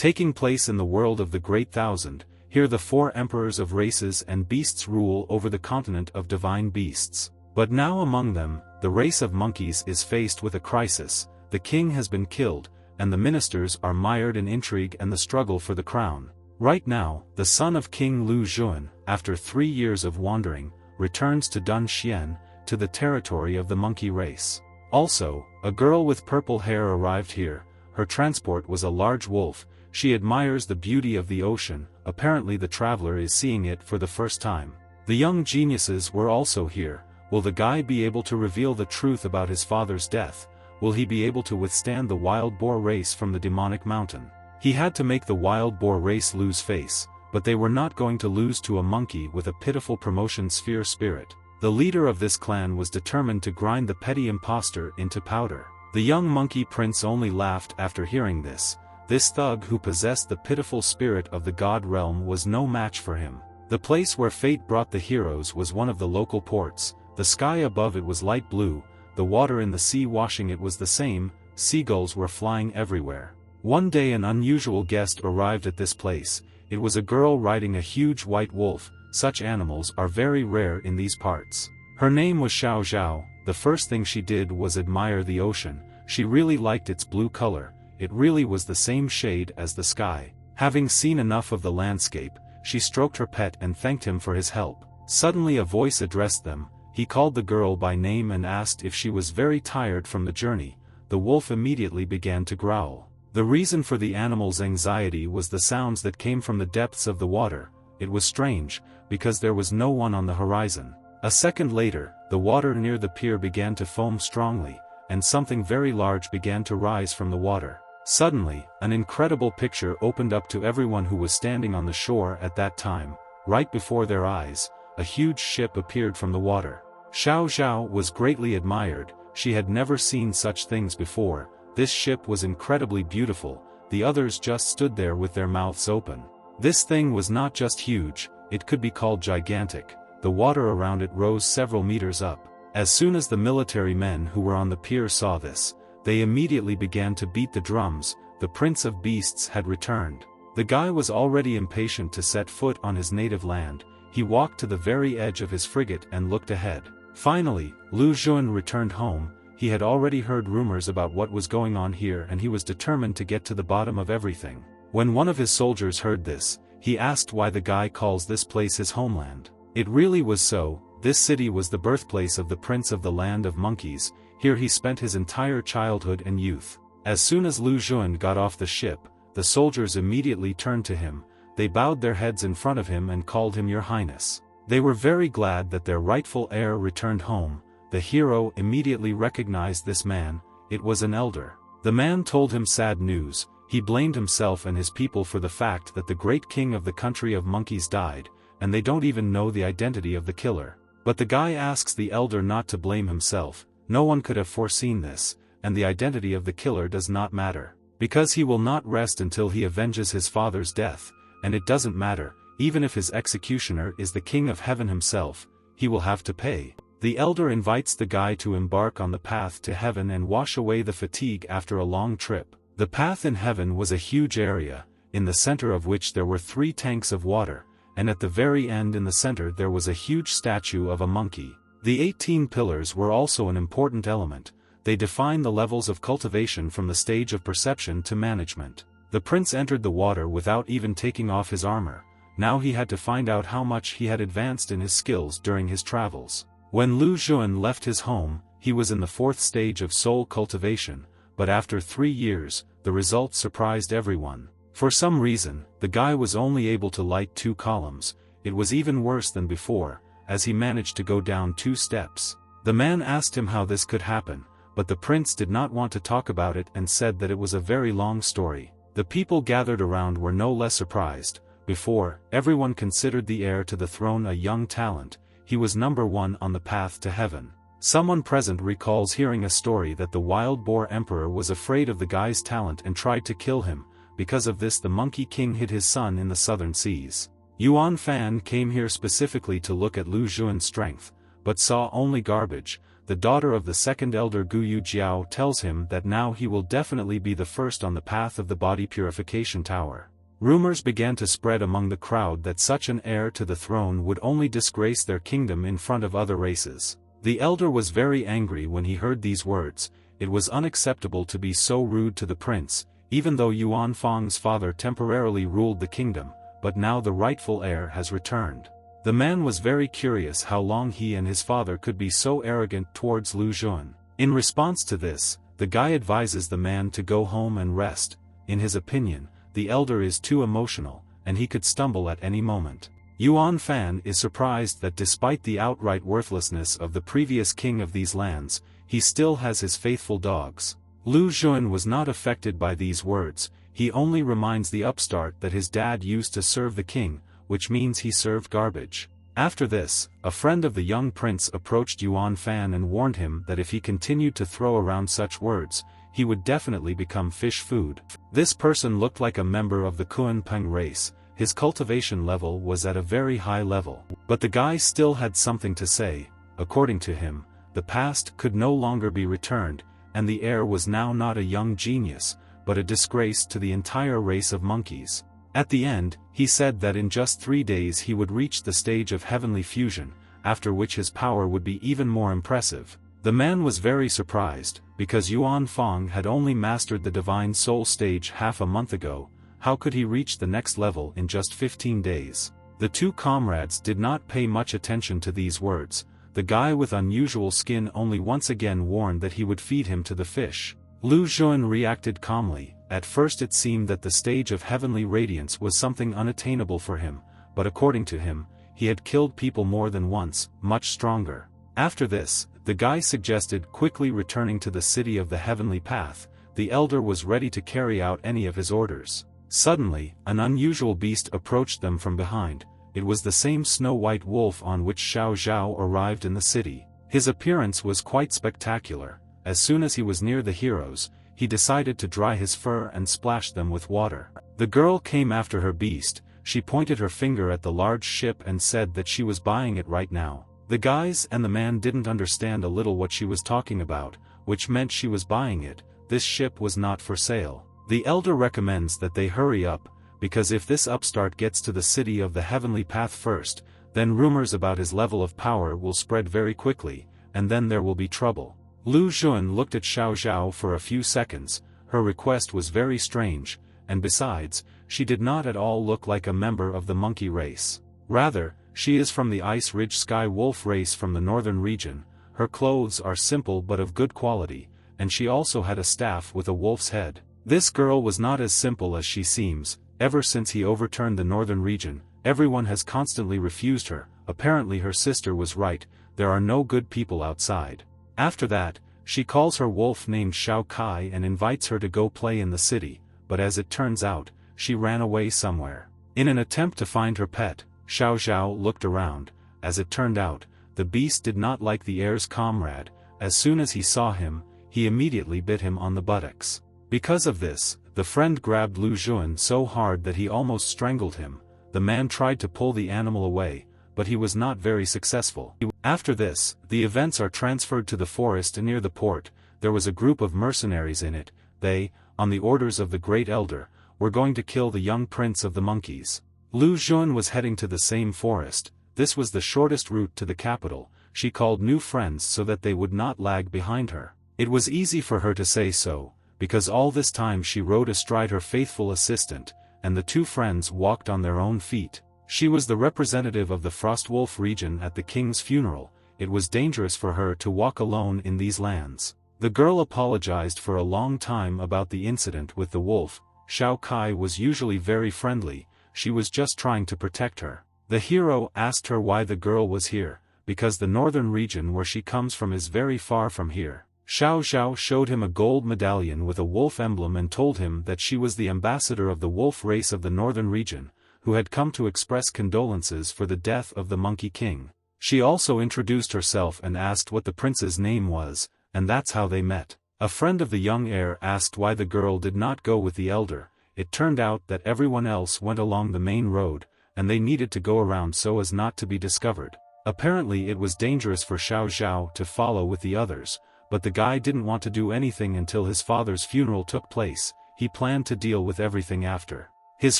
Taking place in the world of the Great Thousand, here the 4 emperors of races and beasts rule over the continent of divine beasts. But now among them, the race of monkeys is faced with a crisis. The king has been killed, and the ministers are mired in intrigue and the struggle for the crown. Right now, the son of King Lu Xun, after 3 years of wandering, returns to Dun Xian, to the territory of the monkey race. Also, a girl with purple hair arrived here. Her transport was a large wolf. She admires the beauty of the ocean. Apparently the traveler is seeing it for the first time. The young geniuses were also here. Will the guy be able to reveal the truth about his father's death? Will he be able to withstand the wild boar race from the demonic mountain? He had to make the wild boar race lose face, but they were not going to lose to a monkey with a pitiful promotion sphere spirit. The leader of this clan was determined to grind the petty impostor into powder. The young monkey prince only laughed after hearing this. This thug who possessed the pitiful spirit of the god realm was no match for him. The place where fate brought the heroes was one of the local ports. The sky above it was light blue, the water in the sea washing it was the same. Seagulls were flying everywhere. One day an unusual guest arrived at this place. It was a girl riding a huge white wolf. Such animals are very rare in these parts. Her name was Xiao. The first thing she did was admire the ocean. She really liked its blue color. It really was the same shade as the sky. Having seen enough of the landscape, she stroked her pet and thanked him for his help. Suddenly a voice addressed them. He called the girl by name and asked if she was very tired from the journey. The wolf immediately began to growl. The reason for the animal's anxiety was the sounds that came from the depths of the water. It was strange, because there was no one on the horizon. A second later, the water near the pier began to foam strongly, and something very large began to rise from the water. Suddenly, an incredible picture opened up to everyone who was standing on the shore at that time. Right before their eyes, a huge ship appeared from the water. Xiao was greatly admired. She had never seen such things before. This ship was incredibly beautiful. The others just stood there with their mouths open. This thing was not just huge, it could be called gigantic. The water around it rose several meters up. As soon as the military men who were on the pier saw this, they immediately began to beat the drums. The Prince of Beasts had returned. The guy was already impatient to set foot on his native land. He walked to the very edge of his frigate and looked ahead. Finally, Lu Xun returned home. He had already heard rumors about what was going on here and he was determined to get to the bottom of everything. When one of his soldiers heard this, he asked why the guy calls this place his homeland. It really was so. This city was the birthplace of the prince of the land of monkeys. Here he spent his entire childhood and youth. As soon as Lu Xun got off the ship, the soldiers immediately turned to him. They bowed their heads in front of him and called him Your Highness. They were very glad that their rightful heir returned home. The hero immediately recognized this man. It was an elder. The man told him sad news. He blamed himself and his people for the fact that the great king of the country of monkeys died, and they don't even know the identity of the killer. But the guy asks the elder not to blame himself. No one could have foreseen this, and the identity of the killer does not matter. Because he will not rest until he avenges his father's death, and it doesn't matter, even if his executioner is the king of heaven himself, he will have to pay. The elder invites the guy to embark on the path to heaven and wash away the fatigue after a long trip. The path in heaven was a huge area, in the center of which there were 3 tanks of water, and at the very end in the center there was a huge statue of a monkey. The 18 pillars were also an important element. They define the levels of cultivation from the stage of perception to management. The prince entered the water without even taking off his armor. Now he had to find out how much he had advanced in his skills during his travels. When Lu Xun left his home, he was in the 4th stage of soul cultivation, but after 3 years, the results surprised everyone. For some reason, the guy was only able to light 2 columns. It was even worse than before, as he managed to go down 2 steps. The man asked him how this could happen, but the prince did not want to talk about it and said that it was a very long story. The people gathered around were no less surprised. Before, everyone considered the heir to the throne a young talent. He was number 1 on the path to heaven. Someone present recalls hearing a story that the wild boar emperor was afraid of the guy's talent and tried to kill him. Because of this the monkey king hid his son in the southern seas. Yuan Fan came here specifically to look at Lu Xun's strength, but saw only garbage. the daughter of the second elder Guyu Jiao tells him that now he will definitely be the first on the path of the body purification tower. Rumors began to spread among the crowd that such an heir to the throne would only disgrace their kingdom in front of other races. The elder was very angry when he heard these words. It was unacceptable to be so rude to the prince, even though Yuan Fang's father temporarily ruled the kingdom, but now the rightful heir has returned. The man was very curious how long he and his father could be so arrogant towards Lu Xun. In response to this, the guy advises the man to go home and rest. In his opinion, the elder is too emotional, and he could stumble at any moment. Yuan Fan is surprised that despite the outright worthlessness of the previous king of these lands, he still has his faithful dogs. Lu Xun was not affected by these words. He only reminds the upstart that his dad used to serve the king, which means he served garbage. After this, a friend of the young prince approached Yuan Fan and warned him that if he continued to throw around such words, he would definitely become fish food. This person looked like a member of the Kunpeng race. His cultivation level was at a very high level. But the guy still had something to say. According to him, the past could no longer be returned, and the heir was now not a young genius, but a disgrace to the entire race of monkeys. At the end, he said that in just 3 days he would reach the stage of heavenly fusion, after which his power would be even more impressive. The man was very surprised, because Yuan Fang had only mastered the Divine Soul stage half a month ago. How could he reach the next level in just 15 days? The two comrades did not pay much attention to these words. The guy with unusual skin only once again warned that he would feed him to the fish. Lu Xun reacted calmly. At first it seemed that the stage of heavenly radiance was something unattainable for him, but according to him, he had killed people more than once, much stronger. After this, the guy suggested quickly returning to the city of the heavenly path. The elder was ready to carry out any of his orders. Suddenly, an unusual beast approached them from behind. It was the same snow-white wolf on which Xiao arrived in the city. His appearance was quite spectacular. As soon as he was near the heroes, he decided to dry his fur and splash them with water. The girl came after her beast. She pointed her finger at the large ship and said that she was buying it right now. The guys and the man didn't understand a little what she was talking about, which meant she was buying it. This ship was not for sale. The elder recommends that they hurry up, because if this upstart gets to the city of the heavenly path first, then rumors about his level of power will spread very quickly, and then there will be trouble. Lu Xun looked at Xiao for a few seconds. Her request was very strange, and besides, she did not at all look like a member of the monkey race. Rather, she is from the Ice Ridge Sky Wolf race from the northern region. Her clothes are simple but of good quality, and she also had a staff with a wolf's head. This girl was not as simple as she seems. Ever since he overturned the northern region, everyone has constantly refused her. Apparently her sister was right, there are no good people outside. After that, she calls her wolf named Xiao Kai and invites her to go play in the city, but as it turns out, she ran away somewhere. In an attempt to find her pet, Xiao looked around. As it turned out, the beast did not like the heir's comrade. As soon as he saw him, he immediately bit him on the buttocks. Because of this, the friend grabbed Lu Xun so hard that he almost strangled him. The man tried to pull the animal away, but he was not very successful. After this, the events are transferred to the forest near the port. There was a group of mercenaries in it. They, on the orders of the great elder, were going to kill the young prince of the monkeys. Lu Xun was heading to the same forest. This was the shortest route to the capital. She called new friends so that they would not lag behind her. It was easy for her to say so, because all this time she rode astride her faithful assistant, and the two friends walked on their own feet. She was the representative of the Frostwolf region at the king's funeral. It was dangerous for her to walk alone in these lands. The girl apologized for a long time about the incident with the wolf. Xiao Kai was usually very friendly. She was just trying to protect her. The hero asked her why the girl was here, because the northern region where she comes from is very far from here. Xiao showed him a gold medallion with a wolf emblem and told him that she was the ambassador of the wolf race of the northern region, who had come to express condolences for the death of the Monkey King. She also introduced herself and asked what the prince's name was, and that's how they met. A friend of the young heir asked why the girl did not go with the elder. It turned out that everyone else went along the main road, and they needed to go around so as not to be discovered. Apparently it was dangerous for Xiao to follow with the others, but the guy didn't want to do anything until his father's funeral took place. He planned to deal with everything after. His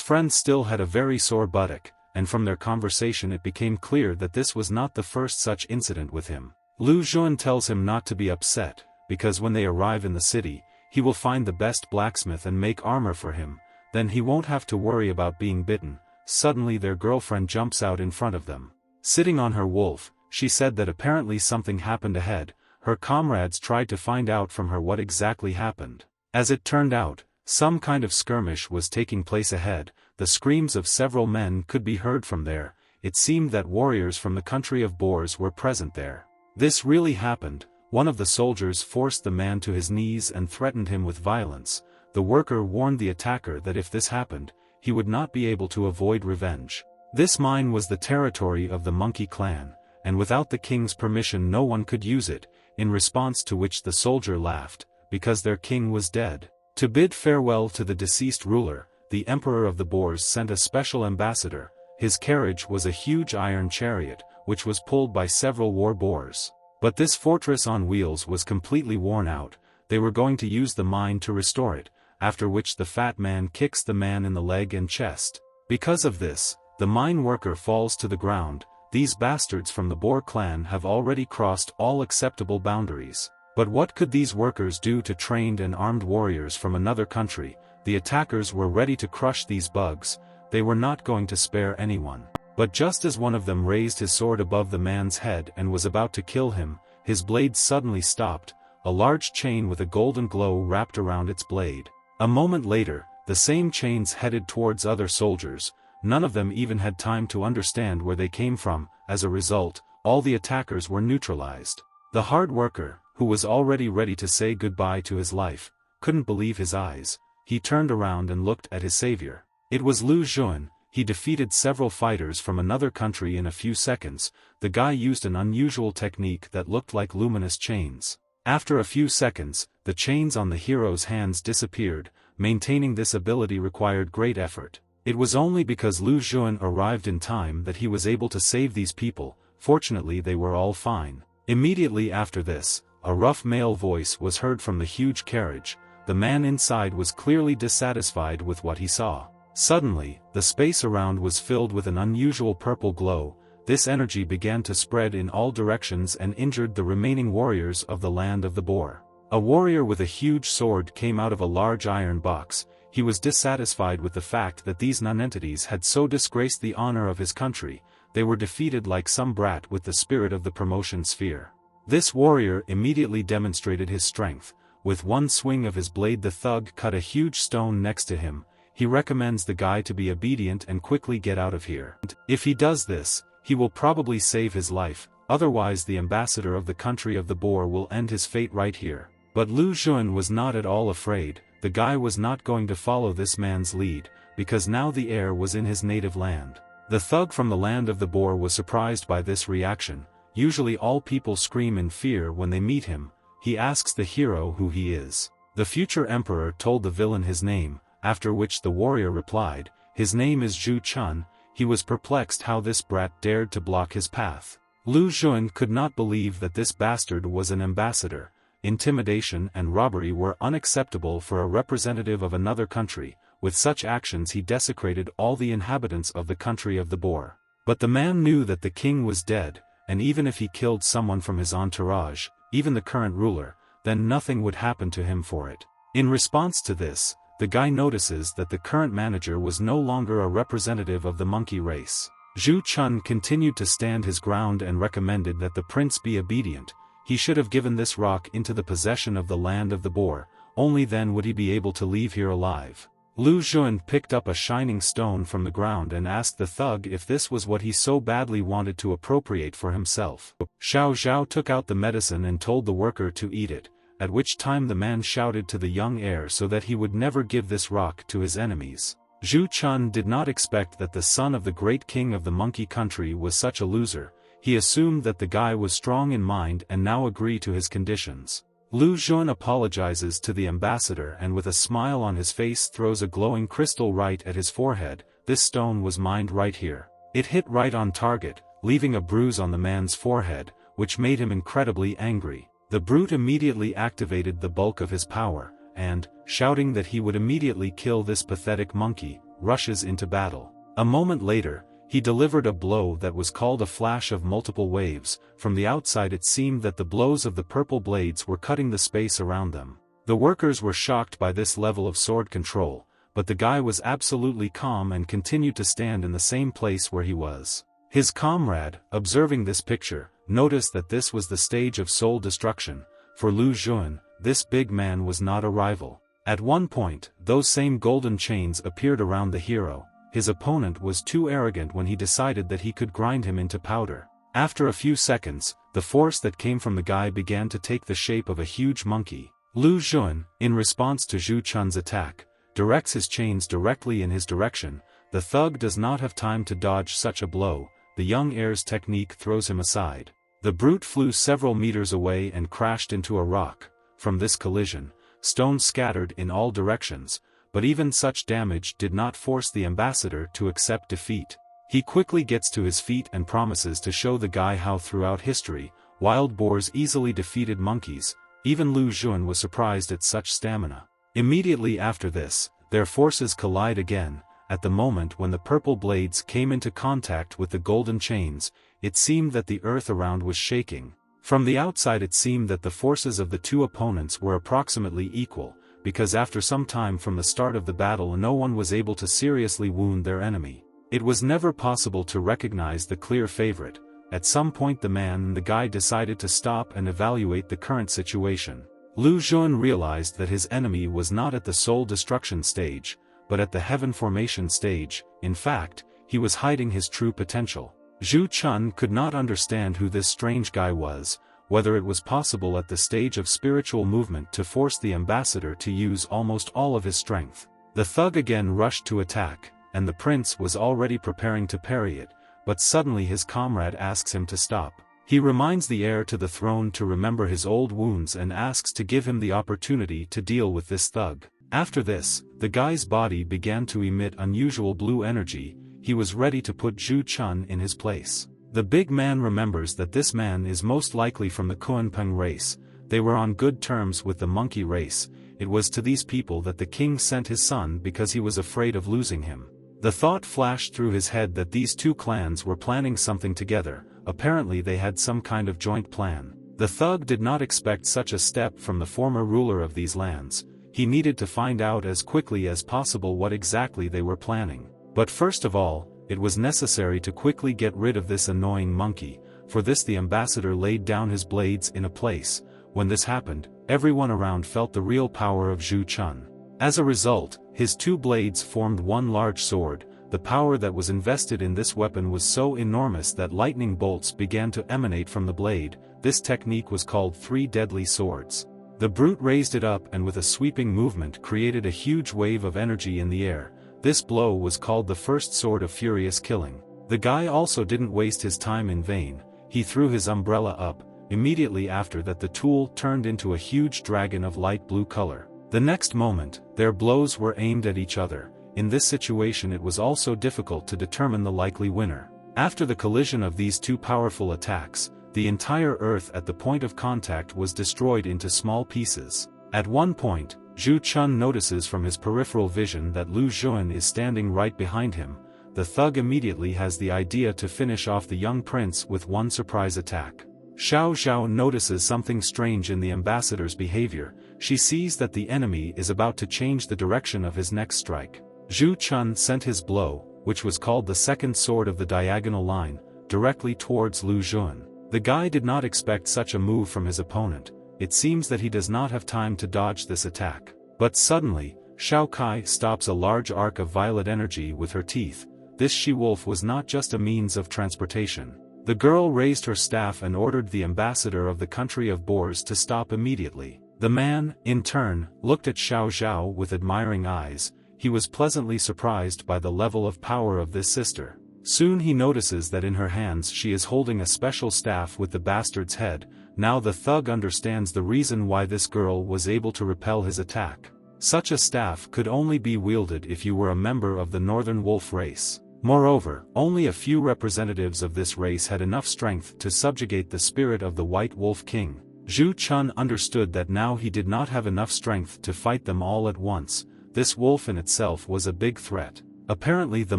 friend still had a very sore buttock, and from their conversation it became clear that this was not the first such incident with him. Lu Xun tells him not to be upset, because when they arrive in the city, he will find the best blacksmith and make armor for him, then he won't have to worry about being bitten. Suddenly their girlfriend jumps out in front of them. Sitting on her wolf, she said that apparently something happened ahead. Her comrades tried to find out from her what exactly happened. As it turned out, some kind of skirmish was taking place ahead. The screams of several men could be heard from there. It seemed that warriors from the country of boars were present there. This really happened. One of the soldiers forced the man to his knees and threatened him with violence. The worker warned the attacker that if this happened, he would not be able to avoid revenge. This mine was the territory of the monkey clan, and without the king's permission no one could use it, in response to which the soldier laughed, because their king was dead. To bid farewell to the deceased ruler, the emperor of the boars sent a special ambassador. His carriage was a huge iron chariot, which was pulled by several war boars. But this fortress on wheels was completely worn out. They were going to use the mine to restore it, after which the fat man kicks the man in the leg and chest. Because of this, the mine worker falls to the ground. These bastards from the boar clan have already crossed all acceptable boundaries. But what could these workers do to trained and armed warriors from another country? The attackers were ready to crush these bugs. They were not going to spare anyone. But just as one of them raised his sword above the man's head and was about to kill him, his blade suddenly stopped. A large chain with a golden glow wrapped around its blade. A moment later, the same chains headed towards other soldiers. None of them even had time to understand where they came from. As a result, all the attackers were neutralized. The hard worker, who was already ready to say goodbye to his life, couldn't believe his eyes. He turned around and looked at his savior. It was Lu Xun. He defeated several fighters from another country in a few seconds. The guy used an unusual technique that looked like luminous chains. After a few seconds, the chains on the hero's hands disappeared. Maintaining this ability required great effort. It was only because Lu Xun arrived in time that he was able to save these people. Fortunately they were all fine. Immediately after this, a rough male voice was heard from the huge carriage. The man inside was clearly dissatisfied with what he saw. Suddenly, the space around was filled with an unusual purple glow. This energy began to spread in all directions and injured the remaining warriors of the land of the boar. A warrior with a huge sword came out of a large iron box. He was dissatisfied with the fact that these nonentities had so disgraced the honor of his country. They were defeated like some brat with the spirit of the promotion sphere. This warrior immediately demonstrated his strength. With one swing of his blade the thug cut a huge stone next to him. He recommends the guy to be obedient and quickly get out of here. If he does this, he will probably save his life, otherwise the ambassador of the country of the boar will end his fate right here. But Lu Xun was not at all afraid. The guy was not going to follow this man's lead, because now the heir was in his native land. The thug from the land of the boar was surprised by this reaction. Usually all people scream in fear when they meet him. He asks the hero who he is. The future emperor told the villain his name, after which the warrior replied, "His name is Zhu Chun." He was perplexed how this brat dared to block his path. Lu Xun could not believe that this bastard was an ambassador. Intimidation and robbery were unacceptable for a representative of another country. With such actions he desecrated all the inhabitants of the country of the boar. But the man knew that the king was dead, and even if he killed someone from his entourage, even the current ruler, then nothing would happen to him for it. In response to this, the guy notices that the current manager was no longer a representative of the monkey race. Zhu Chun continued to stand his ground and recommended that the prince be obedient. He should have given this rock into the possession of the land of the boar, only then would he be able to leave here alive. Lu Xun picked up a shining stone from the ground and asked the thug if this was what he so badly wanted to appropriate for himself. Xiao took out the medicine and told the worker to eat it, at which time the man shouted to the young heir so that he would never give this rock to his enemies. Zhu Chun did not expect that the son of the great king of the monkey country was such a loser. He assumed that the guy was strong in mind and now agreed to his conditions. Lu Xun apologizes to the ambassador and with a smile on his face throws a glowing crystal right at his forehead. This stone was mined right here. It hit right on target. leaving a bruise on the man's forehead, which made him incredibly angry. The brute immediately activated the bulk of his power, and, shouting that he would immediately kill this pathetic monkey, rushes into battle. A moment later, he delivered a blow that was called a flash of multiple waves. From the outside it seemed that the blows of the purple blades were cutting the space around them. The workers were shocked by this level of sword control, but the guy was absolutely calm and continued to stand in the same place where he was. His comrade, observing this picture, noticed that this was the stage of soul destruction. For Lu Xun, this big man was not a rival. At one point, those same golden chains appeared around the hero. His opponent was too arrogant when he decided that he could grind him into powder. After a few seconds, the force that came from the guy began to take the shape of a huge monkey. Lu Xun, in response to Zhu Chun's attack, directs his chains directly in his direction. The thug does not have time to dodge such a blow. The young heir's technique throws him aside. The brute flew several meters away and crashed into a rock. From this collision, stones scattered in all directions, but even such damage did not force the ambassador to accept defeat. He quickly gets to his feet and promises to show the guy how throughout history, wild boars easily defeated monkeys. Even Lu Xun was surprised at such stamina. Immediately after this, their forces collide again. At the moment when the purple blades came into contact with the golden chains, it seemed that the earth around was shaking. From the outside it seemed that the forces of the two opponents were approximately equal, because after some time from the start of the battle no one was able to seriously wound their enemy. It was never possible to recognize the clear favorite. At some point the man and the guy decided to stop and evaluate the current situation. Lu Xun realized that his enemy was not at the soul destruction stage, but at the heaven formation stage. In fact, he was hiding his true potential. Zhu Chun could not understand who this strange guy was, whether it was possible at the stage of spiritual movement to force the ambassador to use almost all of his strength. The thug again rushed to attack, and the prince was already preparing to parry it, but suddenly his comrade asks him to stop. He reminds the heir to the throne to remember his old wounds and asks to give him the opportunity to deal with this thug. After this, the guy's body began to emit unusual blue energy. He was ready to put Zhu Chun in his place. The big man remembers that this man is most likely from the Kunpeng race. They were on good terms with the monkey race. It was to these people that the king sent his son because he was afraid of losing him. The thought flashed through his head that these two clans were planning something together. Apparently they had some kind of joint plan. The thug did not expect such a step from the former ruler of these lands. He needed to find out as quickly as possible what exactly they were planning. But first of all, it was necessary to quickly get rid of this annoying monkey. For this the ambassador laid down his blades in a place. When this happened, everyone around felt the real power of Zhu Chun. As a result, his two blades formed one large sword. The power that was invested in this weapon was so enormous that lightning bolts began to emanate from the blade. This technique was called three deadly swords. The brute raised it up and with a sweeping movement created a huge wave of energy in the air. This blow was called the first sword of furious killing. The guy also didn't waste his time in vain. He threw his umbrella up. Immediately after that the tool turned into a huge dragon of light blue color. The next moment, their blows were aimed at each other. In this situation it was also difficult to determine the likely winner. After the collision of these two powerful attacks, the entire earth at the point of contact was destroyed into small pieces. At one point, Zhu Chun notices from his peripheral vision that Lu Xun is standing right behind him. The thug immediately has the idea to finish off the young prince with one surprise attack. Xiao notices something strange in the ambassador's behavior. She sees that the enemy is about to change the direction of his next strike. Zhu Chun sent his blow, which was called the second sword of the diagonal line, directly towards Lu Xun. The guy did not expect such a move from his opponent. It seems that he does not have time to dodge this attack. But suddenly, Xiao Kai stops a large arc of violet energy with her teeth. This she-wolf was not just a means of transportation. The girl raised her staff and ordered the ambassador of the country of boars to stop immediately. The man, in turn, looked at Xiao with admiring eyes. He was pleasantly surprised by the level of power of this sister. Soon he notices that in her hands she is holding a special staff with the bastard's head. Now the thug understands the reason why this girl was able to repel his attack. Such a staff could only be wielded if you were a member of the northern wolf race. Moreover, only a few representatives of this race had enough strength to subjugate the spirit of the White Wolf King. Zhu Chun understood that now he did not have enough strength to fight them all at once. This wolf in itself was a big threat. Apparently the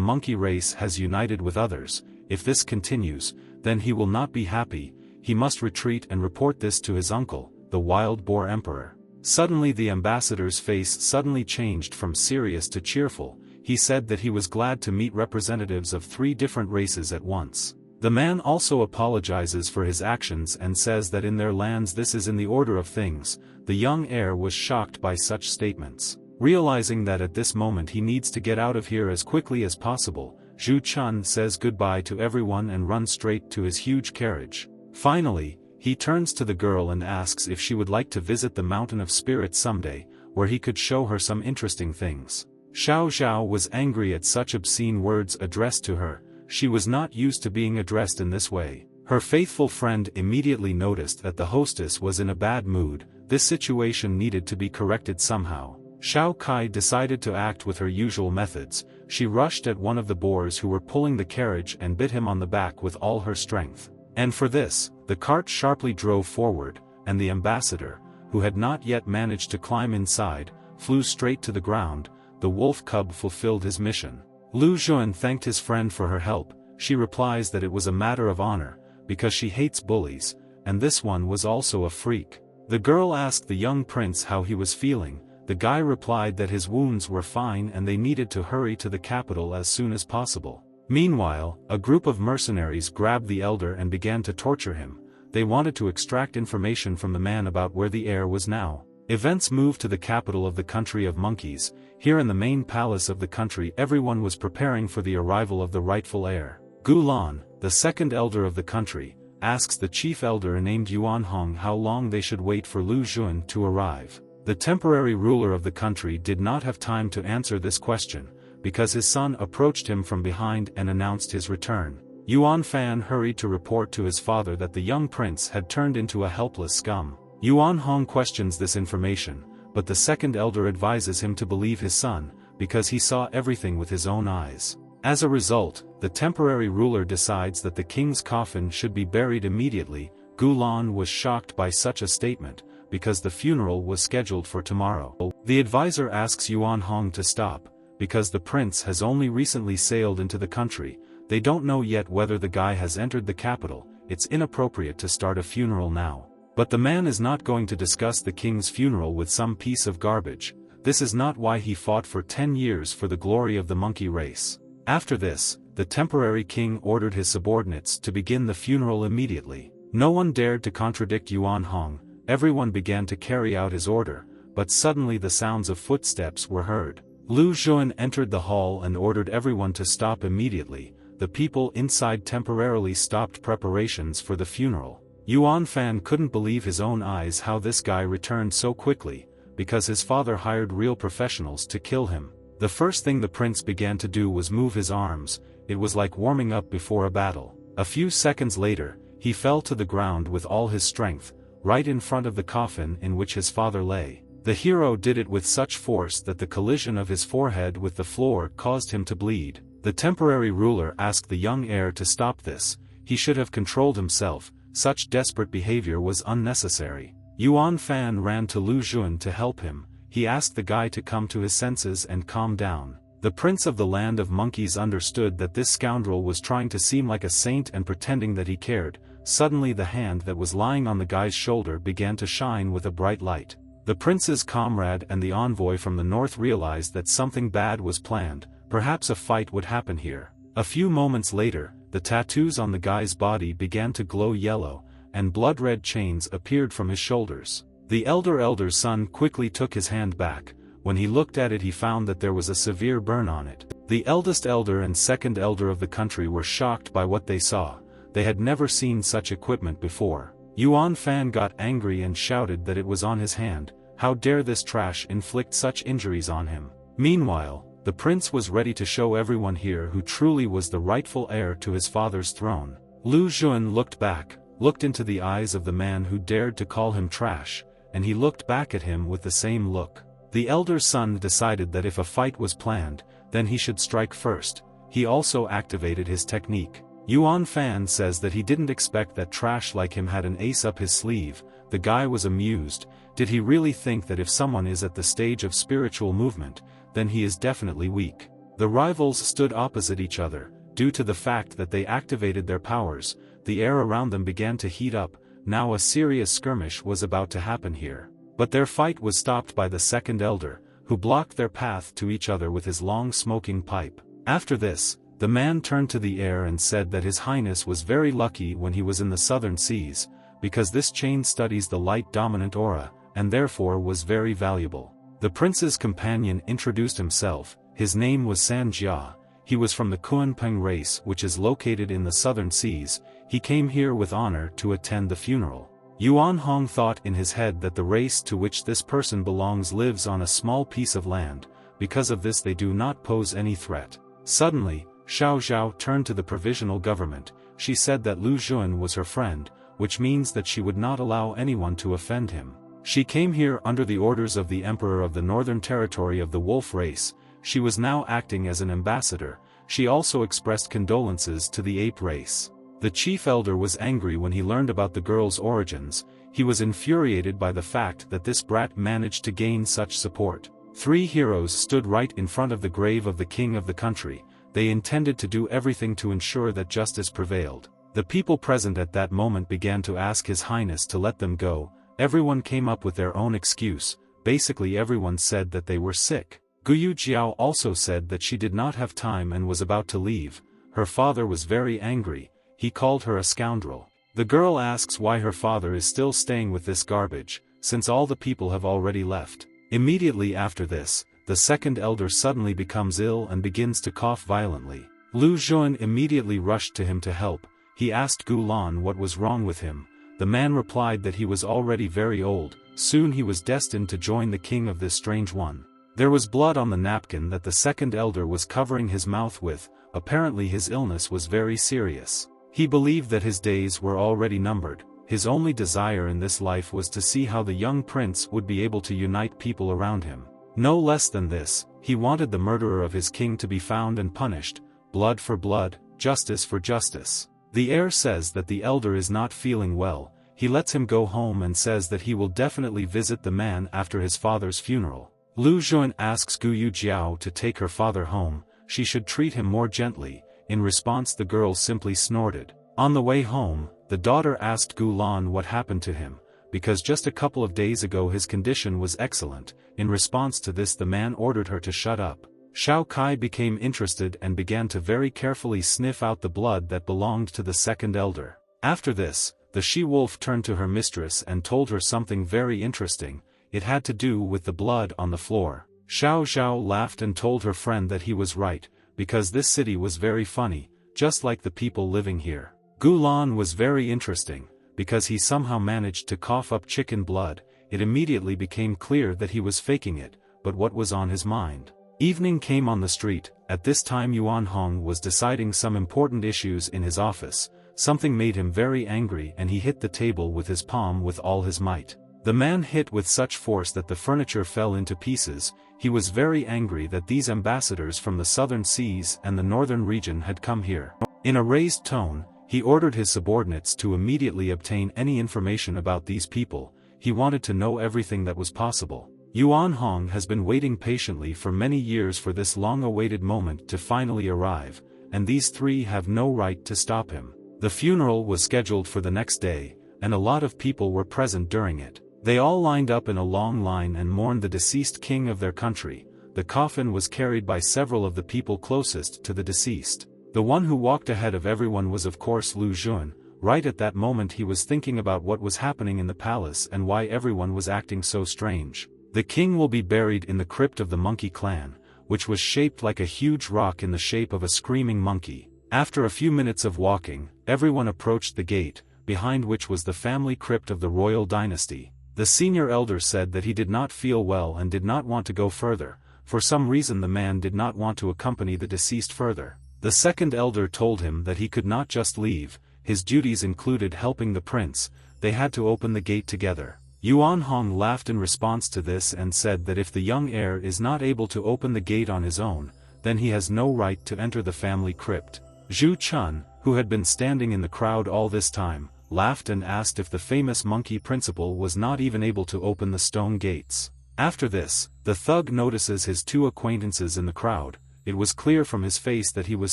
monkey race has united with others. If this continues, then he will not be happy. He must retreat and report this to his uncle, the Wild Boar Emperor. Suddenly the ambassador's face suddenly changed from serious to cheerful. He said that he was glad to meet representatives of 3 different races at once. The man also apologizes for his actions and says that in their lands this is in the order of things. The young heir was shocked by such statements. Realizing that at this moment he needs to get out of here as quickly as possible, Zhu Chun says goodbye to everyone and runs straight to his huge carriage. Finally, he turns to the girl and asks if she would like to visit the Mountain of Spirits someday, where he could show her some interesting things. Xiao was angry at such obscene words addressed to her. She was not used to being addressed in this way. Her faithful friend immediately noticed that the hostess was in a bad mood. This situation needed to be corrected somehow. Xiao Kai decided to act with her usual methods. She rushed at one of the boars who were pulling the carriage and bit him on the back with all her strength. And for this, the cart sharply drove forward, and the ambassador, who had not yet managed to climb inside, flew straight to the ground. The wolf cub fulfilled his mission. Lu Xun thanked his friend for her help. She replies that it was a matter of honor, because she hates bullies, and this one was also a freak. The girl asked the young prince how he was feeling. The guy replied that his wounds were fine and they needed to hurry to the capital as soon as possible. Meanwhile, a group of mercenaries grabbed the elder and began to torture him. They wanted to extract information from the man about where the heir was now. Events moved to the capital of the country of monkeys. Here in the main palace of the country everyone was preparing for the arrival of the rightful heir. Gulan, the second elder of the country, asks the chief elder named Yuan Hong how long they should wait for Lu Xun to arrive. The temporary ruler of the country did not have time to answer this question, because his son approached him from behind and announced his return. Yuan Fan hurried to report to his father that the young prince had turned into a helpless scum. Yuan Hong questions this information, but the second elder advises him to believe his son, because he saw everything with his own eyes. As a result, the temporary ruler decides that the king's coffin should be buried immediately. Gulan was shocked by such a statement, because the funeral was scheduled for tomorrow. The advisor asks Yuan Hong to stop, because the prince has only recently sailed into the country. They don't know yet whether the guy has entered the capital. It's inappropriate to start a funeral now. But the man is not going to discuss the king's funeral with some piece of garbage. This is not why he fought for 10 years for the glory of the monkey race. After this, the temporary king ordered his subordinates to begin the funeral immediately. No one dared to contradict Yuan Hong. Everyone began to carry out his order, but suddenly the sounds of footsteps were heard. Lu Xun entered the hall and ordered everyone to stop immediately. The people inside temporarily stopped preparations for the funeral. Yuan Fan couldn't believe his own eyes how this guy returned so quickly, because his father hired real professionals to kill him. The first thing the prince began to do was move his arms. It was like warming up before a battle. A few seconds later, he fell to the ground with all his strength, right in front of the coffin in which his father lay. The hero did it with such force that the collision of his forehead with the floor caused him to bleed. The temporary ruler asked the young heir to stop this. He should have controlled himself. Such desperate behavior was unnecessary. Yuan Fan ran to Lu Xun to help him. He asked the guy to come to his senses and calm down. The prince of the land of monkeys understood that this scoundrel was trying to seem like a saint and pretending that he cared. Suddenly the hand that was lying on the guy's shoulder began to shine with a bright light. The prince's comrade and the envoy from the north realized that something bad was planned. Perhaps a fight would happen here. A few moments later, the tattoos on the guy's body began to glow yellow, and blood-red chains appeared from his shoulders. The elder's son quickly took his hand back. When he looked at it he found that there was a severe burn on it. The eldest elder and second elder of the country were shocked by what they saw. They had never seen such equipment before. Yuan Fan got angry and shouted that it was on his hand. How dare this trash inflict such injuries on him? Meanwhile, the prince was ready to show everyone here who truly was the rightful heir to his father's throne. Lu Xun looked back, looked into the eyes of the man who dared to call him trash, and he looked back at him with the same look. The elder son decided that if a fight was planned, then he should strike first. he also activated his technique. Yuan Fan says that he didn't expect that trash like him had an ace up his sleeve. The guy was amused. Did he really think that if someone is at the stage of spiritual movement, then he is definitely weak? The rivals stood opposite each other. Due to the fact that they activated their powers, the air around them began to heat up. Now a serious skirmish was about to happen here. But their fight was stopped by the second elder, who blocked their path to each other with his long smoking pipe. After this, the man turned to the air and said that His Highness was very lucky when he was in the southern seas, because this chain studies the light-dominant aura, and therefore was very valuable. The prince's companion introduced himself. His name was San Jia. He was from the Kunpeng race, which is located in the southern seas. He came here with honor to attend the funeral. Yuan Hong thought in his head that the race to which this person belongs lives on a small piece of land. Because of this they do not pose any threat. Suddenly, Xiao turned to the provisional government. She said that Lu Jun was her friend, which means that she would not allow anyone to offend him. She came here under the orders of the Emperor of the Northern Territory of the Wolf race. She was now acting as an ambassador. She also expressed condolences to the ape race. The chief elder was angry when he learned about the girl's origins. He was infuriated by the fact that this brat managed to gain such support. 3 heroes stood right in front of the grave of the king of the country. They intended to do everything to ensure that justice prevailed. The people present at that moment began to ask His Highness to let them go. Everyone came up with their own excuse. Basically everyone said that they were sick. Guyu Jiao also said that she did not have time and was about to leave. Her father was very angry. He called her a scoundrel. The girl asks why her father is still staying with this garbage, since all the people have already left. Immediately after this, the second elder suddenly becomes ill and begins to cough violently. Lu Jun immediately rushed to him to help. He asked Gulan what was wrong with him. The man replied that he was already very old. Soon he was destined to join the king of this strange one. There was blood on the napkin that the second elder was covering his mouth with. Apparently his illness was very serious. He believed that his days were already numbered. His only desire in this life was to see how the young prince would be able to unite people around him. No less than this, he wanted the murderer of his king to be found and punished. Blood for blood, justice for justice. The heir says that the elder is not feeling well. He lets him go home and says that he will definitely visit the man after his father's funeral. Lu Jun asks Guyu Jiao to take her father home. She should treat him more gently. In response the girl simply snorted. On the way home, the daughter asked Gulan what happened to him, because just a couple of days ago his condition was excellent. In response to this the man ordered her to shut up. Xiao Kai became interested and began to very carefully sniff out the blood that belonged to the second elder. After this, the she-wolf turned to her mistress and told her something very interesting. It had to do with the blood on the floor. Xiao laughed and told her friend that he was right, because this city was very funny, just like the people living here. Gulan was very interesting, because he somehow managed to cough up chicken blood. It immediately became clear that he was faking it, but what was on his mind? Evening came on the street. At this time Yuan Hong was deciding some important issues in his office. Something made him very angry and he hit the table with his palm with all his might. The man hit with such force that the furniture fell into pieces. He was very angry that these ambassadors from the southern seas and the northern region had come here. In a raised tone, he ordered his subordinates to immediately obtain any information about these people. He wanted to know everything that was possible. Yuan Hong has been waiting patiently for many years for this long-awaited moment to finally arrive, and these 3 have no right to stop him. The funeral was scheduled for the next day, and a lot of people were present during it. They all lined up in a long line and mourned the deceased king of their country. The coffin was carried by several of the people closest to the deceased. The one who walked ahead of everyone was of course Lu Jun. Right at that moment he was thinking about what was happening in the palace and why everyone was acting so strange. The king will be buried in the crypt of the monkey clan, which was shaped like a huge rock in the shape of a screaming monkey. After a few minutes of walking, everyone approached the gate, behind which was the family crypt of the royal dynasty. The senior elder said that he did not feel well and did not want to go further. For some reason the man did not want to accompany the deceased further. The second elder told him that he could not just leave. His duties included helping the prince. They had to open the gate together. Yuan Hong laughed in response to this and said that if the young heir is not able to open the gate on his own, then he has no right to enter the family crypt. Zhu Chun, who had been standing in the crowd all this time, laughed and asked if the famous monkey principal was not even able to open the stone gates. After this, the thug notices his two acquaintances in the crowd. It was clear from his face that he was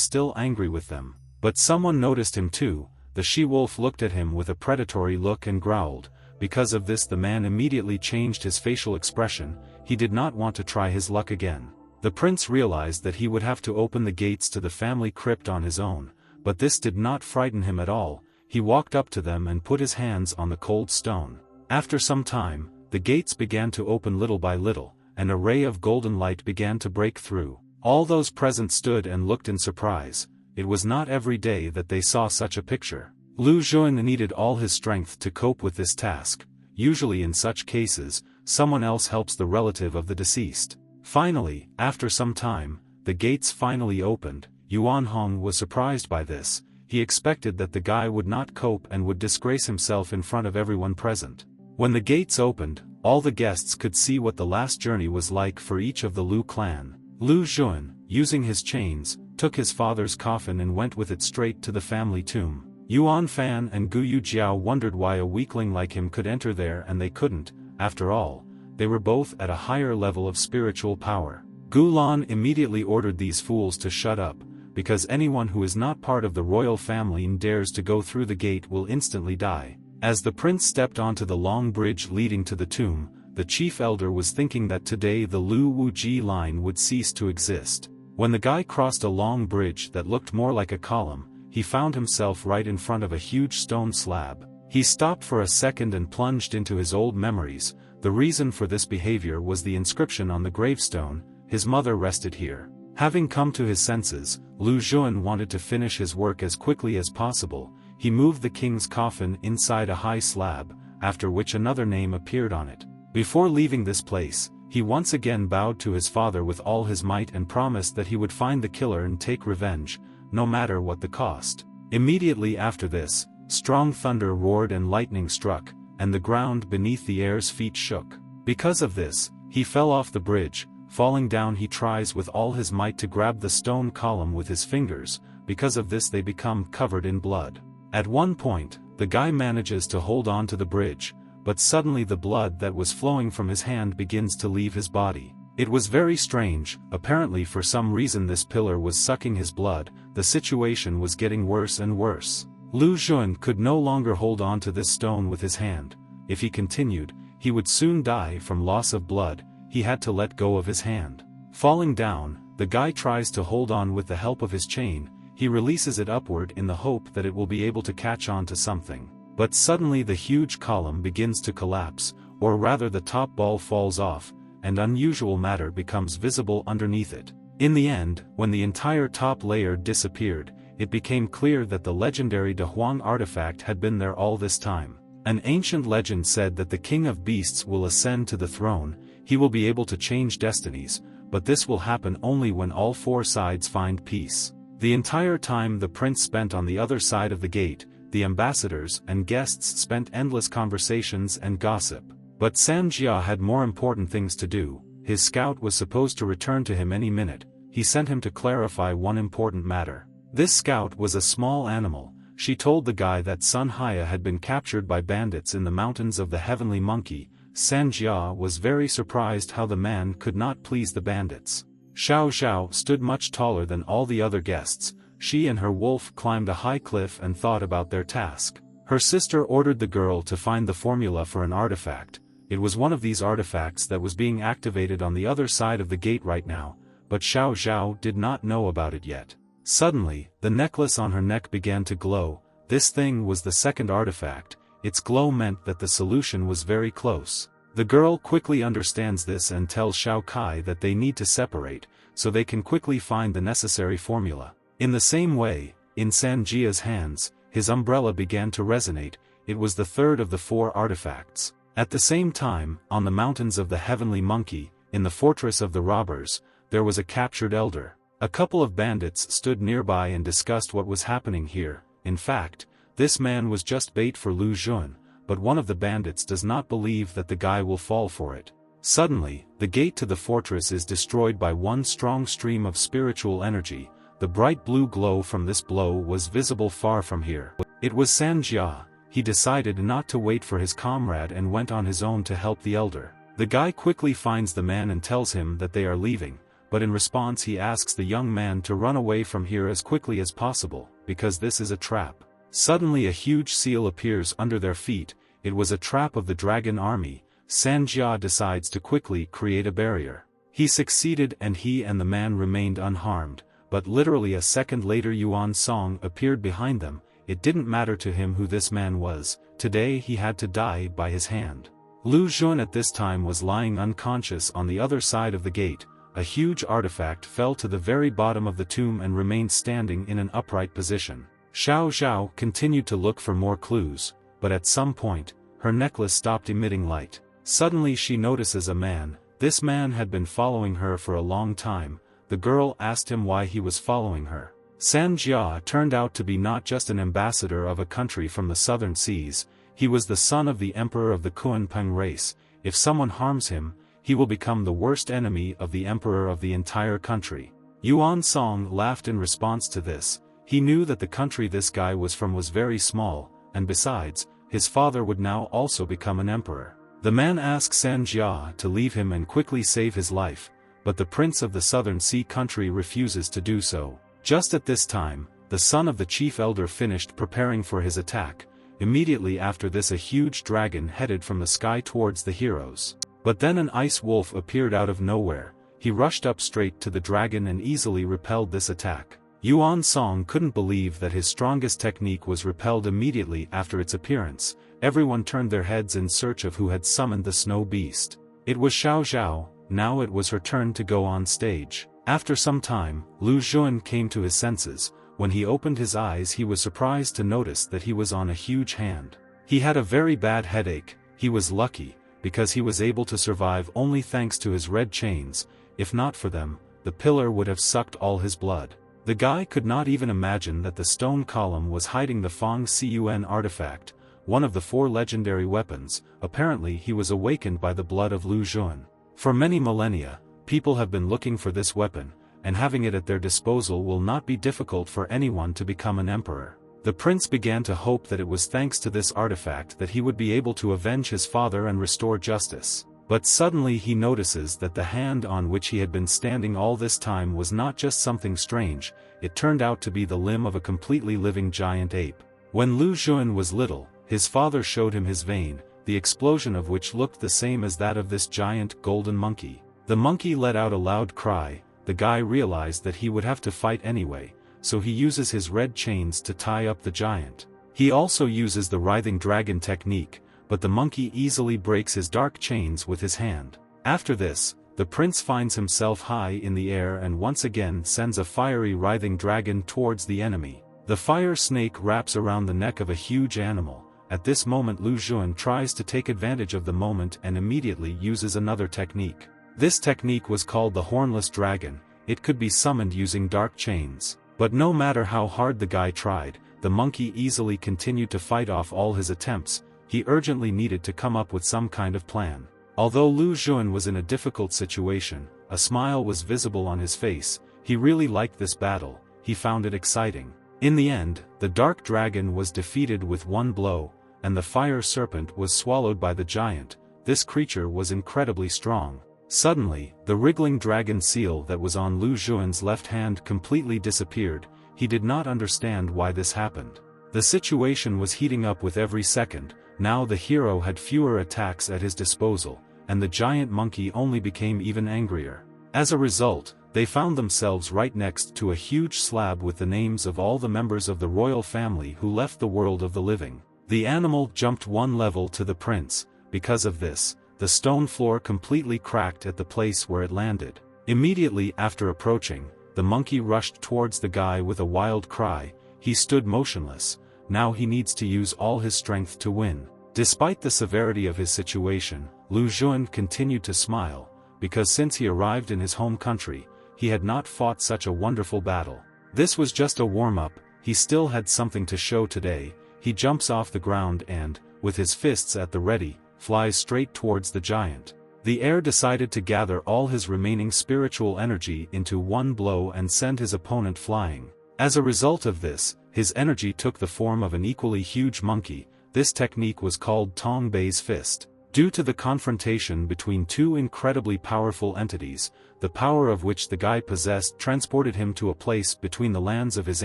still angry with them. But someone noticed him too. The she-wolf looked at him with a predatory look and growled. Because of this the man immediately changed his facial expression. He did not want to try his luck again. The prince realized that he would have to open the gates to the family crypt on his own, but this did not frighten him at all. He walked up to them and put his hands on the cold stone. After some time, the gates began to open little by little, and a ray of golden light began to break through. All those present stood and looked in surprise. It was not every day that they saw such a picture. Lu Xun needed all his strength to cope with this task. Usually in such cases, someone else helps the relative of the deceased. Finally, after some time, the gates finally opened. Yuan Hong was surprised by this. He expected that the guy would not cope and would disgrace himself in front of everyone present. When the gates opened, all the guests could see what the last journey was like for each of the Lu clan. Lu Xun, using his chains, took his father's coffin and went with it straight to the family tomb. Yuan Fan and Guyu Jiao wondered why a weakling like him could enter there and they couldn't. After all, they were both at a higher level of spiritual power. Gu Lan immediately ordered these fools to shut up, because anyone who is not part of the royal family and dares to go through the gate will instantly die. As the prince stepped onto the long bridge leading to the tomb, the chief elder was thinking that today the Lu Wuji line would cease to exist. When the guy crossed a long bridge that looked more like a column, he found himself right in front of a huge stone slab. He stopped for a second and plunged into his old memories. The reason for this behavior was the inscription on the gravestone, "His mother rested here." Having come to his senses, Lu Xun wanted to finish his work as quickly as possible. He moved the king's coffin inside a high slab, after which another name appeared on it. Before leaving this place, he once again bowed to his father with all his might and promised that he would find the killer and take revenge, no matter what the cost. Immediately after this, strong thunder roared and lightning struck, and the ground beneath the heir's feet shook. Because of this, he fell off the bridge. Falling down, he tries with all his might to grab the stone column with his fingers. Because of this they become covered in blood. At one point, the guy manages to hold on to the bridge, but suddenly the blood that was flowing from his hand begins to leave his body. It was very strange. Apparently for some reason this pillar was sucking his blood. The situation was getting worse and worse. Lu Xun could no longer hold on to this stone with his hand. If he continued, he would soon die from loss of blood. He had to let go of his hand. Falling down, the guy tries to hold on with the help of his chain. He releases it upward in the hope that it will be able to catch on to something. But suddenly the huge column begins to collapse, or rather the top ball falls off, and unusual matter becomes visible underneath it. In the end, when the entire top layer disappeared, it became clear that the legendary De Huang artifact had been there all this time. An ancient legend said that the king of beasts will ascend to the throne. He will be able to change destinies, but this will happen only when all four sides find peace. The entire time the prince spent on the other side of the gate, the ambassadors and guests spent endless conversations and gossip. But San Jia had more important things to do. His scout was supposed to return to him any minute. He sent him to clarify one important matter. This scout was a small animal. She told the guy that Sun Haya had been captured by bandits in the mountains of the Heavenly Monkey. San Jia was very surprised how the man could not please the bandits. Xiao stood much taller than all the other guests. She and her wolf climbed a high cliff and thought about their task. Her sister ordered the girl to find the formula for an artifact. It was one of these artifacts that was being activated on the other side of the gate right now, but Xiao did not know about it yet. Suddenly, the necklace on her neck began to glow. This thing was the second artifact. Its glow meant that the solution was very close. The girl quickly understands this and tells Xiao Kai that they need to separate, so they can quickly find the necessary formula. In the same way, in San Jia's hands, his umbrella began to resonate. It was the third of the four artifacts. At the same time, on the mountains of the Heavenly Monkey, in the fortress of the robbers, there was a captured elder. A couple of bandits stood nearby and discussed what was happening here. In fact, this man was just bait for Lu Xun, but one of the bandits does not believe that the guy will fall for it. Suddenly, the gate to the fortress is destroyed by one strong stream of spiritual energy. The bright blue glow from this blow was visible far from here. It was Sanjia. He decided not to wait for his comrade and went on his own to help the elder. The guy quickly finds the man and tells him that they are leaving, but in response he asks the young man to run away from here as quickly as possible, because this is a trap. Suddenly a huge seal appears under their feet. It was a trap of the dragon army. Sanjia decides to quickly create a barrier. He succeeded and he and the man remained unharmed, but literally a second later Yuan Song appeared behind them. It didn't matter to him who this man was. Today he had to die by his hand. Lu Xun at this time was lying unconscious on the other side of the gate. A huge artifact fell to the very bottom of the tomb and remained standing in an upright position. Xiao continued to look for more clues, but at some point, her necklace stopped emitting light. Suddenly she notices a man. This man had been following her for a long time. The girl asked him why he was following her. Sanjia turned out to be not just an ambassador of a country from the southern seas. He was the son of the emperor of the Kunpeng race. If someone harms him, he will become the worst enemy of the emperor of the entire country. Yuan Song laughed in response to this. He knew that the country this guy was from was very small, and besides, his father would now also become an emperor. The man asks Sanjia to leave him and quickly save his life, but the prince of the southern sea country refuses to do so. Just at this time, the son of the chief elder finished preparing for his attack. Immediately after this a huge dragon headed from the sky towards the heroes. But then an ice wolf appeared out of nowhere. He rushed up straight to the dragon and easily repelled this attack. Yuan Song couldn't believe that his strongest technique was repelled immediately after its appearance. Everyone turned their heads in search of who had summoned the snow beast. It was Xiao. Now it was her turn to go on stage. After some time, Lu Xun came to his senses. When he opened his eyes he was surprised to notice that he was on a huge hand. He had a very bad headache. He was lucky, because he was able to survive only thanks to his red chains. If not for them, the pillar would have sucked all his blood. The guy could not even imagine that the stone column was hiding the Feng Cun artifact, one of the 4 legendary weapons. Apparently he was awakened by the blood of Lu Xun. For many millennia, people have been looking for this weapon, and having it at their disposal will not be difficult for anyone to become an emperor. The prince began to hope that it was thanks to this artifact that he would be able to avenge his father and restore justice. But suddenly he notices that the hand on which he had been standing all this time was not just something strange. It turned out to be the limb of a completely living giant ape. When Lu Xun was little, his father showed him his vein, the explosion of which looked the same as that of this giant golden monkey. The monkey let out a loud cry. The guy realized that he would have to fight anyway, so he uses his red chains to tie up the giant. He also uses the writhing dragon technique, but the monkey easily breaks his dark chains with his hand. After this, the prince finds himself high in the air and once again sends a fiery writhing dragon towards the enemy. The fire snake wraps around the neck of a huge animal. At this moment Lu Xun tries to take advantage of the moment and immediately uses another technique. This technique was called the hornless dragon. It could be summoned using dark chains. But no matter how hard the guy tried, the monkey easily continued to fight off all his attempts. He urgently needed to come up with some kind of plan. Although Lu Xun was in a difficult situation, a smile was visible on his face. He really liked this battle. He found it exciting. In the end, the dark dragon was defeated with one blow, and the fire serpent was swallowed by the giant. This creature was incredibly strong. Suddenly, the wriggling dragon seal that was on Lu Xun's left hand completely disappeared. He did not understand why this happened. The situation was heating up with every second. Now the hero had fewer attacks at his disposal, and the giant monkey only became even angrier. As a result, they found themselves right next to a huge slab with the names of all the members of the royal family who left the world of the living. The animal jumped one level to the prince. Because of this, the stone floor completely cracked at the place where it landed. Immediately after approaching, the monkey rushed towards the guy with a wild cry. He stood motionless. Now he needs to use all his strength to win. Despite the severity of his situation, Lu Xun continued to smile, because since he arrived in his home country, he had not fought such a wonderful battle. This was just a warm-up. He still had something to show today. He jumps off the ground and, with his fists at the ready, flies straight towards the giant. The heir decided to gather all his remaining spiritual energy into one blow and send his opponent flying. As a result of this, his energy took the form of an equally huge monkey. This technique was called Tong Bei's fist. Due to the confrontation between two incredibly powerful entities, the power of which the guy possessed transported him to a place between the lands of his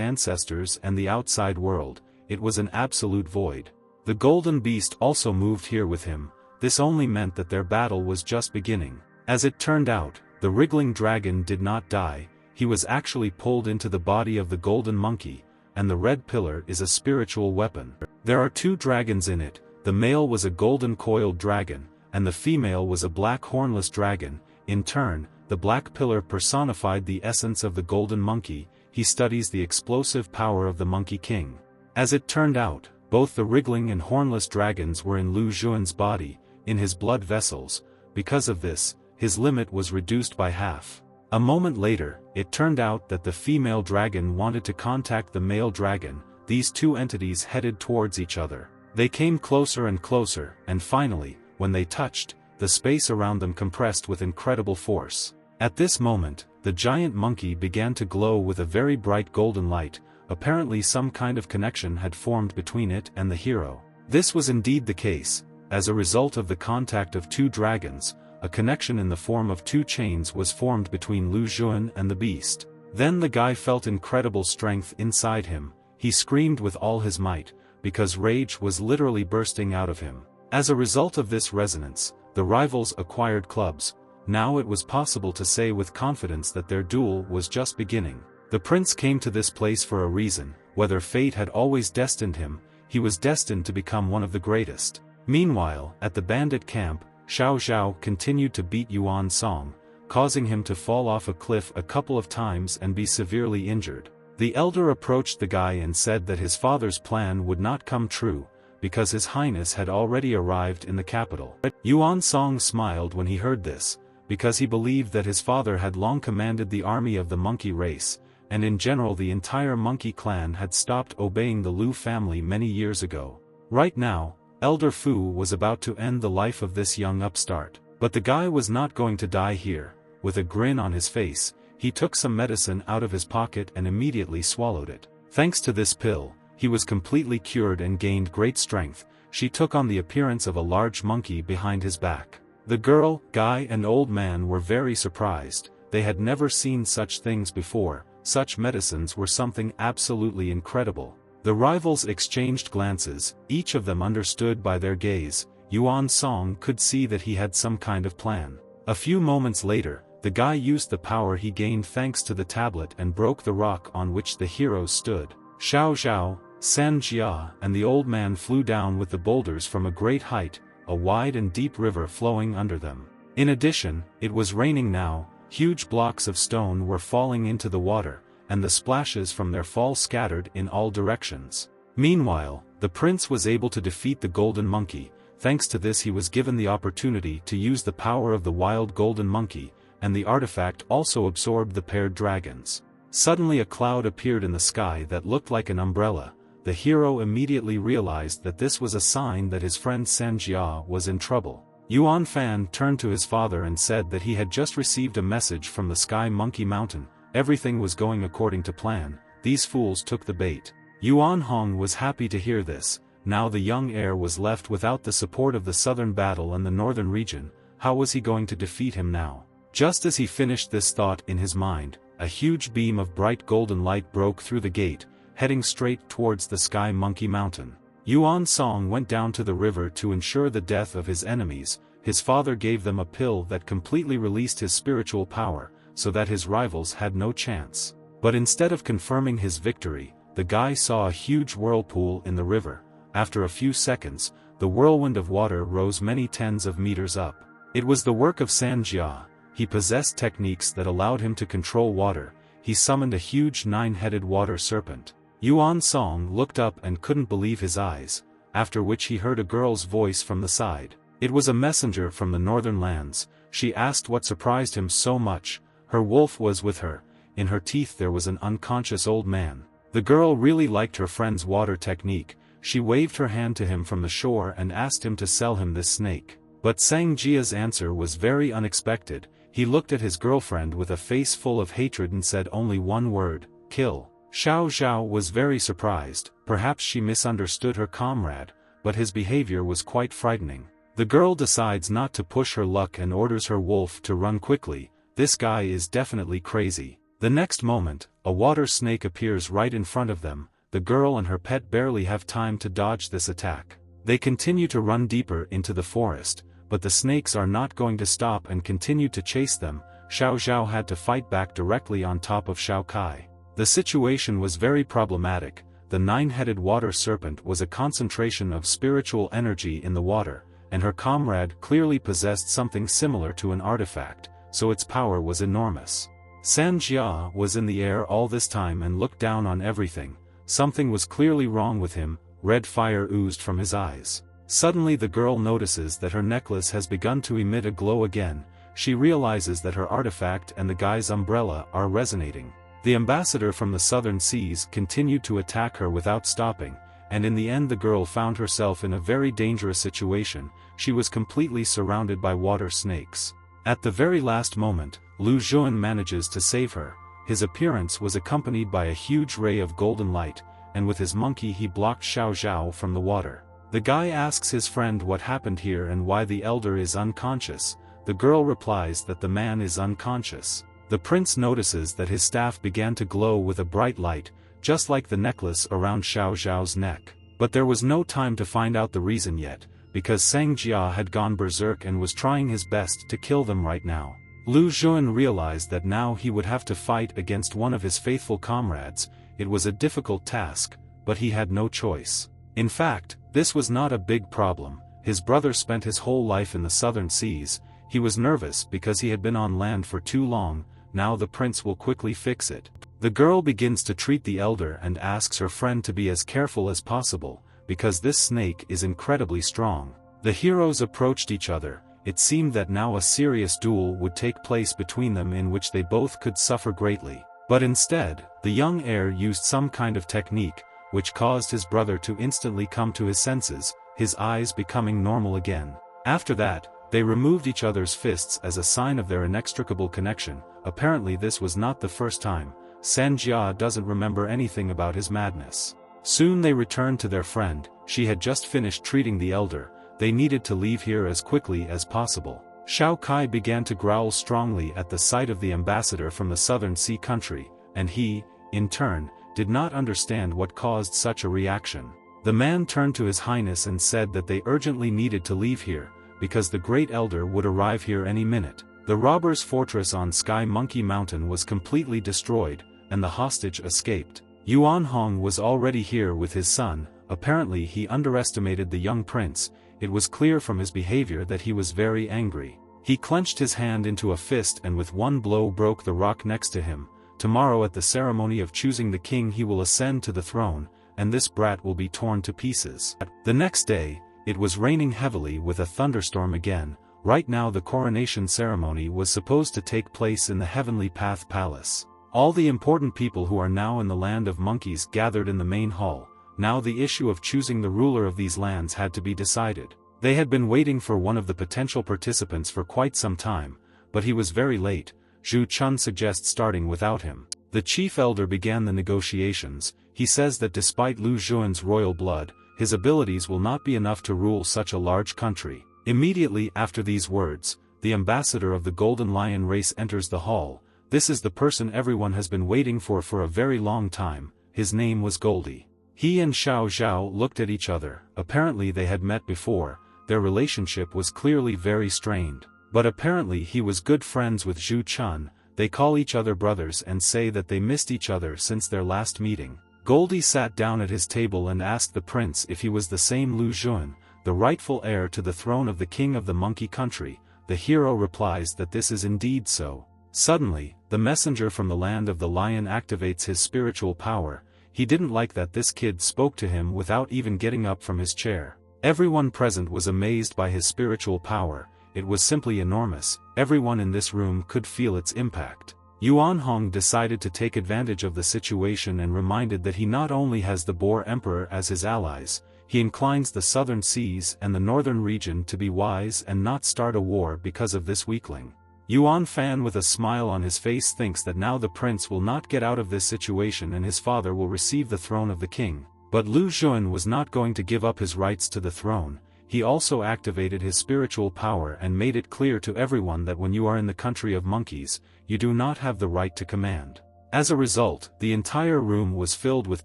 ancestors and the outside world. It was an absolute void. The golden beast also moved here with him. This only meant that their battle was just beginning. As it turned out, the wriggling dragon did not die. He was actually pulled into the body of the golden monkey, and the red pillar is a spiritual weapon. There are two dragons in it. The male was a golden coiled dragon, and the female was a black hornless dragon. In turn, the black pillar personified the essence of the golden monkey. He studies the explosive power of the Monkey King. As it turned out, both the wriggling and hornless dragons were in Lu Xuan's body, in his blood vessels. Because of this, his limit was reduced by half. A moment later, it turned out that the female dragon wanted to contact the male dragon. These two entities headed towards each other. They came closer and closer, and finally, when they touched, the space around them compressed with incredible force. At this moment, the giant monkey began to glow with a very bright golden light. Apparently some kind of connection had formed between it and the hero. This was indeed the case. As a result of the contact of two dragons, a connection in the form of two chains was formed between Lu Xuan and the beast. Then the guy felt incredible strength inside him. He screamed with all his might, because rage was literally bursting out of him. As a result of this resonance, the rivals acquired clubs. Now it was possible to say with confidence that their duel was just beginning. The prince came to this place for a reason. Whether fate had always destined him, he was destined to become one of the greatest. Meanwhile, at the bandit camp, Xiao continued to beat Yuan Song, causing him to fall off a cliff a couple of times and be severely injured. The elder approached the guy and said that his father's plan would not come true, because his highness had already arrived in the capital. Yuan Song smiled when he heard this, because he believed that his father had long commanded the army of the monkey race, and in general the entire monkey clan had stopped obeying the Lu family many years ago. Right now, Elder Fu was about to end the life of this young upstart. But the guy was not going to die here. With a grin on his face, he took some medicine out of his pocket and immediately swallowed it. Thanks to this pill, he was completely cured and gained great strength. She took on the appearance of a large monkey behind his back. The girl, guy and old man were very surprised. They had never seen such things before. Such medicines were something absolutely incredible. The rivals exchanged glances. Each of them understood by their gaze. Yuan Song could see that he had some kind of plan. A few moments later, the guy used the power he gained thanks to the tablet and broke the rock on which the heroes stood. Xiao, San Jia and the old man flew down with the boulders from a great height, a wide and deep river flowing under them. In addition, it was raining now. Huge blocks of stone were falling into the water, and the splashes from their fall scattered in all directions. Meanwhile, the prince was able to defeat the golden monkey. Thanks to this he was given the opportunity to use the power of the wild golden monkey, and the artifact also absorbed the paired dragons. Suddenly a cloud appeared in the sky that looked like an umbrella. The hero immediately realized that this was a sign that his friend San Jia was in trouble. Yuan Fan turned to his father and said that he had just received a message from the Sky Monkey Mountain. Everything was going according to plan. These fools took the bait. Yuan Hong was happy to hear this. Now the young heir was left without the support of the southern battle and the northern region. How was he going to defeat him now? Just as he finished this thought in his mind, a huge beam of bright golden light broke through the gate, heading straight towards the Sky Monkey Mountain. Yuan Song went down to the river to ensure the death of his enemies. His father gave them a pill that completely released his spiritual power, so that his rivals had no chance. But instead of confirming his victory, the guy saw a huge whirlpool in the river. After a few seconds, the whirlwind of water rose many tens of meters up. It was the work of San Jia. He possessed techniques that allowed him to control water. He summoned a huge 9-headed water serpent. Yuan Song looked up and couldn't believe his eyes, after which he heard a girl's voice from the side. It was a messenger from the northern lands. She asked what surprised him so much. Her wolf was with her. In her teeth there was an unconscious old man. The girl really liked her friend's water technique. She waved her hand to him from the shore and asked him to sell him this snake. But Sang Jia's answer was very unexpected. He looked at his girlfriend with a face full of hatred and said only one word, kill. Xiao was very surprised, perhaps she misunderstood her comrade, but his behavior was quite frightening. The girl decides not to push her luck and orders her wolf to run quickly. This guy is definitely crazy. The next moment, a water snake appears right in front of them. The girl and her pet barely have time to dodge this attack. They continue to run deeper into the forest, but the snakes are not going to stop and continue to chase them. Xiao had to fight back directly on top of Xiao Kai. The situation was very problematic. The nine-headed water serpent was a concentration of spiritual energy in the water, and her comrade clearly possessed something similar to an artifact, so its power was enormous. San Jia was in the air all this time and looked down on everything. Something was clearly wrong with him. Red fire oozed from his eyes. Suddenly the girl notices that her necklace has begun to emit a glow again. She realizes that her artifact and the guy's umbrella are resonating. The ambassador from the southern seas continued to attack her without stopping, and in the end the girl found herself in a very dangerous situation. She was completely surrounded by water snakes. At the very last moment, Lu Zhuan manages to save her. His appearance was accompanied by a huge ray of golden light, and with his monkey he blocked Xiao from the water. The guy asks his friend what happened here and why the elder is unconscious. The girl replies that the man is unconscious. The prince notices that his staff began to glow with a bright light, just like the necklace around Xiao's neck. But there was no time to find out the reason yet, because Sang Jia had gone berserk and was trying his best to kill them right now. Lu Zhuan realized that now he would have to fight against one of his faithful comrades. It was a difficult task, but he had no choice. In fact, this was not a big problem. His brother spent his whole life in the southern seas. He was nervous because he had been on land for too long. Now the prince will quickly fix it. The girl begins to treat the elder and asks her friend to be as careful as possible, because this snake is incredibly strong. The heroes approached each other. It seemed that now a serious duel would take place between them in which they both could suffer greatly. But instead, the young heir used some kind of technique, which caused his brother to instantly come to his senses, his eyes becoming normal again. After that, they removed each other's fists as a sign of their inextricable connection. Apparently this was not the first time. San Jia doesn't remember anything about his madness. Soon they returned to their friend. She had just finished treating the elder. They needed to leave here as quickly as possible. Xiao Kai began to growl strongly at the sight of the ambassador from the southern sea country, and he, in turn, did not understand what caused such a reaction. The man turned to His Highness and said that they urgently needed to leave here, because the great elder would arrive here any minute. The robbers' fortress on Sky Monkey Mountain was completely destroyed, and the hostage escaped. Yuan Hong was already here with his son. Apparently he underestimated the young prince. It was clear from his behavior that he was very angry. He clenched his hand into a fist and with one blow broke the rock next to him. Tomorrow at the ceremony of choosing the king he will ascend to the throne, and this brat will be torn to pieces. The next day, it was raining heavily with a thunderstorm again. Right now the coronation ceremony was supposed to take place in the Heavenly Path Palace. All the important people who are now in the land of monkeys gathered in the main hall. Now the issue of choosing the ruler of these lands had to be decided. They had been waiting for one of the potential participants for quite some time, but he was very late. Zhu Chun suggests starting without him. The chief elder began the negotiations. He says that despite Lu Zhuan's royal blood, his abilities will not be enough to rule such a large country. Immediately after these words, the ambassador of the Golden Lion race enters the hall. This is the person everyone has been waiting for a very long time. His name was Goldie. He and Xiao looked at each other. Apparently they had met before. Their relationship was clearly very strained. But apparently he was good friends with Zhu Chun. They call each other brothers and say that they missed each other since their last meeting. Goldie sat down at his table and asked the prince if he was the same Lu Zhuan, the rightful heir to the throne of the king of the monkey country. The hero replies that this is indeed so. Suddenly, the messenger from the land of the lion activates his spiritual power. He didn't like that this kid spoke to him without even getting up from his chair. Everyone present was amazed by his spiritual power. It was simply enormous. Everyone in this room could feel its impact. Yuan Hong decided to take advantage of the situation and reminded that he not only has the Boar Emperor as his allies, he inclines the southern seas and the northern region to be wise and not start a war because of this weakling. Yuan Fan with a smile on his face thinks that now the prince will not get out of this situation and his father will receive the throne of the king. But Lu Xun was not going to give up his rights to the throne. He also activated his spiritual power and made it clear to everyone that when you are in the country of monkeys, you do not have the right to command. As a result, the entire room was filled with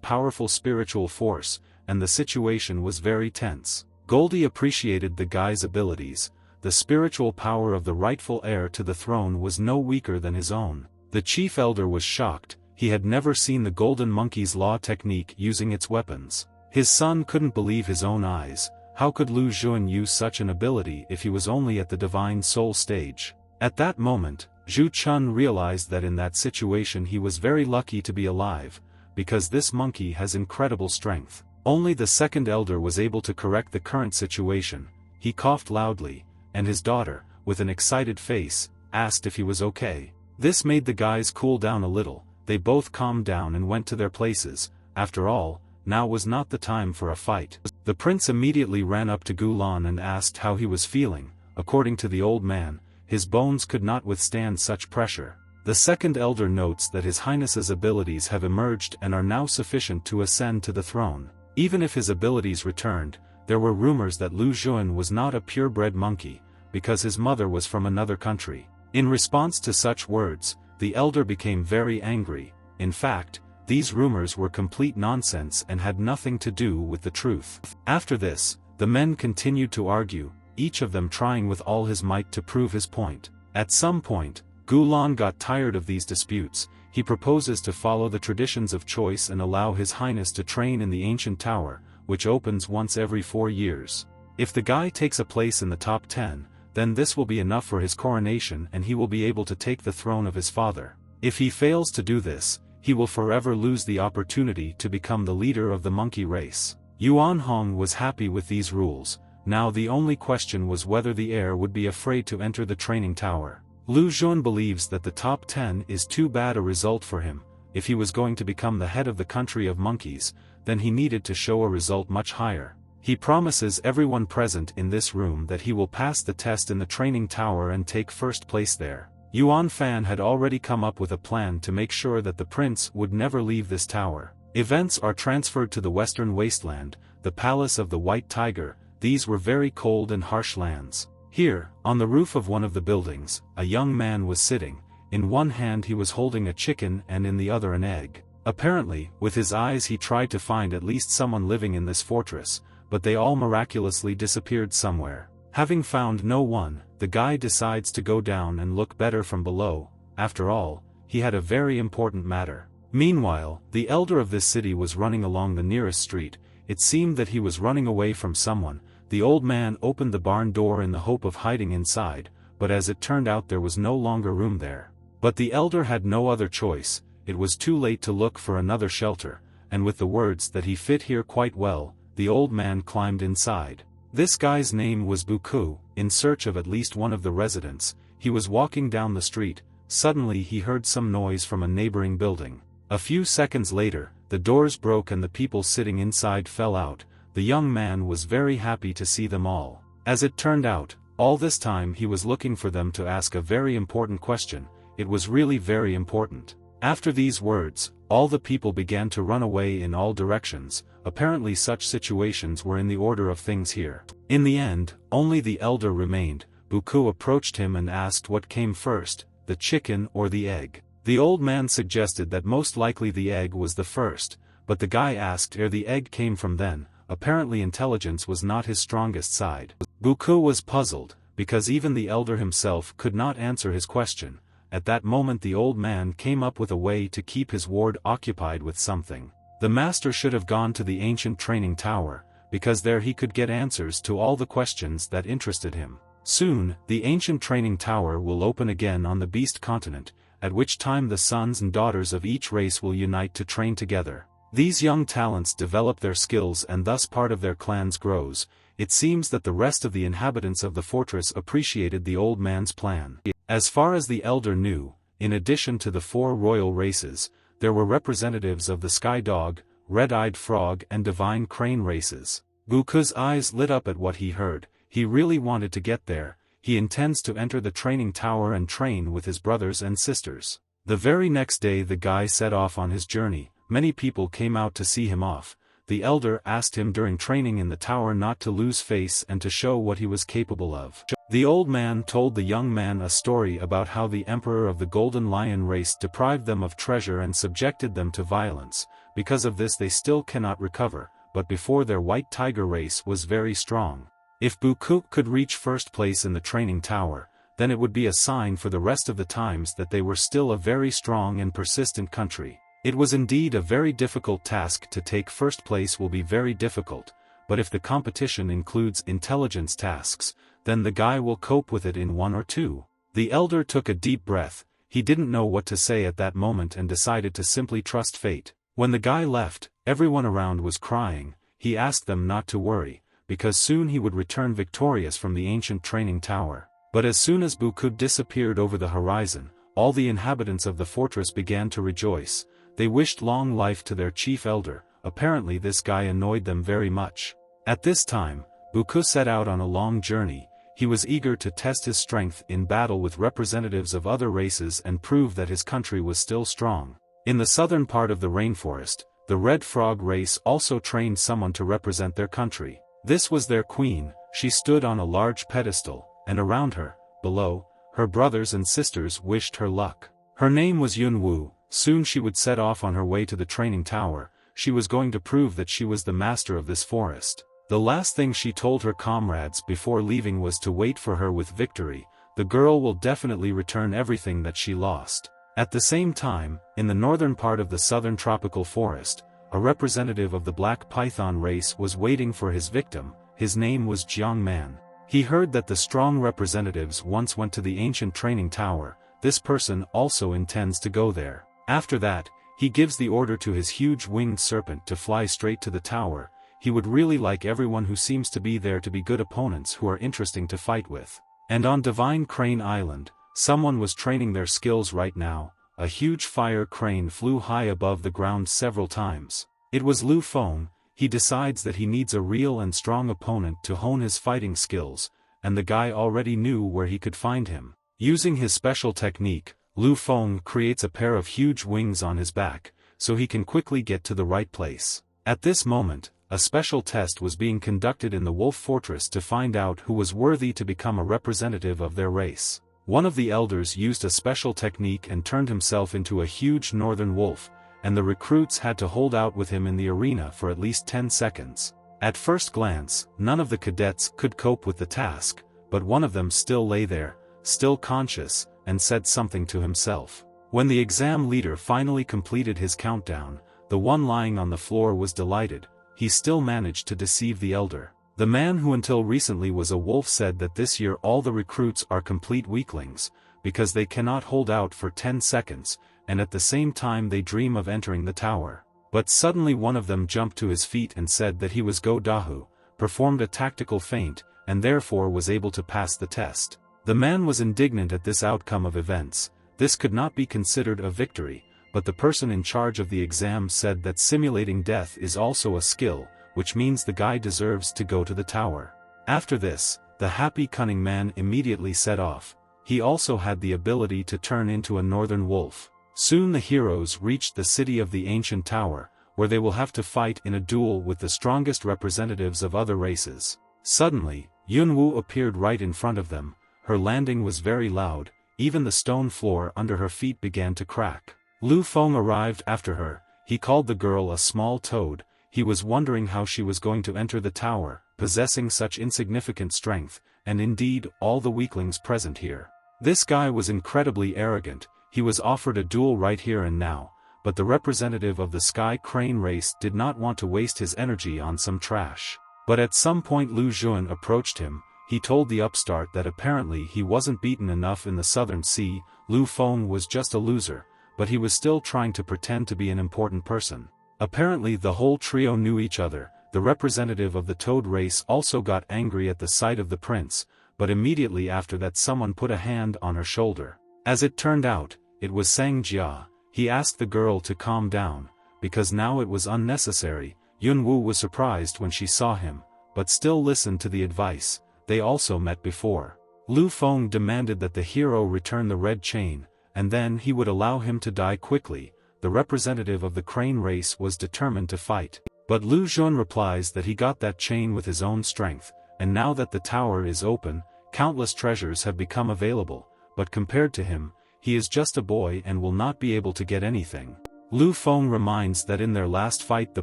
powerful spiritual force, and the situation was very tense. Goldie appreciated the guy's abilities. The spiritual power of the rightful heir to the throne was no weaker than his own. The chief elder was shocked. He had never seen the golden monkey's law technique using its weapons. His son couldn't believe his own eyes. How could Lu Xun use such an ability if he was only at the divine soul stage? At that moment, Zhu Chun realized that in that situation he was very lucky to be alive, because this monkey has incredible strength. Only the second elder was able to correct the current situation. He coughed loudly, and his daughter, with an excited face, asked if he was okay. This made the guys cool down a little. They both calmed down and went to their places. After all, now was not the time for a fight. The prince immediately ran up to Gulan and asked how he was feeling. According to the old man, his bones could not withstand such pressure. The second elder notes that His Highness's abilities have emerged and are now sufficient to ascend to the throne. Even if his abilities returned, there were rumors that Lu Xun was not a purebred monkey, because his mother was from another country. In response to such words, the elder became very angry. In fact, these rumors were complete nonsense and had nothing to do with the truth. After this, the men continued to argue, each of them trying with all his might to prove his point. At some point, Gulan got tired of these disputes. He proposes to follow the traditions of choice and allow His Highness to train in the ancient tower, which opens once every 4 years. If the guy takes a place in the top 10, then this will be enough for his coronation and he will be able to take the throne of his father. If he fails to do this, he will forever lose the opportunity to become the leader of the monkey race. Yuan Hong was happy with these rules. Now the only question was whether the heir would be afraid to enter the training tower. Lu Xun believes that the top 10 is too bad a result for him. If he was going to become the head of the country of monkeys, then he needed to show a result much higher. He promises everyone present in this room that he will pass the test in the training tower and take first place there. Yuan Fan had already come up with a plan to make sure that the prince would never leave this tower. Events are transferred to the western wasteland, the palace of the White Tiger. These were very cold and harsh lands. Here, on the roof of one of the buildings, a young man was sitting. In one hand he was holding a chicken and in the other an egg. Apparently, with his eyes he tried to find at least someone living in this fortress, but they all miraculously disappeared somewhere. Having found no one, the guy decides to go down and look better from below. After all, he had a very important matter. Meanwhile, the elder of this city was running along the nearest street. It seemed that he was running away from someone. The old man opened the barn door in the hope of hiding inside, but as it turned out there was no longer room there. But the elder had no other choice. It was too late to look for another shelter, and with the words that he fit here quite well, the old man climbed inside. This guy's name was Buku. In search of at least one of the residents, he was walking down the street. Suddenly he heard some noise from a neighboring building. A few seconds later, the doors broke and the people sitting inside fell out. The young man was very happy to see them all. As it turned out, all this time he was looking for them to ask a very important question. It was really very important. After these words, all the people began to run away in all directions. Apparently such situations were in the order of things here. In the end, only the elder remained. Buku approached him and asked what came first, the chicken or the egg. The old man suggested that most likely the egg was the first, but the guy asked where the egg came from then. Apparently intelligence was not his strongest side. Buku was puzzled, because even the elder himself could not answer his question. At that moment the old man came up with a way to keep his ward occupied with something. The master should have gone to the ancient training tower, because there he could get answers to all the questions that interested him. Soon, the ancient training tower will open again on the Beast continent, at which time the sons and daughters of each race will unite to train together. These young talents develop their skills and thus part of their clans grows. It seems that the rest of the inhabitants of the fortress appreciated the old man's plan. As far as the elder knew, in addition to the 4 royal races, there were representatives of the Sky Dog, Red-Eyed Frog and Divine Crane races. Buku's eyes lit up at what he heard. He really wanted to get there. He intends to enter the training tower and train with his brothers and sisters. The very next day the guy set off on his journey. Many people came out to see him off. The elder asked him during training in the tower not to lose face and to show what he was capable of. The old man told the young man a story about how the emperor of the Golden Lion race deprived them of treasure and subjected them to violence. Because of this they still cannot recover, but before their white tiger race was very strong. If Buku could reach first place in the training tower, then it would be a sign for the rest of the times that they were still a very strong and persistent country. It was indeed a very difficult task. To take first place will be very difficult, but if the competition includes intelligence tasks, then the guy will cope with it in 1 or 2. The elder took a deep breath. He didn't know what to say at that moment and decided to simply trust fate. When the guy left, everyone around was crying. He asked them not to worry, because soon he would return victorious from the ancient training tower. But as soon as Buku disappeared over the horizon, all the inhabitants of the fortress began to rejoice. They wished long life to their chief elder. Apparently this guy annoyed them very much. At this time, Buku set out on a long journey. He was eager to test his strength in battle with representatives of other races and prove that his country was still strong. In the southern part of the rainforest, the Red Frog race also trained someone to represent their country. This was their queen. She stood on a large pedestal, and around her, below, her brothers and sisters wished her luck. Her name was Yunwu. Soon she would set off on her way to the training tower. She was going to prove that she was the master of this forest. The last thing she told her comrades before leaving was to wait for her with victory. The girl will definitely return everything that she lost. At the same time, in the northern part of the southern tropical forest, a representative of the black python race was waiting for his victim. His name was Jiang Man. He heard that the strong representatives once went to the ancient training tower. This person also intends to go there. After that, he gives the order to his huge winged serpent to fly straight to the tower. He would really like everyone who seems to be there to be good opponents who are interesting to fight with. And on Divine Crane Island, someone was training their skills right now. A huge fire crane flew high above the ground several times. It was Lu Feng. He decides that he needs a real and strong opponent to hone his fighting skills, and the guy already knew where he could find him. Using his special technique, Lu Feng creates a pair of huge wings on his back, so he can quickly get to the right place. At this moment, a special test was being conducted in the Wolf Fortress to find out who was worthy to become a representative of their race. One of the elders used a special technique and turned himself into a huge northern wolf, and the recruits had to hold out with him in the arena for at least 10 seconds. At first glance, none of the cadets could cope with the task, but one of them still lay there, still conscious, and said something to himself. When the exam leader finally completed his countdown, the one lying on the floor was delighted. He still managed to deceive the elder. The man who until recently was a wolf said that this year all the recruits are complete weaklings, because they cannot hold out for 10 seconds, and at the same time they dream of entering the tower. But suddenly one of them jumped to his feet and said that he was Go Dahu, performed a tactical feint, and therefore was able to pass the test. The man was indignant at this outcome of events. This could not be considered a victory, but the person in charge of the exam said that simulating death is also a skill, which means the guy deserves to go to the tower. After this, the happy cunning man immediately set off. He also had the ability to turn into a northern wolf. Soon the heroes reached the city of the ancient tower, where they will have to fight in a duel with the strongest representatives of other races. Suddenly, Yunwu appeared right in front of them. Her landing was very loud. Even the stone floor under her feet began to crack. Lu Feng arrived after her. He called the girl a small toad. He was wondering how she was going to enter the tower, possessing such insignificant strength, and indeed all the weaklings present here. This guy was incredibly arrogant. He was offered a duel right here and now, but the representative of the Sky Crane race did not want to waste his energy on some trash. But at some point Lu Jun approached him. He told the upstart that apparently he wasn't beaten enough in the Southern Sea. Lu Feng was just a loser, but he was still trying to pretend to be an important person. Apparently the whole trio knew each other. The representative of the Toad race also got angry at the sight of the prince, but immediately after that someone put a hand on her shoulder. As it turned out, it was Sang Jia. He asked the girl to calm down, because now it was unnecessary. Yunwu was surprised when she saw him. but still listened to the advice. They also met before. Lu Feng demanded that the hero return the red chain, and then he would allow him to die quickly. The representative of the crane race was determined to fight. But Lu Xun replies that he got that chain with his own strength, and now that the tower is open, countless treasures have become available, but compared to him, he is just a boy and will not be able to get anything. Lu Feng reminds that in their last fight the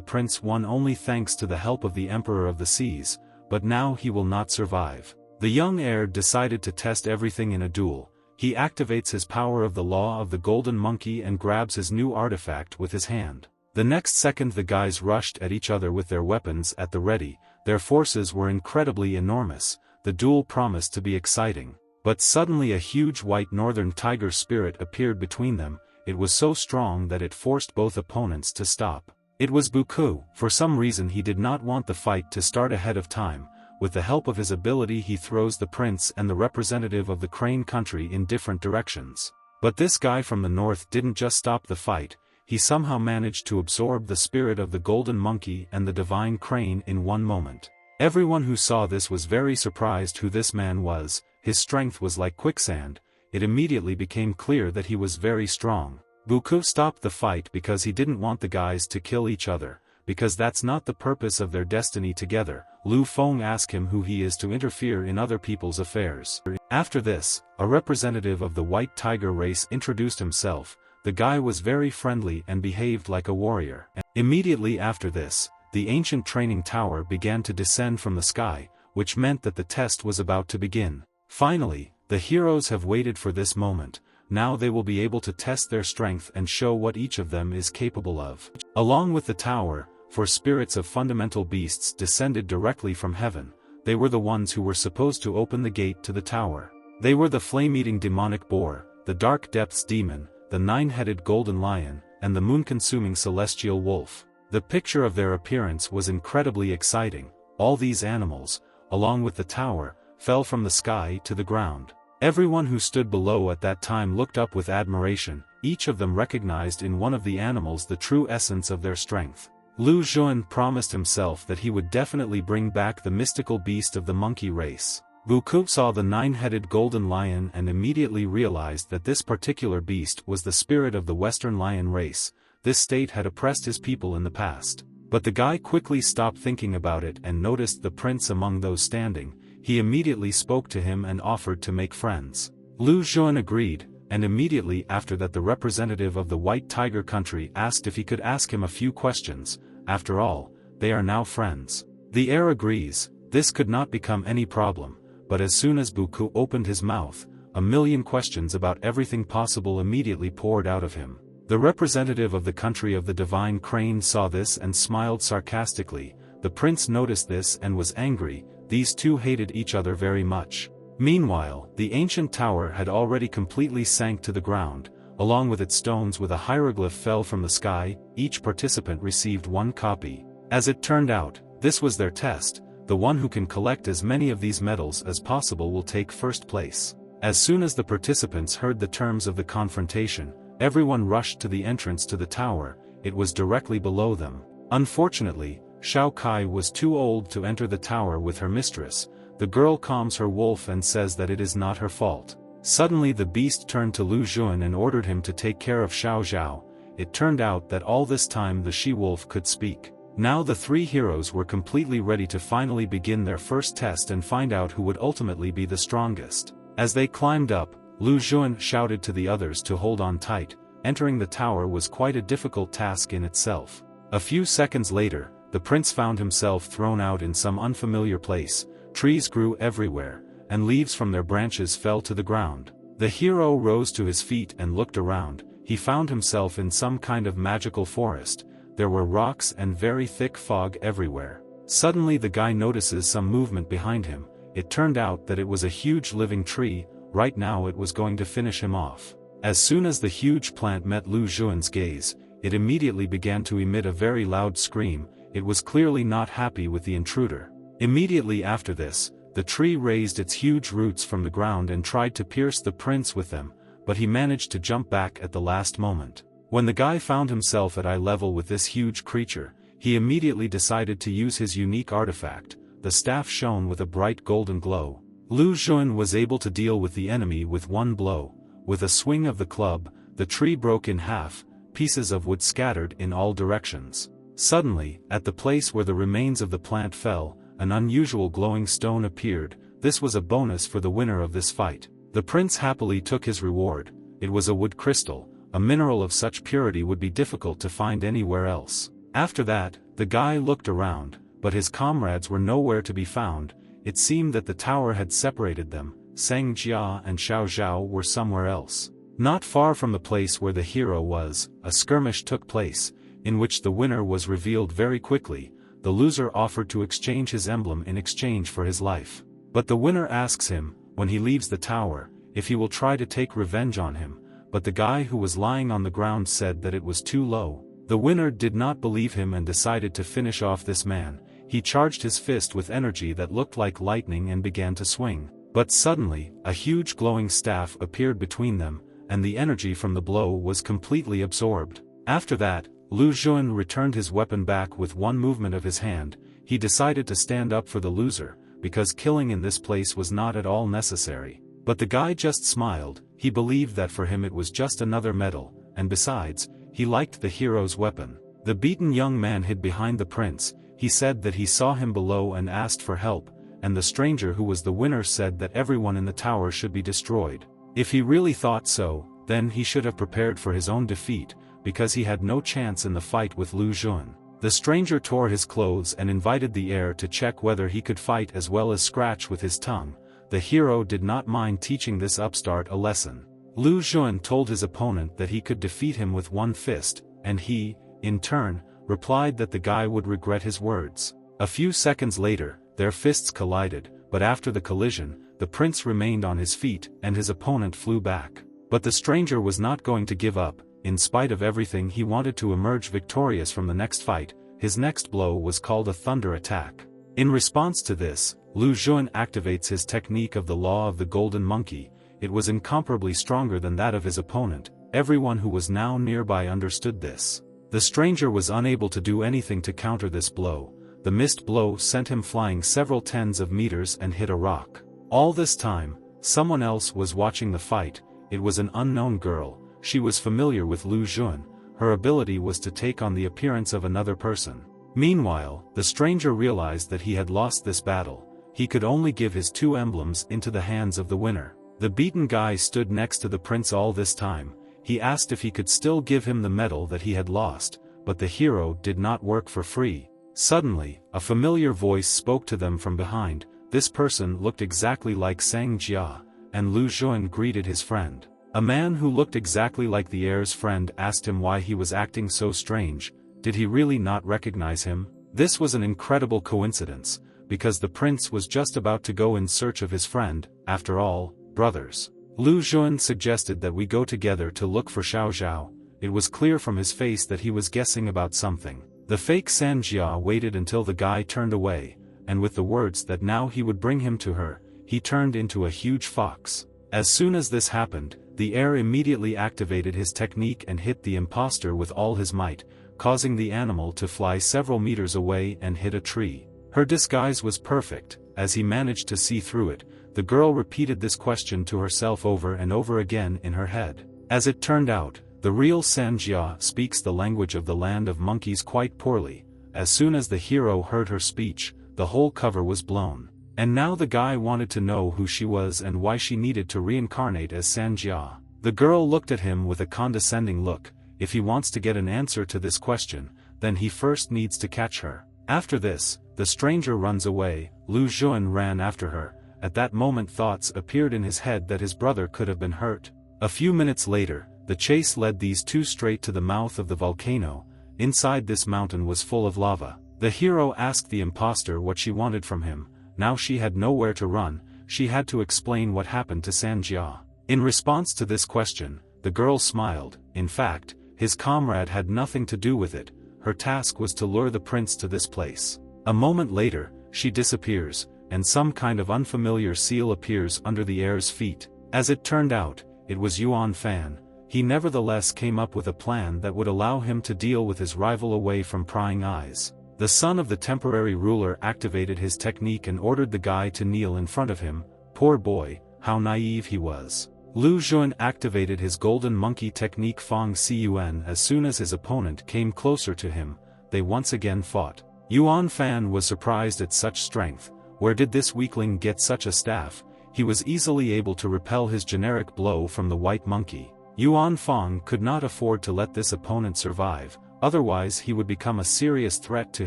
prince won only thanks to the help of the Emperor of the Seas, but now he will not survive. The young heir decided to test everything in a duel. He activates his power of the Law of the Golden Monkey and grabs his new artifact with his hand. The next second the guys rushed at each other with their weapons at the ready. Their forces were incredibly enormous. The duel promised to be exciting. But suddenly a huge white northern tiger spirit appeared between them. It was so strong that it forced both opponents to stop. It was Buku. For some reason he did not want the fight to start ahead of time. With the help of his ability he throws the prince and the representative of the crane country in different directions. But this guy from the north didn't just stop the fight, he somehow managed to absorb the spirit of the golden monkey and the divine crane in one moment. Everyone who saw this was very surprised who this man was. His strength was like quicksand. It immediately became clear that he was very strong. Buku stopped the fight because he didn't want the guys to kill each other, because that's not the purpose of their destiny together. Lu Feng asked him who he is to interfere in other people's affairs. After this, a representative of the white tiger race introduced himself. The guy was very friendly and behaved like a warrior. Immediately after this, the ancient training tower began to descend from the sky, which meant that the test was about to begin. Finally, the heroes have waited for this moment. Now they will be able to test their strength and show what each of them is capable of. Along with the tower, for spirits of fundamental beasts descended directly from heaven. They were the ones who were supposed to open the gate to the tower. They were the flame-eating demonic boar, the dark depths demon, the nine-headed golden lion, and the moon-consuming celestial wolf. The picture of their appearance was incredibly exciting. All these animals, along with the tower, fell from the sky to the ground. Everyone who stood below at that time looked up with admiration. Each of them recognized in one of the animals the true essence of their strength. Lu Xun promised himself that he would definitely bring back the mystical beast of the monkey race. Buku saw the nine-headed golden lion and immediately realized that this particular beast was the spirit of the western lion race. This state had oppressed his people in the past. But the guy quickly stopped thinking about it and noticed the prince among those standing. He immediately spoke to him and offered to make friends. Lu Xun agreed, and immediately after that the representative of the White Tiger country asked if he could ask him a few questions. After all, they are now friends. The heir agrees. This could not become any problem, but as soon as Buku opened his mouth, a million questions about everything possible immediately poured out of him. The representative of the country of the divine crane saw this and smiled sarcastically. The prince noticed this and was angry. These two hated each other very much. Meanwhile, the ancient tower had already completely sank to the ground. Along with its stones with a hieroglyph fell from the sky. Each participant received one copy. As it turned out, this was their test. The one who can collect as many of these medals as possible will take first place. As soon as the participants heard the terms of the confrontation, everyone rushed to the entrance to the tower. It was directly below them. Unfortunately, Xiao Kai was too old to enter the tower with her mistress. The girl calms her wolf and says that it is not her fault. Suddenly the beast turned to Lu Xun and ordered him to take care of Xiao Zhao. It turned out that all this time the she-wolf could speak. Now the three heroes were completely ready to finally begin their first test and find out who would ultimately be the strongest. As they climbed up, Lu Xun shouted to the others to hold on tight. Entering the tower was quite a difficult task in itself. A few seconds later, the prince found himself thrown out in some unfamiliar place. Trees grew everywhere, and leaves from their branches fell to the ground. The hero rose to his feet and looked around. He found himself in some kind of magical forest. There were rocks and very thick fog everywhere. Suddenly the guy notices some movement behind him. It turned out that it was a huge living tree. Right now it was going to finish him off. As soon as the huge plant met Lu Xun's gaze, it immediately began to emit a very loud scream. It was clearly not happy with the intruder. Immediately after this, the tree raised its huge roots from the ground and tried to pierce the prince with them, but he managed to jump back at the last moment. When the guy found himself at eye level with this huge creature, he immediately decided to use his unique artifact, the staff shone with a bright golden glow. Lu Xun was able to deal with the enemy with one blow. With a swing of the club, the tree broke in half, pieces of wood scattered in all directions. Suddenly, at the place where the remains of the plant fell, an unusual glowing stone appeared. This was a bonus for the winner of this fight. The prince happily took his reward. It was a wood crystal. A mineral of such purity would be difficult to find anywhere else. After that, the guy looked around, but his comrades were nowhere to be found. It seemed that the tower had separated them. Sang Jia and Xiao were somewhere else. Not far from the place where the hero was, a skirmish took place, in which the winner was revealed very quickly. The loser offered to exchange his emblem in exchange for his life. But the winner asks him, when he leaves the tower, if he will try to take revenge on him, but the guy who was lying on the ground said that it was too low. The winner did not believe him and decided to finish off this man. He charged his fist with energy that looked like lightning and began to swing. But suddenly, a huge glowing staff appeared between them, and the energy from the blow was completely absorbed. After that, Lu Xun returned his weapon back with one movement of his hand. He decided to stand up for the loser, because killing in this place was not at all necessary. But the guy just smiled. He believed that for him it was just another medal, and besides, he liked the hero's weapon. The beaten young man hid behind the prince. He said that he saw him below and asked for help, and the stranger who was the winner said that everyone in the tower should be destroyed. If he really thought so, then he should have prepared for his own defeat, because he had no chance in the fight with Lu Xun. The stranger tore his clothes and invited the heir to check whether he could fight as well as scratch with his tongue. The hero did not mind teaching this upstart a lesson. Lu Xun told his opponent that he could defeat him with one fist, and he, in turn, replied that the guy would regret his words. A few seconds later, their fists collided, but after the collision, the prince remained on his feet and his opponent flew back. But the stranger was not going to give up. In spite of everything, he wanted to emerge victorious from the next fight. His next blow was called a thunder attack. In response to this, Lu Xun activates his technique of the law of the golden monkey. It was incomparably stronger than that of his opponent. Everyone who was now nearby understood this. The stranger was unable to do anything to counter this blow. The missed blow sent him flying several tens of meters and hit a rock. All this time, someone else was watching the fight. It was an unknown girl. She was familiar with Lu Xun. Her ability was to take on the appearance of another person. Meanwhile, the stranger realized that he had lost this battle. He could only give his two emblems into the hands of the winner. The beaten guy stood next to the prince all this time. He asked if he could still give him the medal that he had lost, but the hero did not work for free. Suddenly, a familiar voice spoke to them from behind. This person looked exactly like Sang Jia, and Lu Xun greeted his friend. A man who looked exactly like the heir's friend asked him why he was acting so strange. Did he really not recognize him? This was an incredible coincidence, because the prince was just about to go in search of his friend. After all, brothers. Lu Xun suggested that we go together to look for Xiao. It was clear from his face that he was guessing about something. The fake San Jia waited until the guy turned away, and with the words that now he would bring him to her, he turned into a huge fox. As soon as this happened, the heir immediately activated his technique and hit the impostor with all his might, causing the animal to fly several meters away and hit a tree. Her disguise was perfect. As he managed to see through it, the girl repeated this question to herself over and over again in her head. As it turned out, the real San Jia speaks the language of the land of monkeys quite poorly. As soon as the hero heard her speech, the whole cover was blown. And now the guy wanted to know who she was and why she needed to reincarnate as San Jia. The girl looked at him with a condescending look. If he wants to get an answer to this question, then he first needs to catch her. After this, the stranger runs away. Lu Xun ran after her. At that moment thoughts appeared in his head that his brother could have been hurt. A few minutes later, the chase led these two straight to the mouth of the volcano. Inside this mountain was full of lava. The hero asked the impostor what she wanted from him. Now she had nowhere to run. She had to explain what happened to San Jia. In response to this question, the girl smiled. In fact, his comrade had nothing to do with it. Her task was to lure the prince to this place. A moment later, she disappears, and some kind of unfamiliar seal appears under the heir's feet. As it turned out, it was Yuan Fan. He nevertheless came up with a plan that would allow him to deal with his rival away from prying eyes. The son of the temporary ruler activated his technique and ordered the guy to kneel in front of him. Poor boy, how naive he was. Lu Xun activated his golden monkey technique Fong Cun as soon as his opponent came closer to him. They once again fought. Yuan Fan was surprised at such strength. Where did this weakling get such a staff? He was easily able to repel his generic blow from the white monkey. Yuan Fang could not afford to let this opponent survive, otherwise he would become a serious threat to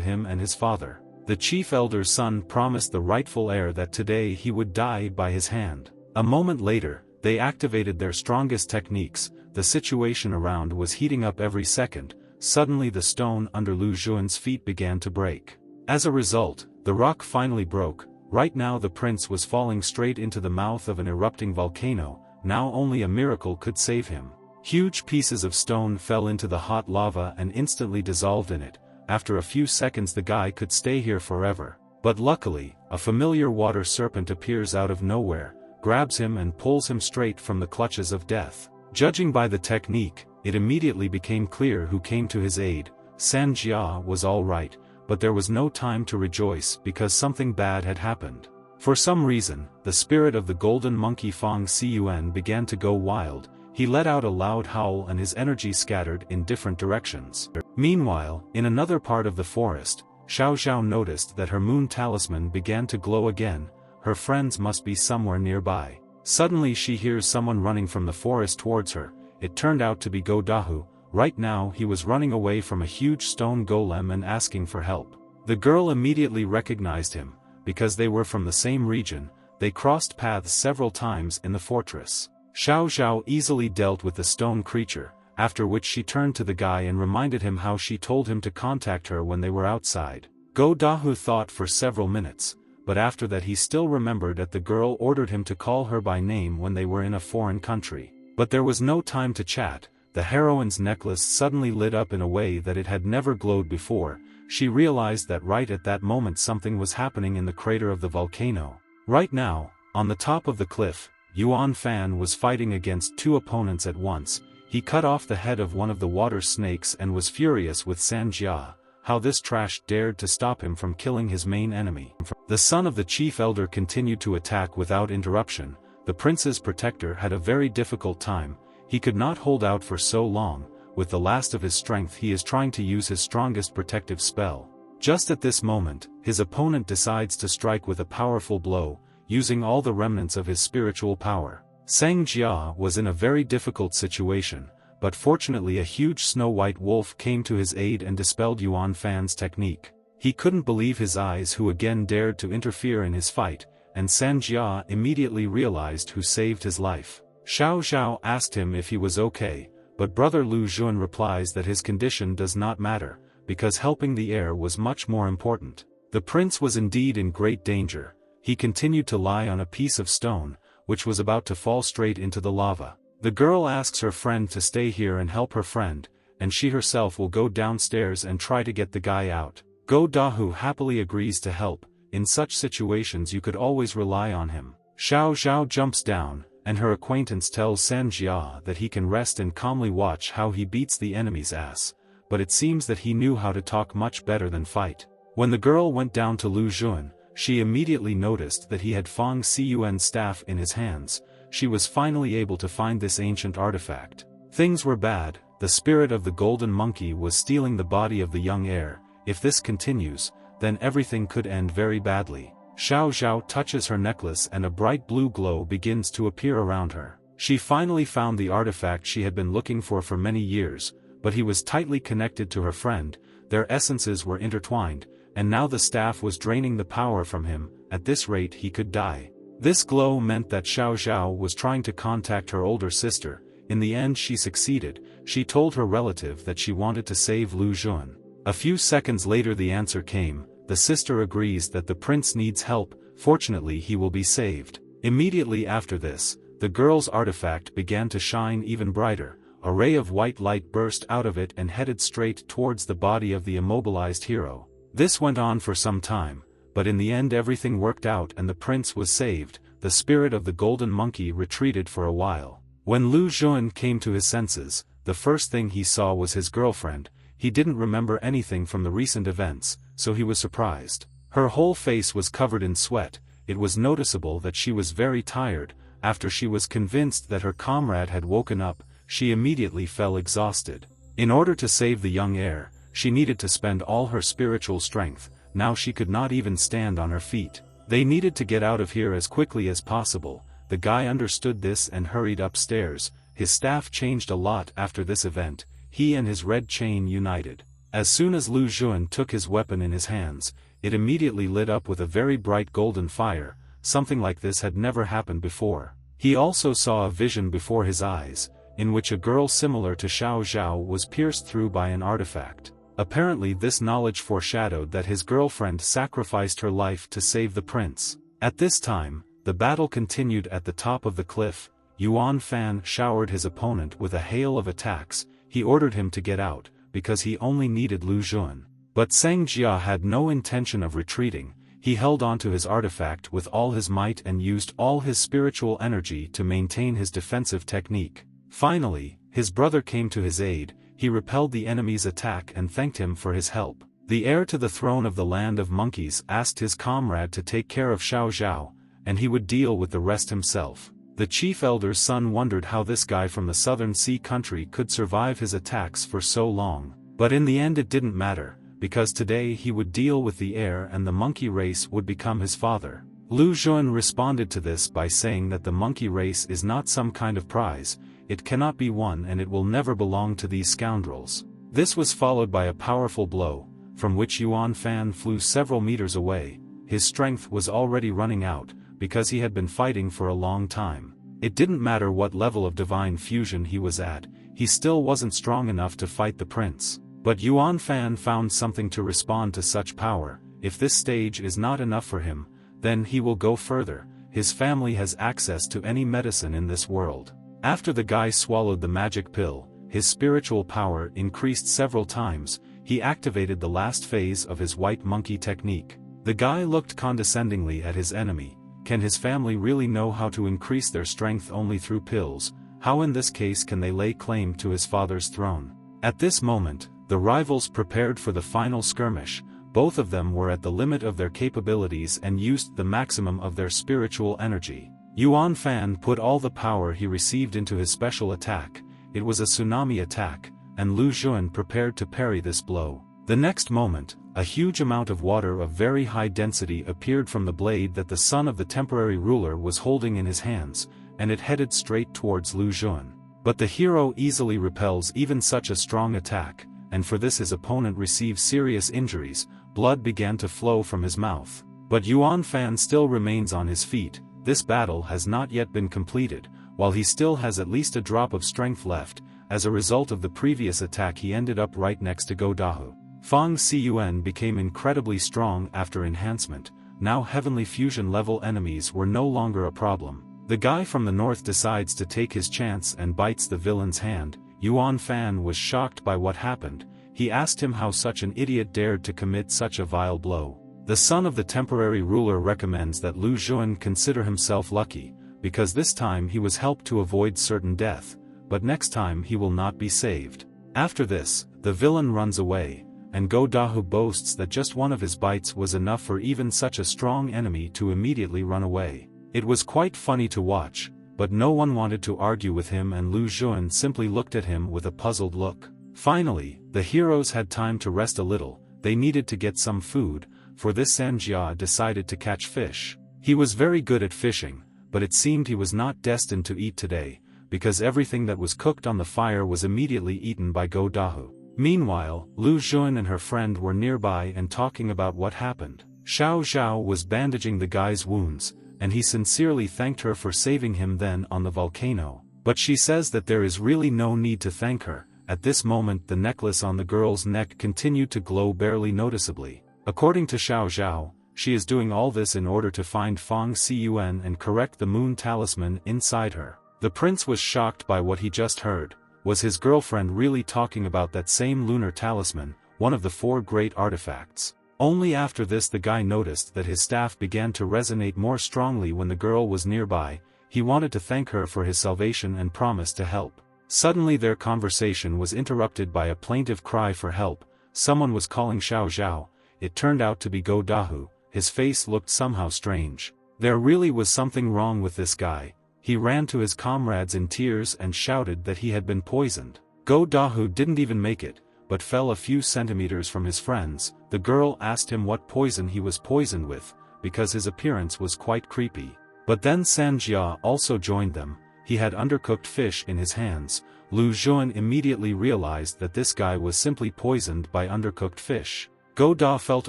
him and his father. The chief elder's son promised the rightful heir that today he would die by his hand. A moment later, they activated their strongest techniques. The situation around was heating up every second. Suddenly the stone under Lu Xun's feet began to break. As a result, the rock finally broke. Right now the prince was falling straight into the mouth of an erupting volcano. Now only a miracle could save him. Huge pieces of stone fell into the hot lava and instantly dissolved in it. After a few seconds the guy could stay here forever. But luckily, a familiar water serpent appears out of nowhere, grabs him and pulls him straight from the clutches of death. Judging by the technique, it immediately became clear who came to his aid. San Jia was all right, but there was no time to rejoice because something bad had happened. For some reason, the spirit of the golden monkey Fong Cun began to go wild. He let out a loud howl and his energy scattered in different directions. Meanwhile, in another part of the forest, Xiao noticed that her moon talisman began to glow again. Her friends must be somewhere nearby. Suddenly she hears someone running from the forest towards her. It turned out to be Go Dahu. Right now he was running away from a huge stone golem and asking for help. The girl immediately recognized him. Because they were from the same region, they crossed paths several times in the fortress. Xiao easily dealt with the stone creature, after which she turned to the guy and reminded him how she told him to contact her when they were outside. Go Dahu thought for several minutes, but after that he still remembered that the girl ordered him to call her by name when they were in a foreign country. But there was no time to chat. The heroine's necklace suddenly lit up in a way that it had never glowed before. She realized that right at that moment something was happening in the crater of the volcano. Right now, on the top of the cliff, Yuan Fan was fighting against two opponents at once. He cut off the head of one of the water snakes and was furious with San Jia. How this trash dared to stop him from killing his main enemy. The son of the chief elder continued to attack without interruption. The prince's protector had a very difficult time. He could not hold out for so long. With the last of his strength he is trying to use his strongest protective spell. Just at this moment, his opponent decides to strike with a powerful blow, using all the remnants of his spiritual power. Sang Jia was in a very difficult situation, but fortunately a huge snow-white wolf came to his aid and dispelled Yuan Fan's technique. He couldn't believe his eyes who again dared to interfere in his fight, and San Jia immediately realized who saved his life. Xiao asked him if he was okay, but brother Lu Xun replies that his condition does not matter, because helping the heir was much more important. The prince was indeed in great danger. He continued to lie on a piece of stone, which was about to fall straight into the lava. The girl asks her friend to stay here and help her friend, and she herself will go downstairs and try to get the guy out. Go Dahu happily agrees to help. In such situations you could always rely on him. Xiao jumps down, and her acquaintance tells San Jia that he can rest and calmly watch how he beats the enemy's ass, but it seems that he knew how to talk much better than fight. When the girl went down to Lu Xun, she immediately noticed that he had Fong Cun's staff in his hands. She was finally able to find this ancient artifact. Things were bad. The spirit of the golden monkey was stealing the body of the young heir. If this continues, then everything could end very badly. Xiao touches her necklace and a bright blue glow begins to appear around her. She finally found the artifact she had been looking for many years, but he was tightly connected to her friend. Their essences were intertwined, and now the staff was draining the power from him. At this rate he could die. This glow meant that Xiao was trying to contact her older sister. In the end she succeeded. She told her relative that she wanted to save Lu Xun. A few seconds later the answer came. The sister agrees that the prince needs help. Fortunately he will be saved. Immediately after this, the girl's artifact began to shine even brighter. A ray of white light burst out of it and headed straight towards the body of the immobilized hero. This went on for some time, but in the end everything worked out and the prince was saved. The spirit of the golden monkey retreated for a while. When Lu Xun came to his senses, the first thing he saw was his girlfriend. He didn't remember anything from the recent events, so he was surprised. Her whole face was covered in sweat. It was noticeable that she was very tired. After she was convinced that her comrade had woken up, she immediately fell exhausted. In order to save the young heir, she needed to spend all her spiritual strength. Now she could not even stand on her feet. They needed to get out of here as quickly as possible. The guy understood this and hurried upstairs. His staff changed a lot after this event. He and his red chain united. As soon as Lu Xun took his weapon in his hands, it immediately lit up with a very bright golden fire. Something like this had never happened before. He also saw a vision before his eyes, in which a girl similar to Xiao was pierced through by an artifact. Apparently this knowledge foreshadowed that his girlfriend sacrificed her life to save the prince. At this time, the battle continued at the top of the cliff. Yuan Fan showered his opponent with a hail of attacks. He ordered him to get out, because he only needed Lu Xun. But Seng Jia had no intention of retreating. He held onto his artifact with all his might and used all his spiritual energy to maintain his defensive technique. Finally, his brother came to his aid. He repelled the enemy's attack and thanked him for his help. The heir to the throne of the land of monkeys asked his comrade to take care of Xiao, and he would deal with the rest himself. The chief elder's son wondered how this guy from the southern sea country could survive his attacks for so long. But in the end it didn't matter, because today he would deal with the heir and the monkey race would become his father. Lu Xun responded to this by saying that the monkey race is not some kind of prize. It cannot be won and it will never belong to these scoundrels. This was followed by a powerful blow, from which Yuan Fan flew several meters away. His strength was already running out, because he had been fighting for a long time. It didn't matter what level of divine fusion he was at, he still wasn't strong enough to fight the prince. But Yuan Fan found something to respond to such power. If this stage is not enough for him, then he will go further. His family has access to any medicine in this world. After the guy swallowed the magic pill, his spiritual power increased several times. He activated the last phase of his white monkey technique. The guy looked condescendingly at his enemy. Can his family really know how to increase their strength only through pills? How in this case can they lay claim to his father's throne? At this moment, the rivals prepared for the final skirmish. Both of them were at the limit of their capabilities and used the maximum of their spiritual energy. Yuan Fan put all the power he received into his special attack. It was a tsunami attack, and Lu Xun prepared to parry this blow. The next moment, a huge amount of water of very high density appeared from the blade that the son of the temporary ruler was holding in his hands, and it headed straight towards Lu Xun. But the hero easily repels even such a strong attack, and for this his opponent received serious injuries. Blood began to flow from his mouth. But Yuan Fan still remains on his feet. This battle has not yet been completed, while he still has at least a drop of strength left. As a result of the previous attack he ended up right next to Go Dahu. Fang Cun became incredibly strong after enhancement. Now heavenly fusion level enemies were no longer a problem. The guy from the north decides to take his chance and bites the villain's hand. Yuan Fan was shocked by what happened. He asked him how such an idiot dared to commit such a vile blow. The son of the temporary ruler recommends that Lu Xun consider himself lucky, because this time he was helped to avoid certain death, but next time he will not be saved. After this, the villain runs away, and Go Dahu boasts that just one of his bites was enough for even such a strong enemy to immediately run away. It was quite funny to watch, but no one wanted to argue with him and Lu Xun simply looked at him with a puzzled look. Finally, the heroes had time to rest a little. They needed to get some food. For this Seng Jia decided to catch fish. He was very good at fishing, but it seemed he was not destined to eat today, because everything that was cooked on the fire was immediately eaten by Go Dahu. Meanwhile, Lu Xun and her friend were nearby and talking about what happened. Xiao was bandaging the guy's wounds, and he sincerely thanked her for saving him then on the volcano. But she says that there is really no need to thank her. At this moment the necklace on the girl's neck continued to glow barely noticeably. According to Xiao, she is doing all this in order to find Fang Cun and correct the moon talisman inside her. The prince was shocked by what he just heard. Was his girlfriend really talking about that same lunar talisman, one of the 4 great artifacts? Only after this the guy noticed that his staff began to resonate more strongly when the girl was nearby. He wanted to thank her for his salvation and promised to help. Suddenly their conversation was interrupted by a plaintive cry for help. Someone was calling Xiao. it turned out to be Go Dahu. His face looked somehow strange. There really was something wrong with this guy. He ran to his comrades in tears and shouted that he had been poisoned. Go Dahu didn't even make it, but fell a few centimeters from his friends. The girl asked him what poison he was poisoned with, because his appearance was quite creepy. But then Sanjia also joined them. He had undercooked fish in his hands. Lu Xun immediately realized that this guy was simply poisoned by undercooked fish. Go Da felt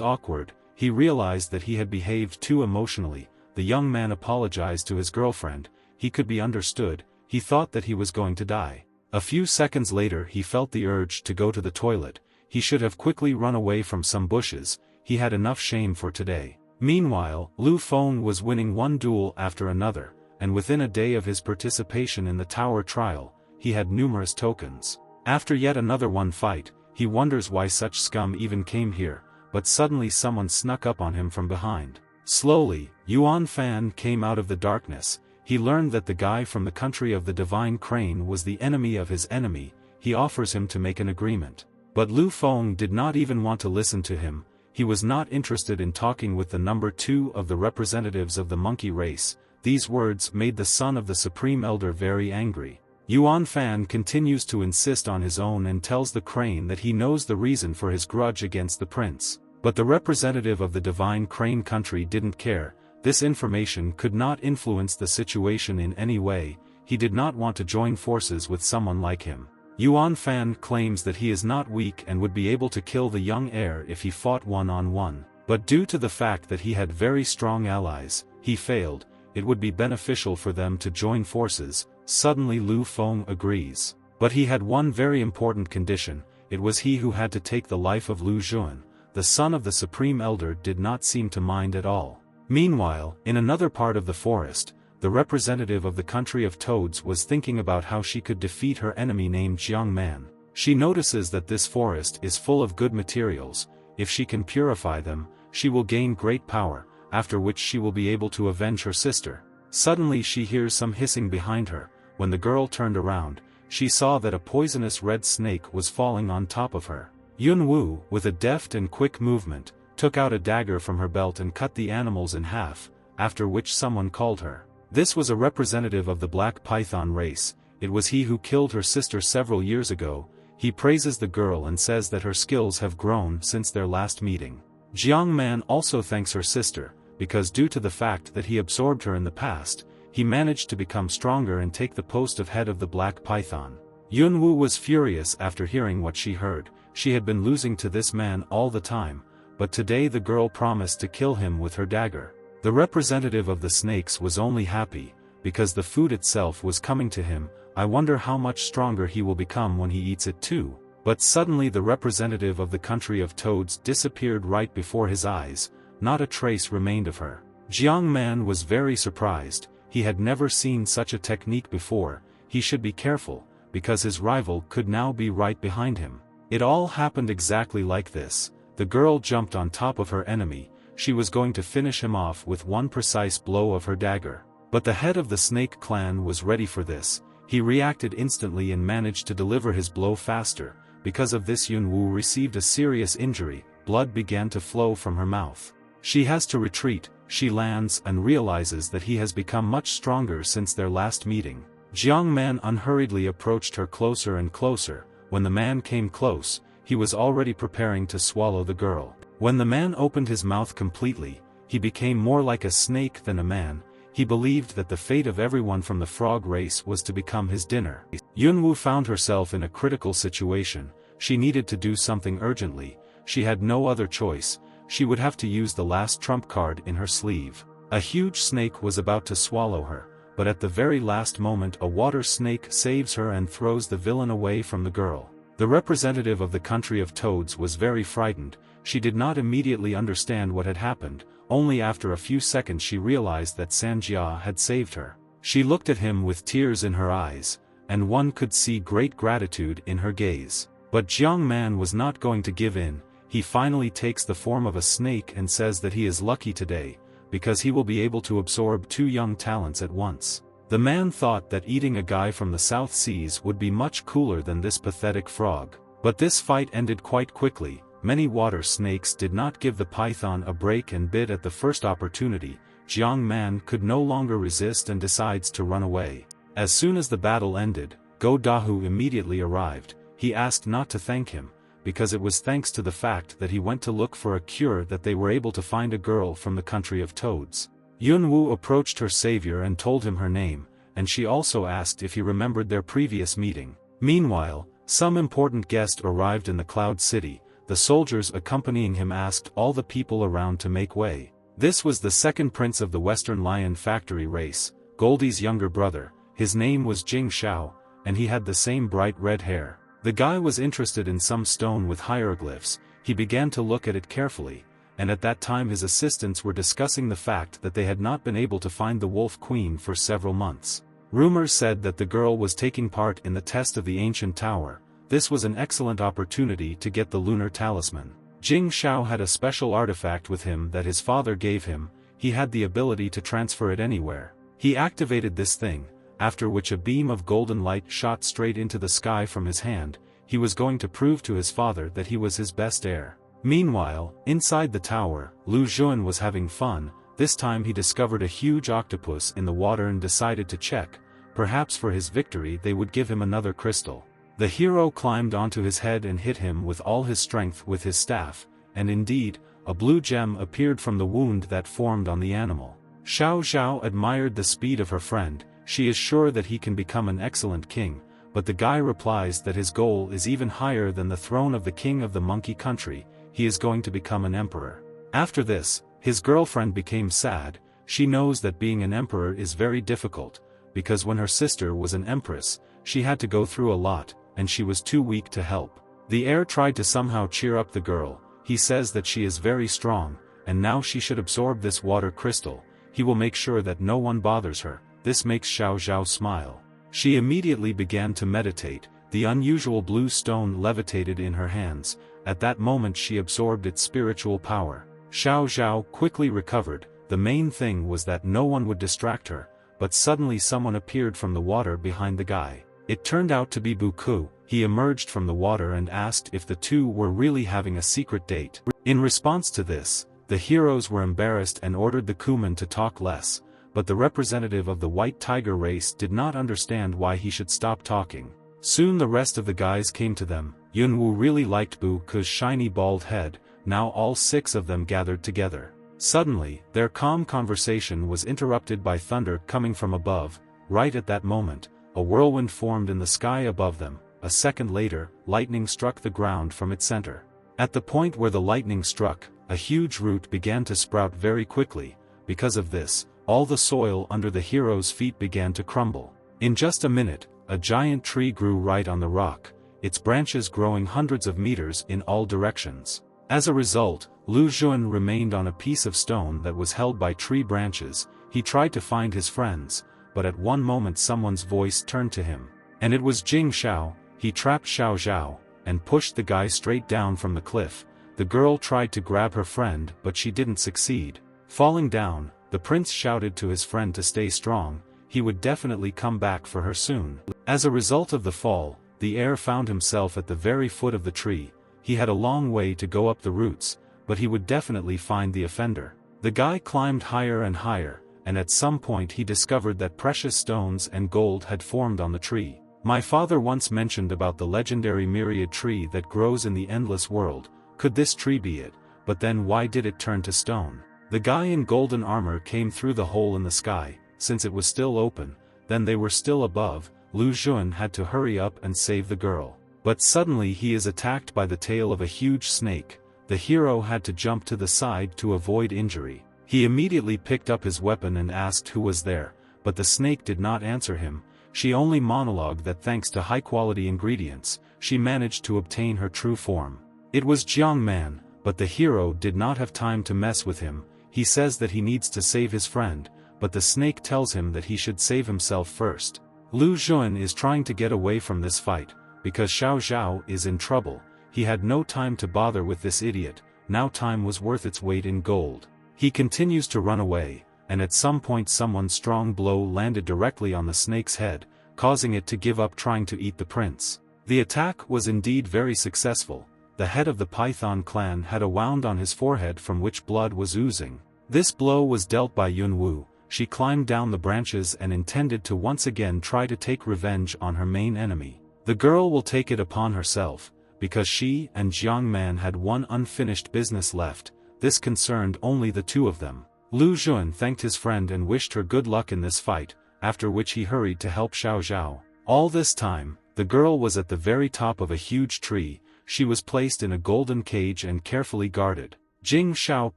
awkward. He realized that he had behaved too emotionally. The young man apologized to his girlfriend. He could be understood. He thought that he was going to die. A few seconds later he felt the urge to go to the toilet. He should have quickly run away from some bushes. He had enough shame for today. Meanwhile, Lu Feng was winning one duel after another, and within a day of his participation in the tower trial, he had numerous tokens. After yet another fight, he wonders why such scum even came here, but suddenly someone snuck up on him from behind. Slowly, Yuan Fan came out of the darkness. He learned that the guy from the country of the divine crane was the enemy of his enemy. He offers him to make an agreement. But Lu Feng did not even want to listen to him. He was not interested in talking with the number 2 of the representatives of the monkey race. These words made the son of the Supreme Elder very angry. Yuan Fan continues to insist on his own and tells the crane that he knows the reason for his grudge against the prince. But the representative of the divine crane country didn't care. This information could not influence the situation in any way. He did not want to join forces with someone like him. Yuan Fan claims that he is not weak and would be able to kill the young heir if he fought one-on-one. But due to the fact that he had very strong allies, he failed. It would be beneficial for them to join forces. Suddenly Lu Feng agrees. But he had one very important condition. It was he who had to take the life of Lu Xun. The son of the Supreme Elder did not seem to mind at all. Meanwhile, in another part of the forest, the representative of the country of toads was thinking about how she could defeat her enemy named Jiang Man. She notices that this forest is full of good materials. If she can purify them, she will gain great power, after which she will be able to avenge her sister. Suddenly she hears some hissing behind her. When the girl turned around, she saw that a poisonous red snake was falling on top of her. Yun Wu, with a deft and quick movement, took out a dagger from her belt and cut the animals in half, after which someone called her. This was a representative of the Black Python race. It was he who killed her sister several years ago. He praises the girl and says that her skills have grown since their last meeting. Jiang Man also thanks her sister, because due to the fact that he absorbed her in the past, he managed to become stronger and take the post of head of the Black Python. Yun Wu was furious after hearing what she heard. She had been losing to this man all the time, but today the girl promised to kill him with her dagger. The representative of the snakes was only happy, because the food itself was coming to him. I wonder how much stronger he will become when he eats it too. But suddenly the representative of the country of toads disappeared right before his eyes. Not a trace remained of her. Jiang Man was very surprised. He had never seen such a technique before. He should be careful, because his rival could now be right behind him. It all happened exactly like this. The girl jumped on top of her enemy. She was going to finish him off with one precise blow of her dagger. But the head of the snake clan was ready for this. He reacted instantly and managed to deliver his blow faster. Because of this Yun Wu received a serious injury. Blood began to flow from her mouth. She has to retreat. She lands and realizes that he has become much stronger since their last meeting. Jiang Man unhurriedly approached her closer and closer. When the man came close, he was already preparing to swallow the girl. When the man opened his mouth completely, he became more like a snake than a man. He believed that the fate of everyone from the frog race was to become his dinner. Yun Wu found herself in a critical situation. She needed to do something urgently. She had no other choice. She would have to use the last trump card in her sleeve. A huge snake was about to swallow her, but at the very last moment a water snake saves her and throws the villain away from the girl. The representative of the country of toads was very frightened. She did not immediately understand what had happened. Only after a few seconds she realized that Sanjia had saved her. She looked at him with tears in her eyes, and one could see great gratitude in her gaze. But Jiang Man was not going to give in. He finally takes the form of a snake and says that he is lucky today, because he will be able to absorb 2 young talents at once. The man thought that eating a guy from the South Seas would be much cooler than this pathetic frog. But this fight ended quite quickly. many water snakes did not give the python a break and bit at the first opportunity. Jiang Man could no longer resist and decides to run away. As soon as the battle ended, Go Dahu immediately arrived. He asked not to thank him, because it was thanks to the fact that he went to look for a cure that they were able to find a girl from the country of toads. Yunwu approached her savior and told him her name, and she also asked if he remembered their previous meeting. Meanwhile, some important guest arrived in the Cloud City. The soldiers accompanying him asked all the people around to make way. This was the second prince of the Western Lion Factory race, Goldie's younger brother. His name was Jing Xiao, and he had the same bright red hair. The guy was interested in some stone with hieroglyphs. He began to look at it carefully, and at that time his assistants were discussing the fact that they had not been able to find the Wolf Queen for several months. Rumors said that the girl was taking part in the test of the ancient tower. This was an excellent opportunity to get the lunar talisman. Jing Xiao had a special artifact with him that his father gave him. He had the ability to transfer it anywhere. He activated this thing, after which a beam of golden light shot straight into the sky from his hand. He was going to prove to his father that he was his best heir. Meanwhile, inside the tower, Lu Xun was having fun. This time he discovered a huge octopus in the water and decided to check. Perhaps for his victory they would give him another crystal. The hero climbed onto his head and hit him with all his strength with his staff, and indeed, a blue gem appeared from the wound that formed on the animal. Xiao Zhao admired the speed of her friend. She is sure that he can become an excellent king, but the guy replies that his goal is even higher than the throne of the king of the monkey country. He is going to become an emperor. After this, his girlfriend became sad. She knows that being an emperor is very difficult, because when her sister was an empress, she had to go through a lot, and she was too weak to help. The heir tried to somehow cheer up the girl. He says that she is very strong, and now she should absorb this water crystal. He will make sure that no one bothers her. This makes Xiao Zhao smile. She immediately began to meditate. The unusual blue stone levitated in her hands. At that moment she absorbed its spiritual power. Xiao Zhao quickly recovered. The main thing was that no one would distract her, but suddenly someone appeared from the water behind the guy. It turned out to be Buku. He emerged from the water and asked if the two were really having a secret date. In response to this, the heroes were embarrassed and ordered the Kuman to talk less, but the representative of the White Tiger race did not understand why he should stop talking. Soon the rest of the guys came to them. Yunwu really liked Buku's shiny bald head. Now all 6 of them gathered together. Suddenly, their calm conversation was interrupted by thunder coming from above. Right at that moment, a whirlwind formed in the sky above them. A second later, lightning struck the ground from its center. At the point where the lightning struck, a huge root began to sprout very quickly. Because of this, all the soil under the hero's feet began to crumble. In just a minute, a giant tree grew right on the rock, its branches growing hundreds of meters in all directions. As a result, Lu Xun remained on a piece of stone that was held by tree branches. He tried to find his friends, but at one moment someone's voice turned to him. And it was Jing Xiao. He trapped Xiao Zhao, and pushed the guy straight down from the cliff. The girl tried to grab her friend but she didn't succeed. Falling down, the prince shouted to his friend to stay strong. He would definitely come back for her soon. As a result of the fall, the heir found himself at the very foot of the tree. He had a long way to go up the roots, but he would definitely find the offender. The guy climbed higher and higher, and at some point he discovered that precious stones and gold had formed on the tree. My father once mentioned about the legendary myriad tree that grows in the endless world. Could this tree be it? But then why did it turn to stone? The guy in golden armor came through the hole in the sky. Since it was still open, then they were still above. Lu Xun had to hurry up and save the girl. But suddenly he is attacked by the tail of a huge snake. The hero had to jump to the side to avoid injury. He immediately picked up his weapon and asked who was there, but the snake did not answer him. She only monologued that thanks to high-quality ingredients, she managed to obtain her true form. It was Jiang Man, but the hero did not have time to mess with him. He says that he needs to save his friend, but the snake tells him that he should save himself first. Lu Xun is trying to get away from this fight, because Xiao Zhao is in trouble. He had no time to bother with this idiot. Now time was worth its weight in gold. He continues to run away, and at some point someone's strong blow landed directly on the snake's head, causing it to give up trying to eat the prince. The attack was indeed very successful. the head of the Python clan had a wound on his forehead from which blood was oozing. This blow was dealt by Yunwu. She climbed down the branches and intended to once again try to take revenge on her main enemy. The girl will take it upon herself, because she and Jiang Man had one unfinished business left. This concerned only the two of them. Lu Xun thanked his friend and wished her good luck in this fight, after which he hurried to help Xiao Zhao. All this time, the girl was at the very top of a huge tree. She was placed in a golden cage and carefully guarded. Jing Xiao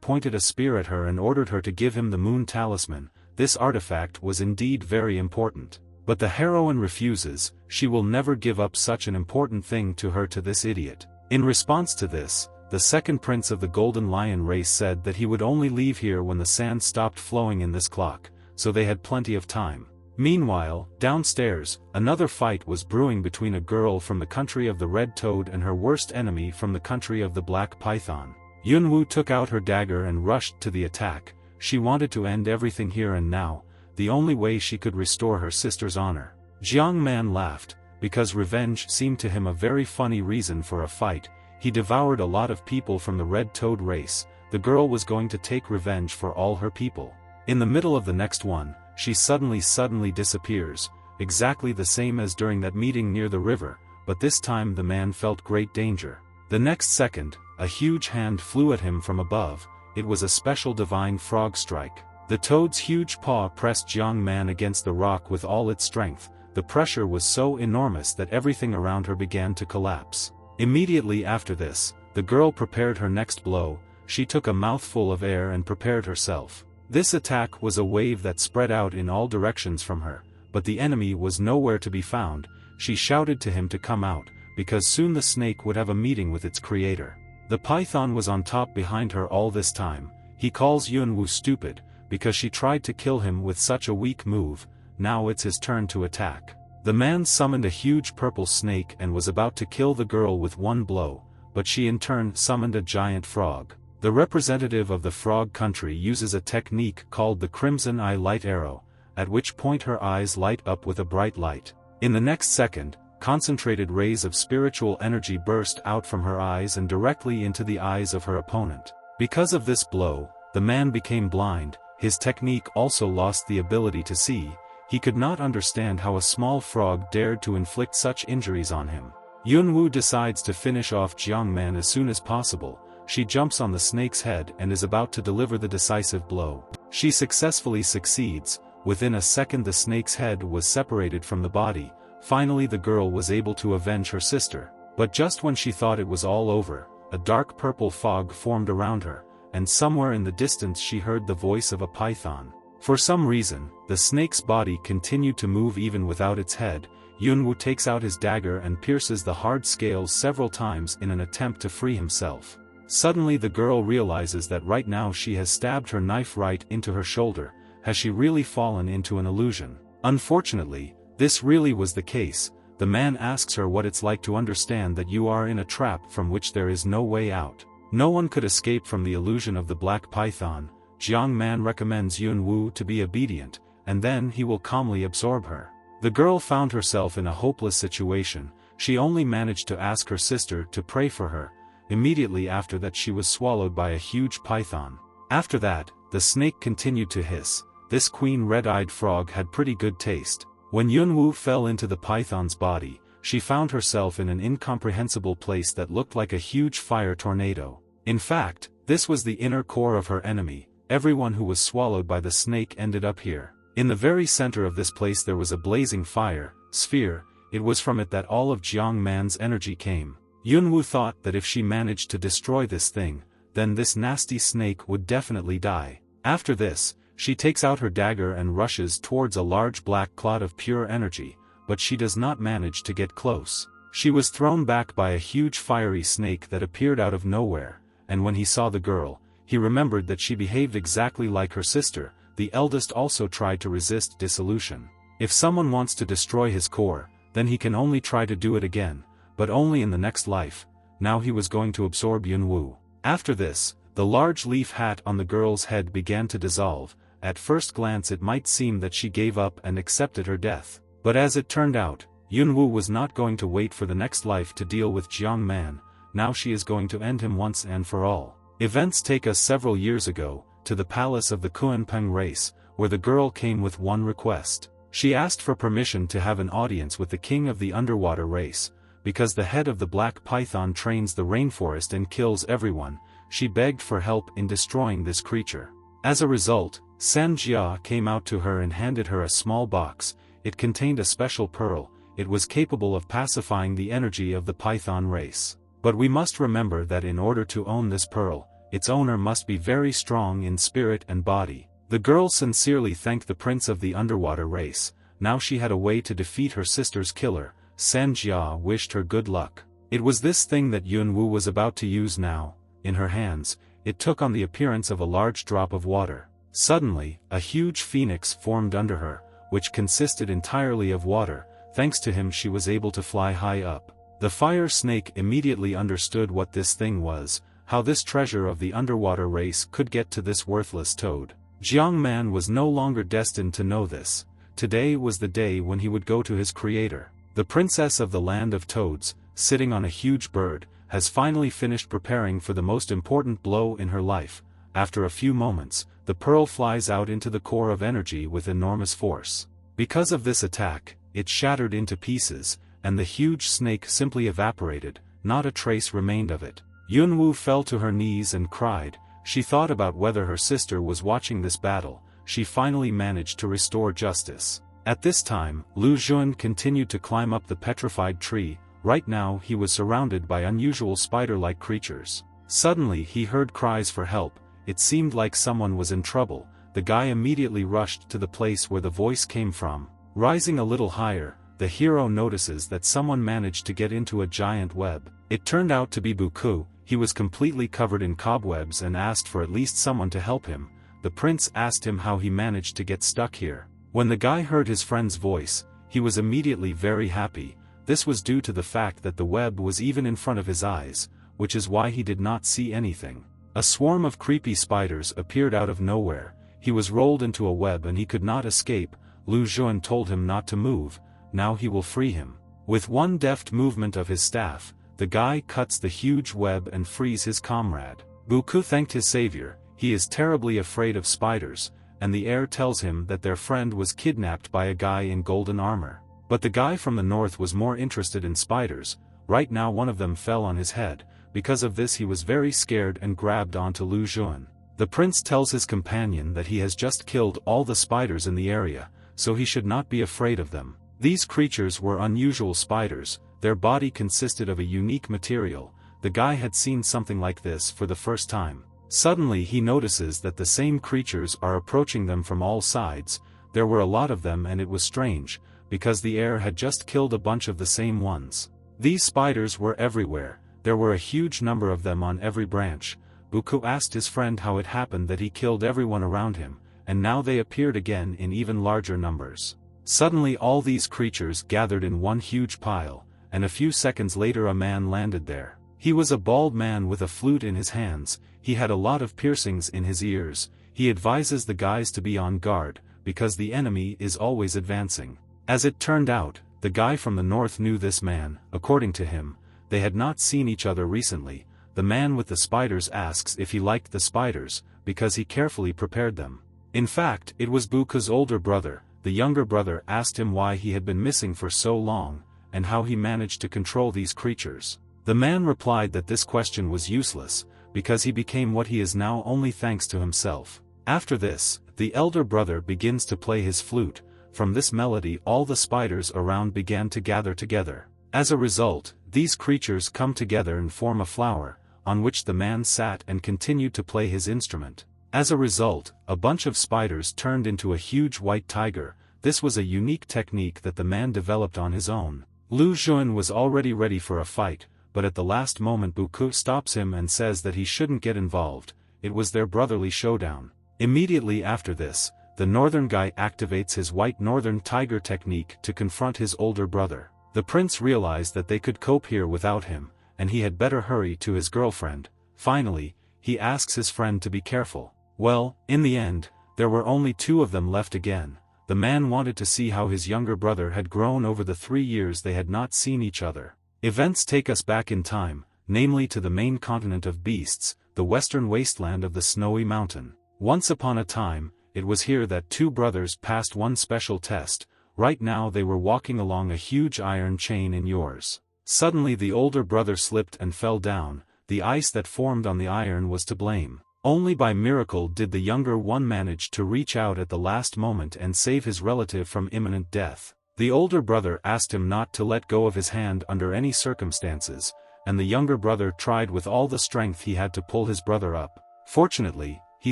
pointed a spear at her and ordered her to give him the moon talisman. This artifact was indeed very important. But the heroine refuses. She will never give up such an important thing to her to this idiot. In response to this, the second prince of the Golden Lion race said that he would only leave here when the sand stopped flowing in this clock, so they had plenty of time. Meanwhile, downstairs, another fight was brewing between a girl from the country of the Red Toad and her worst enemy from the country of the Black Python. Yunwu took out her dagger and rushed to the attack. She wanted to end everything here and now, the only way she could restore her sister's honor. Jiang Man laughed, because revenge seemed to him a very funny reason for a fight. He devoured a lot of people from the Red Toad race. The girl was going to take revenge for all her people. In the middle of the next one, she suddenly disappears, exactly the same as during that meeting near the river, but this time the man felt great danger. The next second, a huge hand flew at him from above. It was a special divine frog strike. The toad's huge paw pressed Jiang Man against the rock with all its strength. The pressure was so enormous that everything around her began to collapse. Immediately after this, the girl prepared her next blow. She took a mouthful of air and prepared herself. This attack was a wave that spread out in all directions from her, but the enemy was nowhere to be found. She shouted to him to come out, because soon the snake would have a meeting with its creator. The python was on top behind her all this time. He calls Yunwu stupid, because she tried to kill him with such a weak move. Now it's his turn to attack. The man summoned a huge purple snake and was about to kill the girl with one blow, but she in turn summoned a giant frog. The representative of the frog country uses a technique called the Crimson Eye Light Arrow, at which point her eyes light up with a bright light. In the next second, concentrated rays of spiritual energy burst out from her eyes and directly into the eyes of her opponent. Because of this blow, the man became blind. His technique also lost the ability to see. He could not understand how a small frog dared to inflict such injuries on him. Yunwu decides to finish off Jiang Man as soon as possible. She jumps on the snake's head and is about to deliver the decisive blow. She successfully succeeds. Within a second the snake's head was separated from the body. Finally the girl was able to avenge her sister. But just when she thought it was all over, a dark purple fog formed around her, and somewhere in the distance she heard the voice of a python. For some reason, the snake's body continued to move even without its head. Yunwu takes out his dagger and pierces the hard scales several times in an attempt to free himself. Suddenly the girl realizes that right now she has stabbed her knife right into her shoulder. Has she really fallen into an illusion? Unfortunately, this really was the case. The man asks her what it's like to understand that you are in a trap from which there is no way out. No one could escape from the illusion of the black python. Jiang Man recommends Yunwu to be obedient, and then he will calmly absorb her. The girl found herself in a hopeless situation. She only managed to ask her sister to pray for her. Immediately after that she was swallowed by a huge python. After that, the snake continued to hiss. This queen red-eyed frog had pretty good taste. When Yunwu fell into the python's body, she found herself in an incomprehensible place that looked like a huge fire tornado. In fact, this was the inner core of her enemy. Everyone who was swallowed by the snake ended up here. In the very center of this place there was a blazing fire sphere. It was from it that all of Jiang Man's energy came. Yunwu thought that if she managed to destroy this thing, then this nasty snake would definitely die. After this, she takes out her dagger and rushes towards a large black cloud of pure energy, but she does not manage to get close. She was thrown back by a huge fiery snake that appeared out of nowhere, and when he saw the girl, he remembered that she behaved exactly like her sister. The eldest also tried to resist dissolution. If someone wants to destroy his core, then he can only try to do it again, but only in the next life. Now he was going to absorb Yunwu. After this, the large leaf hat on the girl's head began to dissolve. At first glance it might seem that she gave up and accepted her death. But as it turned out, Yunwu was not going to wait for the next life to deal with Jiang Man. now she is going to end him once and for all. Events take us several years ago, to the palace of the Kuanpeng race, where the girl came with one request. She asked for permission to have an audience with the king of the underwater race, because the head of the black python trains the rainforest and kills everyone. She begged for help in destroying this creature. As a result, San Jia came out to her and handed her a small box. It contained a special pearl. It was capable of pacifying the energy of the python race. But we must remember that in order to own this pearl, its owner must be very strong in spirit and body. The girl sincerely thanked the prince of the underwater race. Now she had a way to defeat her sister's killer. San Jia wished her good luck. It was this thing that Yunwu was about to use now. In her hands, it took on the appearance of a large drop of water. Suddenly, a huge phoenix formed under her, which consisted entirely of water. Thanks to him she was able to fly high up. The fire snake immediately understood what this thing was, how this treasure of the underwater race could get to this worthless toad. Jiang Man was no longer destined to know this. Today was the day when he would go to his creator. The princess of the land of toads, sitting on a huge bird, has finally finished preparing for the most important blow in her life. After a few moments, the pearl flies out into the core of energy with enormous force. Because of this attack, it shattered into pieces, and the huge snake simply evaporated. Not a trace remained of it. Yunwu fell to her knees and cried. She thought about whether her sister was watching this battle. She finally managed to restore justice. At this time, Lu Jun continued to climb up the petrified tree. Right now he was surrounded by unusual spider-like creatures. Suddenly he heard cries for help. It seemed like someone was in trouble. The guy immediately rushed to the place where the voice came from. Rising a little higher, the hero notices that someone managed to get into a giant web. It turned out to be Buku. He was completely covered in cobwebs and asked for at least someone to help him. The prince asked him how he managed to get stuck here. When the guy heard his friend's voice, he was immediately very happy. This was due to the fact that the web was even in front of his eyes, which is why he did not see anything. A swarm of creepy spiders appeared out of nowhere. He was rolled into a web and he could not escape. Lu Jun told him not to move. Now he will free him. With one deft movement of his staff, the guy cuts the huge web and frees his comrade. Buku thanked his savior. He is terribly afraid of spiders, and the heir tells him that their friend was kidnapped by a guy in golden armor. But the guy from the north was more interested in spiders. Right now one of them fell on his head. Because of this he was very scared and grabbed onto Lu Jun. The prince tells his companion that he has just killed all the spiders in the area, so he should not be afraid of them. These creatures were unusual spiders. Their body consisted of a unique material. The guy had seen something like this for the first time. Suddenly he notices that the same creatures are approaching them from all sides. There were a lot of them and it was strange, because the heir had just killed a bunch of the same ones. These spiders were everywhere. There were a huge number of them on every branch. Buku asked his friend how it happened that he killed everyone around him, and now they appeared again in even larger numbers. Suddenly all these creatures gathered in one huge pile, and a few seconds later a man landed there. He was a bald man with a flute in his hands. He had a lot of piercings in his ears. He advises the guys to be on guard, because the enemy is always advancing. As it turned out, the guy from the north knew this man. According to him, they had not seen each other recently. The man with the spiders asks if he liked the spiders, because he carefully prepared them. In fact, it was Buku's older brother. The younger brother asked him why he had been missing for so long, and how he managed to control these creatures. The man replied that this question was useless, because he became what he is now only thanks to himself. After this, the elder brother begins to play his flute. From this melody all the spiders around began to gather together. As a result, these creatures come together and form a flower, on which the man sat and continued to play his instrument. As a result, a bunch of spiders turned into a huge white tiger. This was a unique technique that the man developed on his own. Lu Jun was already ready for a fight, but at the last moment Buku stops him and says that he shouldn't get involved. It was their brotherly showdown. Immediately after this, the northern guy activates his white northern tiger technique to confront his older brother. The prince realized that they could cope here without him, and he had better hurry to his girlfriend. Finally, he asks his friend to be careful. Well, in the end, there were only two of them left again. The man wanted to see how his younger brother had grown over the 3 years they had not seen each other. Events take us back in time. namely to the main continent of beasts, the western wasteland of the snowy mountain. Once upon a time, it was here that two brothers passed one special test. Right now they were walking along a huge iron chain in yours. Suddenly the older brother slipped and fell down. The ice that formed on the iron was to blame. Only by miracle did the younger one manage to reach out at the last moment and save his relative from imminent death. The older brother asked him not to let go of his hand under any circumstances, and the younger brother tried with all the strength he had to pull his brother up. Fortunately, he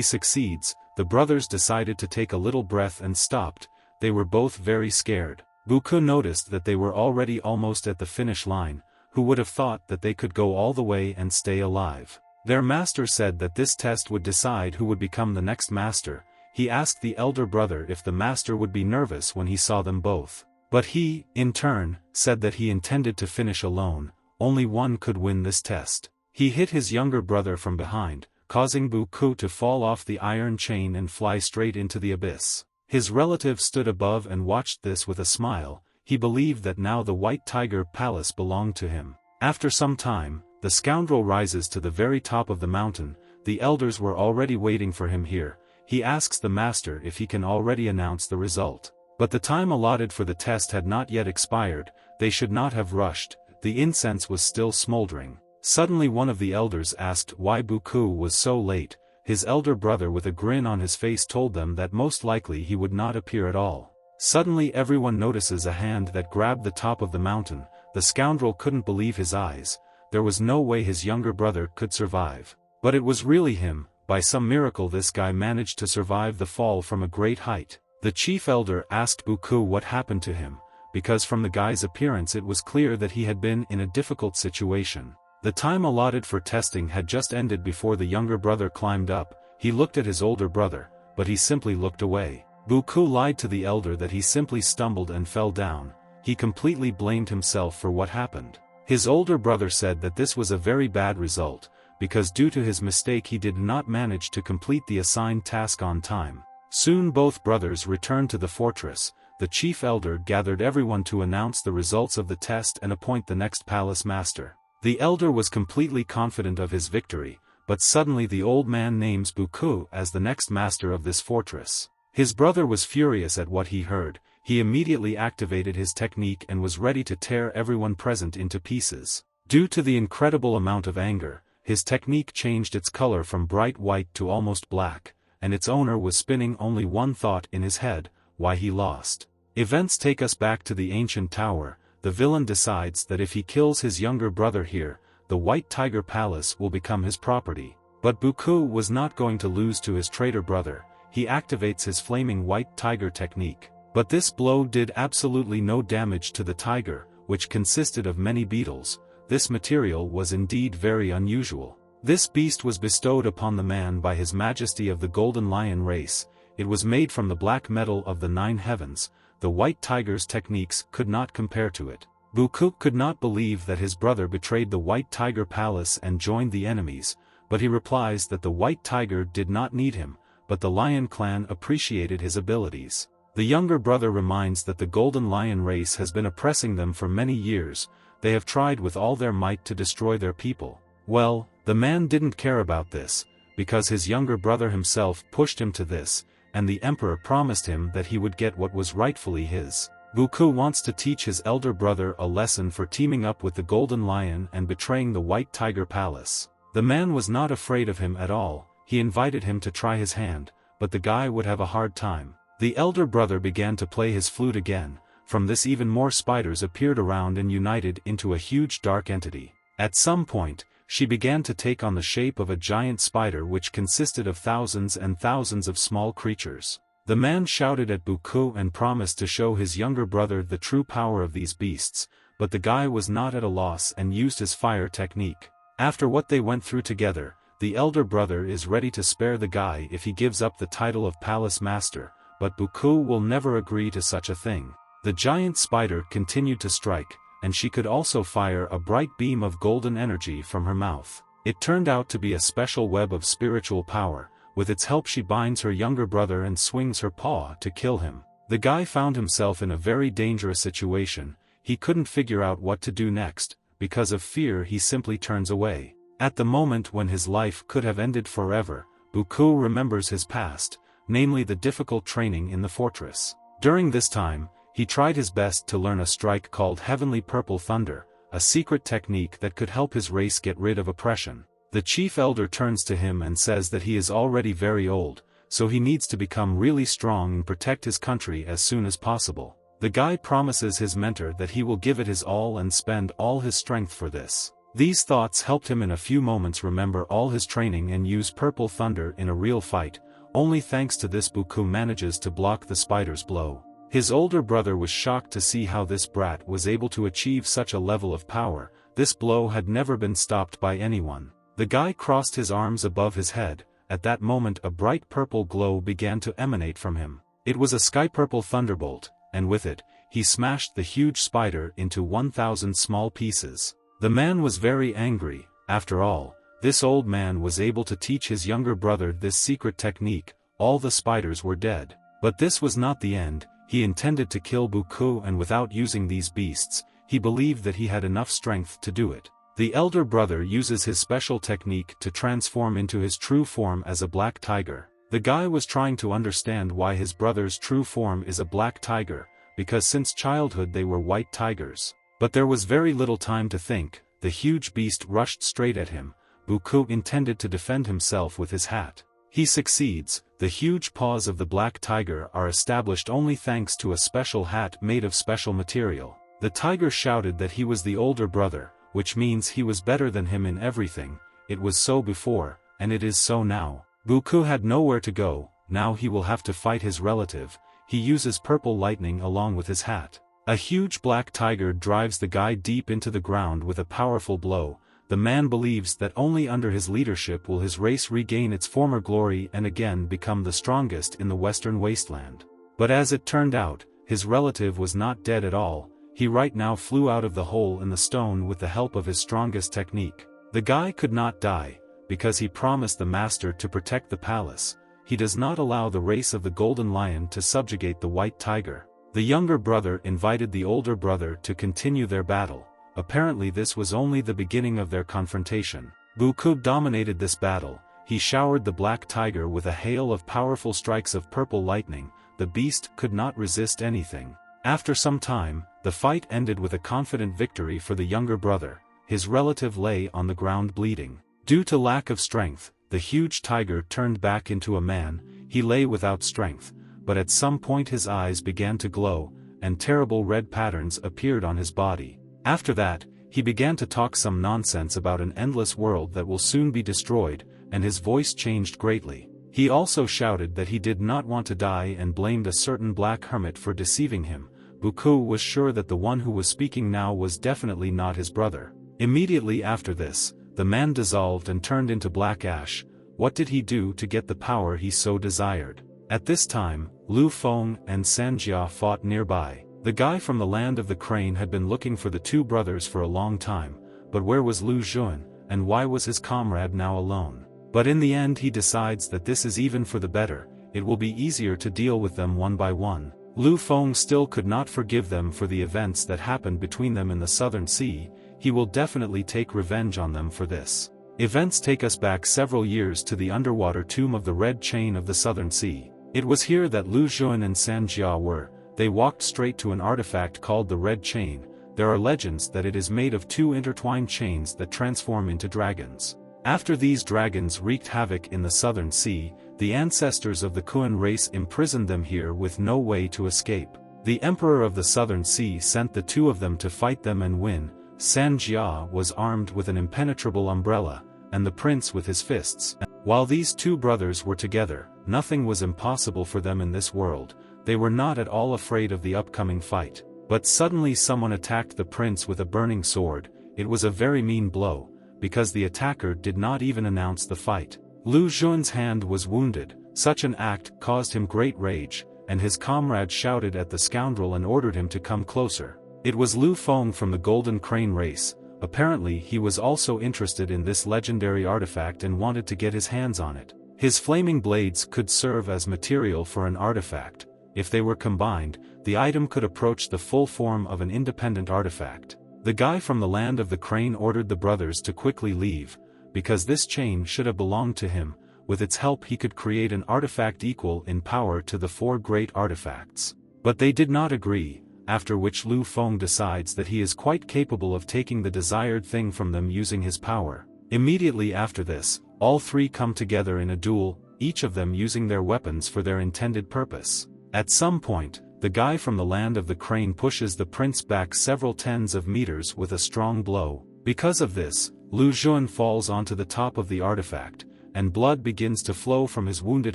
succeeds. The brothers decided to take a little breath and stopped. They were both very scared. Buku noticed that they were already almost at the finish line. Who would have thought that they could go all the way and stay alive? Their master said that this test would decide who would become the next master. He asked the elder brother if the master would be nervous when he saw them both. But he, in turn, said that he intended to finish alone. Only one could win this test. He hit his younger brother from behind, causing Buku to fall off the iron chain and fly straight into the abyss. His relative stood above and watched this with a smile. He believed that now the White Tiger Palace belonged to him. After some time, the scoundrel rises to the very top of the mountain. The elders were already waiting for him here. He asks the master if he can already announce the result. But the time allotted for the test had not yet expired. They should not have rushed. The incense was still smoldering. Suddenly one of the elders asked why Buku was so late. His elder brother with a grin on his face told them that most likely he would not appear at all. Suddenly everyone notices a hand that grabbed the top of the mountain. The scoundrel couldn't believe his eyes. There was no way his younger brother could survive. But it was really him. By some miracle this guy managed to survive the fall from a great height. The chief elder asked Buku what happened to him, because from the guy's appearance it was clear that he had been in a difficult situation. The time allotted for testing had just ended before the younger brother climbed up. He looked at his older brother, but he simply looked away. Buku lied to the elder that he simply stumbled and fell down. He completely blamed himself for what happened. His older brother said that this was a very bad result, because due to his mistake he did not manage to complete the assigned task on time. Soon both brothers returned to the fortress. The chief elder gathered everyone to announce the results of the test and appoint the next palace master. The elder was completely confident of his victory, but suddenly the old man names Buku as the next master of this fortress. His brother was furious at what he heard. He immediately activated his technique and was ready to tear everyone present into pieces. Due to the incredible amount of anger, his technique changed its color from bright white to almost black, and its owner was spinning only one thought in his head: why he lost. Events take us back to the ancient tower. The villain decides that if he kills his younger brother here, the White Tiger Palace will become his property. But Buku was not going to lose to his traitor brother. He activates his flaming white tiger technique. But this blow did absolutely no damage to the tiger, which consisted of many beetles. This material was indeed very unusual. This beast was bestowed upon the man by His Majesty of the Golden Lion race. It was made from the black metal of the 9 heavens. The white tiger's techniques could not compare to it. Buku could not believe that his brother betrayed the White Tiger Palace and joined the enemies, but he replies that the White Tiger did not need him, but the Lion clan appreciated his abilities. The younger brother reminds that the Golden Lion race has been oppressing them for many years. They have tried with all their might to destroy their people. Well, the man didn't care about this, because his younger brother himself pushed him to this, and the emperor promised him that he would get what was rightfully his. Buku wants to teach his elder brother a lesson for teaming up with the Golden Lion and betraying the White Tiger Palace. The man was not afraid of him at all. He invited him to try his hand, but the guy would have a hard time. The elder brother began to play his flute again. From this even more spiders appeared around and united into a huge dark entity. At some point, she began to take on the shape of a giant spider which consisted of thousands and thousands of small creatures. The man shouted at Buku and promised to show his younger brother the true power of these beasts, but the guy was not at a loss and used his fire technique. After what they went through together, the elder brother is ready to spare the guy if he gives up the title of Palace Master, but Buku will never agree to such a thing. The giant spider continued to strike, and she could also fire a bright beam of golden energy from her mouth. It turned out to be a special web of spiritual power. With its help she binds her younger brother and swings her paw to kill him. The guy found himself in a very dangerous situation. He couldn't figure out what to do next. because of fear he simply turns away. At the moment when his life could have ended forever, Buku remembers his past, namely the difficult training in the fortress. During this time, he tried his best to learn a strike called Heavenly Purple Thunder, a secret technique that could help his race get rid of oppression. The chief elder turns to him and says that he is already very old, so he needs to become really strong and protect his country as soon as possible. The guy promises his mentor that he will give it his all and spend all his strength for this. These thoughts helped him in a few moments remember all his training and use Purple Thunder in a real fight. Only thanks to this Buku manages to block the spider's blow. His older brother was shocked to see how this brat was able to achieve such a level of power. This blow had never been stopped by anyone. The guy crossed his arms above his head. At that moment a bright purple glow began to emanate from him. It was a sky-purple thunderbolt, and with it, he smashed the huge spider into 1,000 small pieces. The man was very angry. After all, this old man was able to teach his younger brother this secret technique. All the spiders were dead. But this was not the end. He intended to kill Buku, and without using these beasts, he believed that he had enough strength to do it. The elder brother uses his special technique to transform into his true form as a black tiger. The guy was trying to understand why his brother's true form is a black tiger, because since childhood they were white tigers. But there was very little time to think. The huge beast rushed straight at him. Buku intended to defend himself with his hat. He succeeds. The huge paws of the black tiger are established only thanks to a special hat made of special material. The tiger shouted that he was the older brother, which means he was better than him in everything. It was so before, and it is so now. Buku had nowhere to go. Now he will have to fight his relative. He uses purple lightning along with his hat. A huge black tiger drives the guy deep into the ground with a powerful blow. The man believes that only under his leadership will his race regain its former glory and again become the strongest in the western wasteland. But as it turned out, his relative was not dead at all. He right now flew out of the hole in the stone with the help of his strongest technique. The guy could not die, because he promised the master to protect the palace. He does not allow the race of the golden lion to subjugate the white tiger. The younger brother invited the older brother to continue their battle. Apparently this was only the beginning of their confrontation. Buku dominated this battle. He showered the black tiger with a hail of powerful strikes of purple lightning. The beast could not resist anything. After some time, the fight ended with a confident victory for the younger brother. His relative lay on the ground bleeding. Due to lack of strength, the huge tiger turned back into a man. He lay without strength, but at some point his eyes began to glow, and terrible red patterns appeared on his body. After that, he began to talk some nonsense about an endless world that will soon be destroyed, and his voice changed greatly. He also shouted that he did not want to die and blamed a certain black hermit for deceiving him. Buku was sure that the one who was speaking now was definitely not his brother. Immediately after this, the man dissolved and turned into black ash. What did he do to get the power he so desired? At this time, Lu Feng and Sanjia fought nearby. The guy from the land of the crane had been looking for the two brothers for a long time, but where was Lu Jun, and why was his comrade now alone? But in the end he decides that this is even for the better. It will be easier to deal with them one by one. Lu Feng still could not forgive them for the events that happened between them in the Southern Sea. He will definitely take revenge on them for this. Events take us back several years to the underwater tomb of the Red Chain of the Southern Sea. It was here that Lu Jun and Sanjia were. They walked straight to an artifact called the Red Chain. There are legends that it is made of two intertwined chains that transform into dragons. After these dragons wreaked havoc in the Southern Sea, the ancestors of the Kuan race imprisoned them here with no way to escape. The Emperor of the Southern Sea sent the two of them to fight them and win. Sanjia was armed with an impenetrable umbrella, and the prince with his fists. While these two brothers were together, nothing was impossible for them in this world. They were not at all afraid of the upcoming fight. But suddenly someone attacked the prince with a burning sword. It was a very mean blow, because the attacker did not even announce the fight. Lu Jun's hand was wounded. Such an act caused him great rage, and his comrade shouted at the scoundrel and ordered him to come closer. It was Lu Feng from the Golden Crane race. Apparently he was also interested in this legendary artifact and wanted to get his hands on it. His flaming blades could serve as material for an artifact. If they were combined, the item could approach the full form of an independent artifact. The guy from the land of the crane ordered the brothers to quickly leave, because this chain should have belonged to him. With its help he could create an artifact equal in power to the 4 great artifacts. But they did not agree, after which Lu Feng decides that he is quite capable of taking the desired thing from them using his power. Immediately after this, all 3 come together in a duel, each of them using their weapons for their intended purpose. At some point, the guy from the land of the crane pushes the prince back several tens of meters with a strong blow. Because of this, Lu Xun falls onto the top of the artifact, and blood begins to flow from his wounded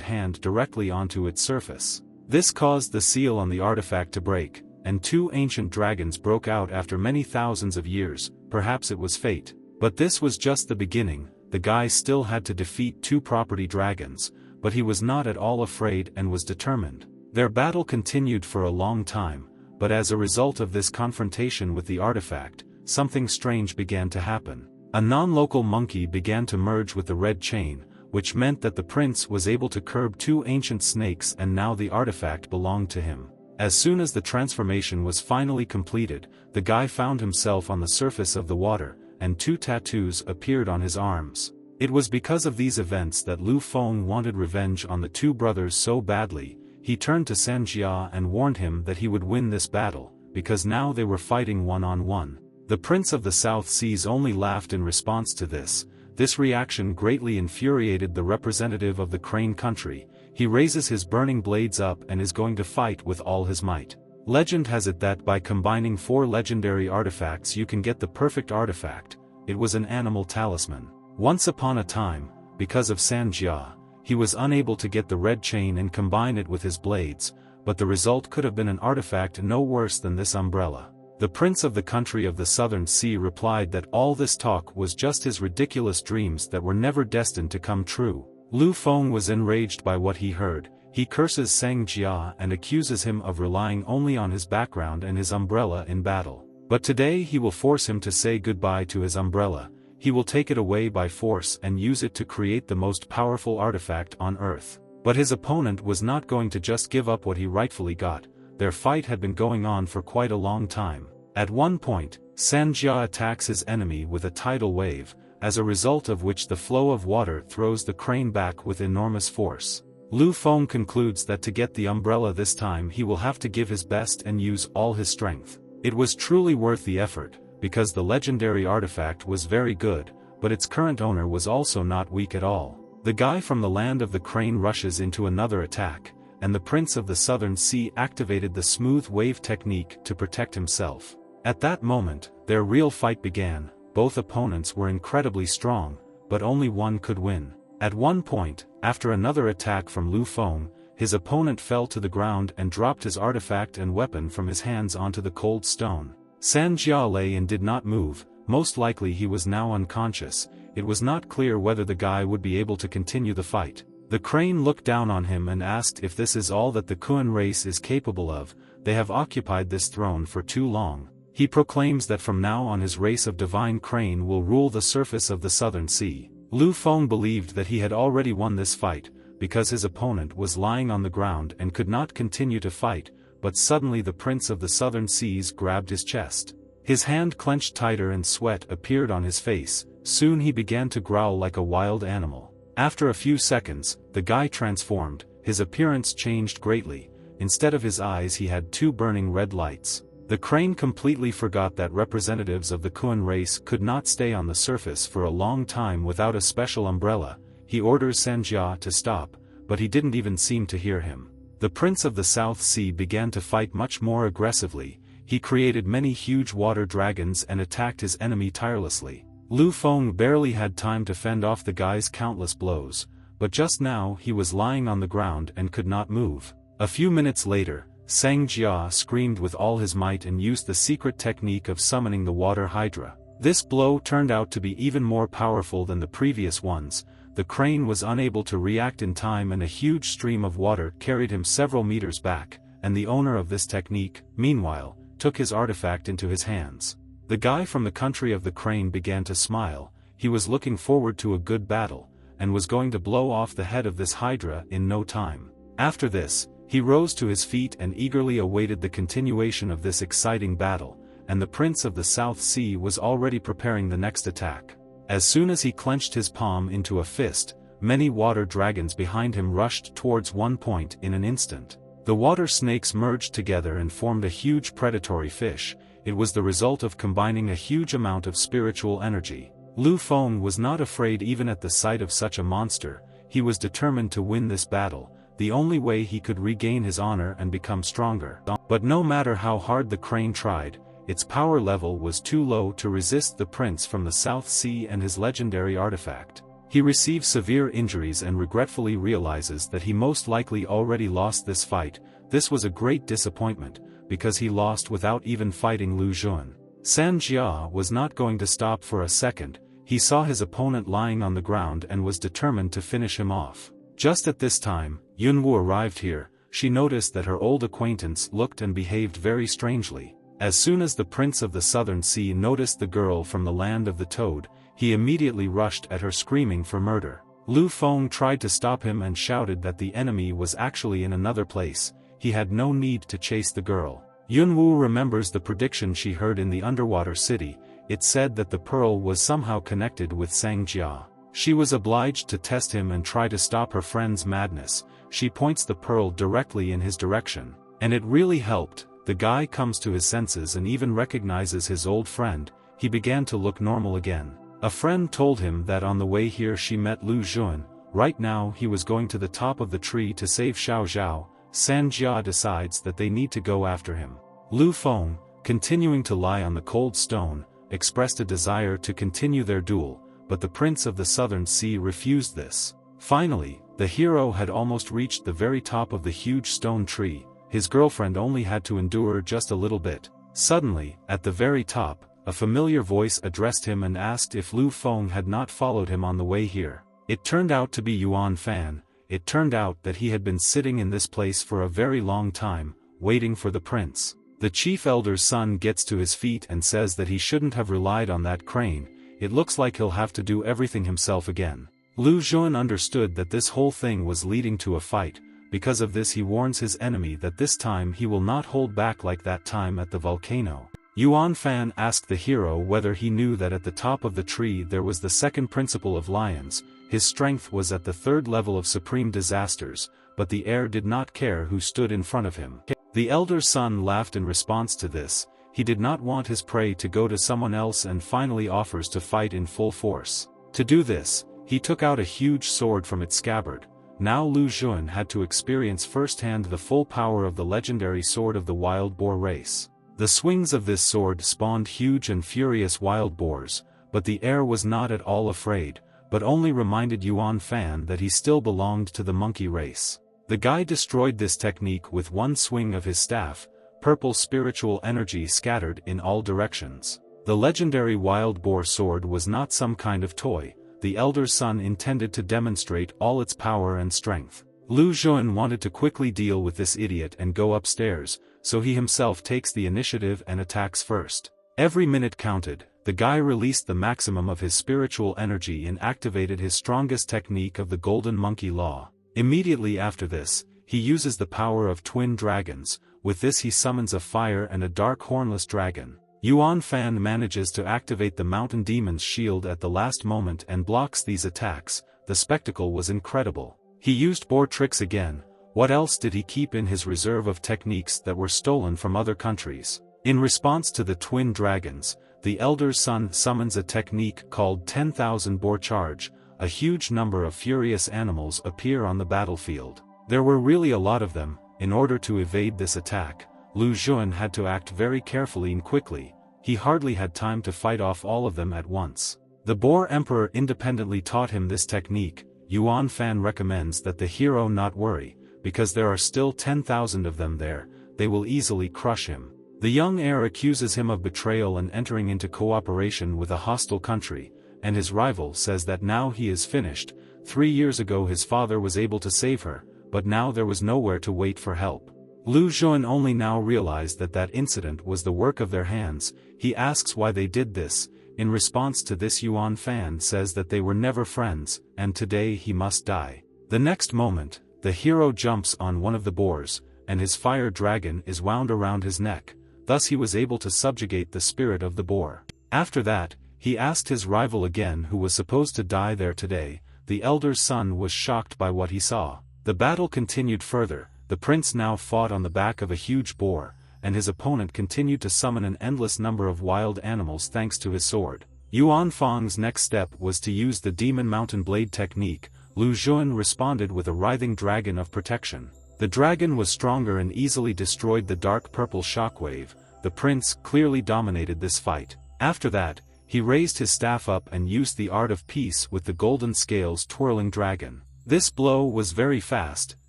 hand directly onto its surface. This caused the seal on the artifact to break, and 2 ancient dragons broke out after many thousands of years. Perhaps it was fate. But this was just the beginning. The guy still had to defeat 2 property dragons, but he was not at all afraid and was determined. Their battle continued for a long time, but as a result of this confrontation with the artifact, something strange began to happen. A non-local monkey began to merge with the red chain, which meant that the prince was able to curb 2 ancient snakes, and now the artifact belonged to him. As soon as the transformation was finally completed, the guy found himself on the surface of the water, and 2 tattoos appeared on his arms. It was because of these events that Lu Feng wanted revenge on the 2 brothers so badly. He turned to Sanjia and warned him that he would win this battle, because now they were fighting one-on-one. The Prince of the South Seas only laughed in response to this. This reaction greatly infuriated the representative of the crane country. He raises his burning blades up and is going to fight with all his might. Legend has it that by combining 4 legendary artifacts you can get the perfect artifact. It was an animal talisman. Once upon a time, because of Sanjia, he was unable to get the red chain and combine it with his blades, but the result could have been an artifact no worse than this umbrella. The prince of the country of the southern sea replied that all this talk was just his ridiculous dreams that were never destined to come true. Lu Feng was enraged by what he heard. He curses Sanjia and accuses him of relying only on his background and his umbrella in battle. But today he will force him to say goodbye to his umbrella. He will take it away by force and use it to create the most powerful artifact on Earth. But his opponent was not going to just give up what he rightfully got. Their fight had been going on for quite a long time. At one point, Sanjia attacks his enemy with a tidal wave, as a result of which the flow of water throws the crane back with enormous force. Lu Feng concludes that to get the umbrella this time he will have to give his best and use all his strength. It was truly worth the effort, because the legendary artifact was very good, but its current owner was also not weak at all. The guy from the land of the crane rushes into another attack, and the Prince of the Southern Sea activated the smooth wave technique to protect himself. At that moment, their real fight began. Both opponents were incredibly strong, but only one could win. At one point, after another attack from Lu Feng, his opponent fell to the ground and dropped his artifact and weapon from his hands onto the cold stone. Sanjia lay and did not move. Most likely he was now unconscious. It was not clear whether the guy would be able to continue the fight. The crane looked down on him and asked if this is all that the Kuan race is capable of. They have occupied this throne for too long. He proclaims that from now on his race of divine crane will rule the surface of the southern sea. Lu Feng believed that he had already won this fight, because his opponent was lying on the ground and could not continue to fight, but suddenly the Prince of the Southern Seas grabbed his chest. His hand clenched tighter and sweat appeared on his face. Soon he began to growl like a wild animal. After a few seconds, the guy transformed. His appearance changed greatly. Instead of his eyes he had 2 burning red lights. The crane completely forgot that representatives of the Kuan race could not stay on the surface for a long time without a special umbrella. He orders Sanjia to stop, but he didn't even seem to hear him. The Prince of the South Sea began to fight much more aggressively. He created many huge water dragons and attacked his enemy tirelessly. Lu Feng barely had time to fend off the guy's countless blows, but just now he was lying on the ground and could not move. A few minutes later, Sanjia screamed with all his might and used the secret technique of summoning the water hydra. This blow turned out to be even more powerful than the previous ones. The crane was unable to react in time and a huge stream of water carried him several meters back, and the owner of this technique, meanwhile, took his artifact into his hands. The guy from the country of the crane began to smile. He was looking forward to a good battle, and was going to blow off the head of this hydra in no time. After this, he rose to his feet and eagerly awaited the continuation of this exciting battle, and the Prince of the South Sea was already preparing the next attack. As soon as he clenched his palm into a fist, many water dragons behind him rushed towards one point in an instant. The water snakes merged together and formed a huge predatory fish. It was the result of combining a huge amount of spiritual energy. Lu Feng was not afraid even at the sight of such a monster. He was determined to win this battle, the only way he could regain his honor and become stronger. But no matter how hard the crane tried, its power level was too low to resist the prince from the South Sea and his legendary artifact. He receives severe injuries and regretfully realizes that he most likely already lost this fight. This was a great disappointment, because he lost without even fighting Lu Jun. San Jia was not going to stop for a second. He saw his opponent lying on the ground and was determined to finish him off. Just at this time, Yunwu arrived here. She noticed that her old acquaintance looked and behaved very strangely. As soon as the Prince of the Southern Sea noticed the girl from the land of the toad, he immediately rushed at her screaming for murder. Lu Feng tried to stop him and shouted that the enemy was actually in another place. He had no need to chase the girl. Yunwu remembers the prediction she heard in the underwater city. It said that the pearl was somehow connected with Sangjia. She was obliged to test him and try to stop her friend's madness. She points the pearl directly in his direction. And it really helped. The guy comes to his senses and even recognizes his old friend. He began to look normal again. A friend told him that on the way here she met Lu Jun. Right now he was going to the top of the tree to save Xiao Zhao. San Jia decides that they need to go after him. Lu Feng, continuing to lie on the cold stone, expressed a desire to continue their duel, but the Prince of the Southern Sea refused this. Finally, the hero had almost reached the very top of the huge stone tree. His girlfriend only had to endure just a little bit. Suddenly, at the very top, a familiar voice addressed him and asked if Lu Feng had not followed him on the way here. It turned out to be Yuan Fan. It turned out that he had been sitting in this place for a very long time, waiting for the prince. The chief elder's son gets to his feet and says that he shouldn't have relied on that crane. It looks like he'll have to do everything himself again. Lu Jun understood that this whole thing was leading to a fight. Because of this he warns his enemy that this time he will not hold back like that time at the volcano. Yuan Fan asked the hero whether he knew that at the top of the tree there was the second principle of lions. His strength was at the third level of supreme disasters, but the heir did not care who stood in front of him. The elder son laughed in response to this. He did not want his prey to go to someone else and finally offers to fight in full force. To do this, he took out a huge sword from its scabbard. Now Lu Jun had to experience firsthand the full power of the legendary sword of the wild boar race. The swings of this sword spawned huge and furious wild boars, but the heir was not at all afraid, but only reminded Yuan Fan that he still belonged to the monkey race. The guy destroyed this technique with one swing of his staff. Purple spiritual energy scattered in all directions. The legendary wild boar sword was not some kind of toy. The elder son intended to demonstrate all its power and strength. Lu Jun wanted to quickly deal with this idiot and go upstairs, so he himself takes the initiative and attacks first. Every minute counted. The guy released the maximum of his spiritual energy and activated his strongest technique of the Golden Monkey Law. Immediately after this, he uses the power of twin dragons. With this he summons a fire and a dark hornless dragon. Yuan Fan manages to activate the mountain demon's shield at the last moment and blocks these attacks. The spectacle was incredible. He used boar tricks again. What else did he keep in his reserve of techniques that were stolen from other countries? In response to the twin dragons, the elder son summons a technique called 10,000 boar charge. A huge number of furious animals appear on the battlefield. There were really a lot of them. In order to evade this attack, Lu Jun had to act very carefully and quickly. He hardly had time to fight off all of them at once. The Boar Emperor independently taught him this technique. Yuan Fan recommends that the hero not worry, because there are still 10,000 of them there. They will easily crush him. The young heir accuses him of betrayal and entering into cooperation with a hostile country, and his rival says that now he is finished. 3 years ago his father was able to save her, but now there was nowhere to wait for help. Lu Jun only now realized that that incident was the work of their hands. He asks why they did this. In response to this, Yuan Fan says that they were never friends, and today he must die. The next moment, the hero jumps on one of the boars, and his fire dragon is wound around his neck. thus he was able to subjugate the spirit of the boar. After that, he asked his rival again who was supposed to die there today. The elder's son was shocked by what he saw. The battle continued further. The prince now fought on the back of a huge boar, and his opponent continued to summon an endless number of wild animals thanks to his sword. Yuan Fang's next step was to use the demon mountain blade technique. Lu Xun responded with a writhing dragon of protection. The dragon was stronger and easily destroyed the dark purple shockwave. The prince clearly dominated this fight. After that, he raised his staff up and used the art of peace with the golden scales twirling dragon. This blow was very fast.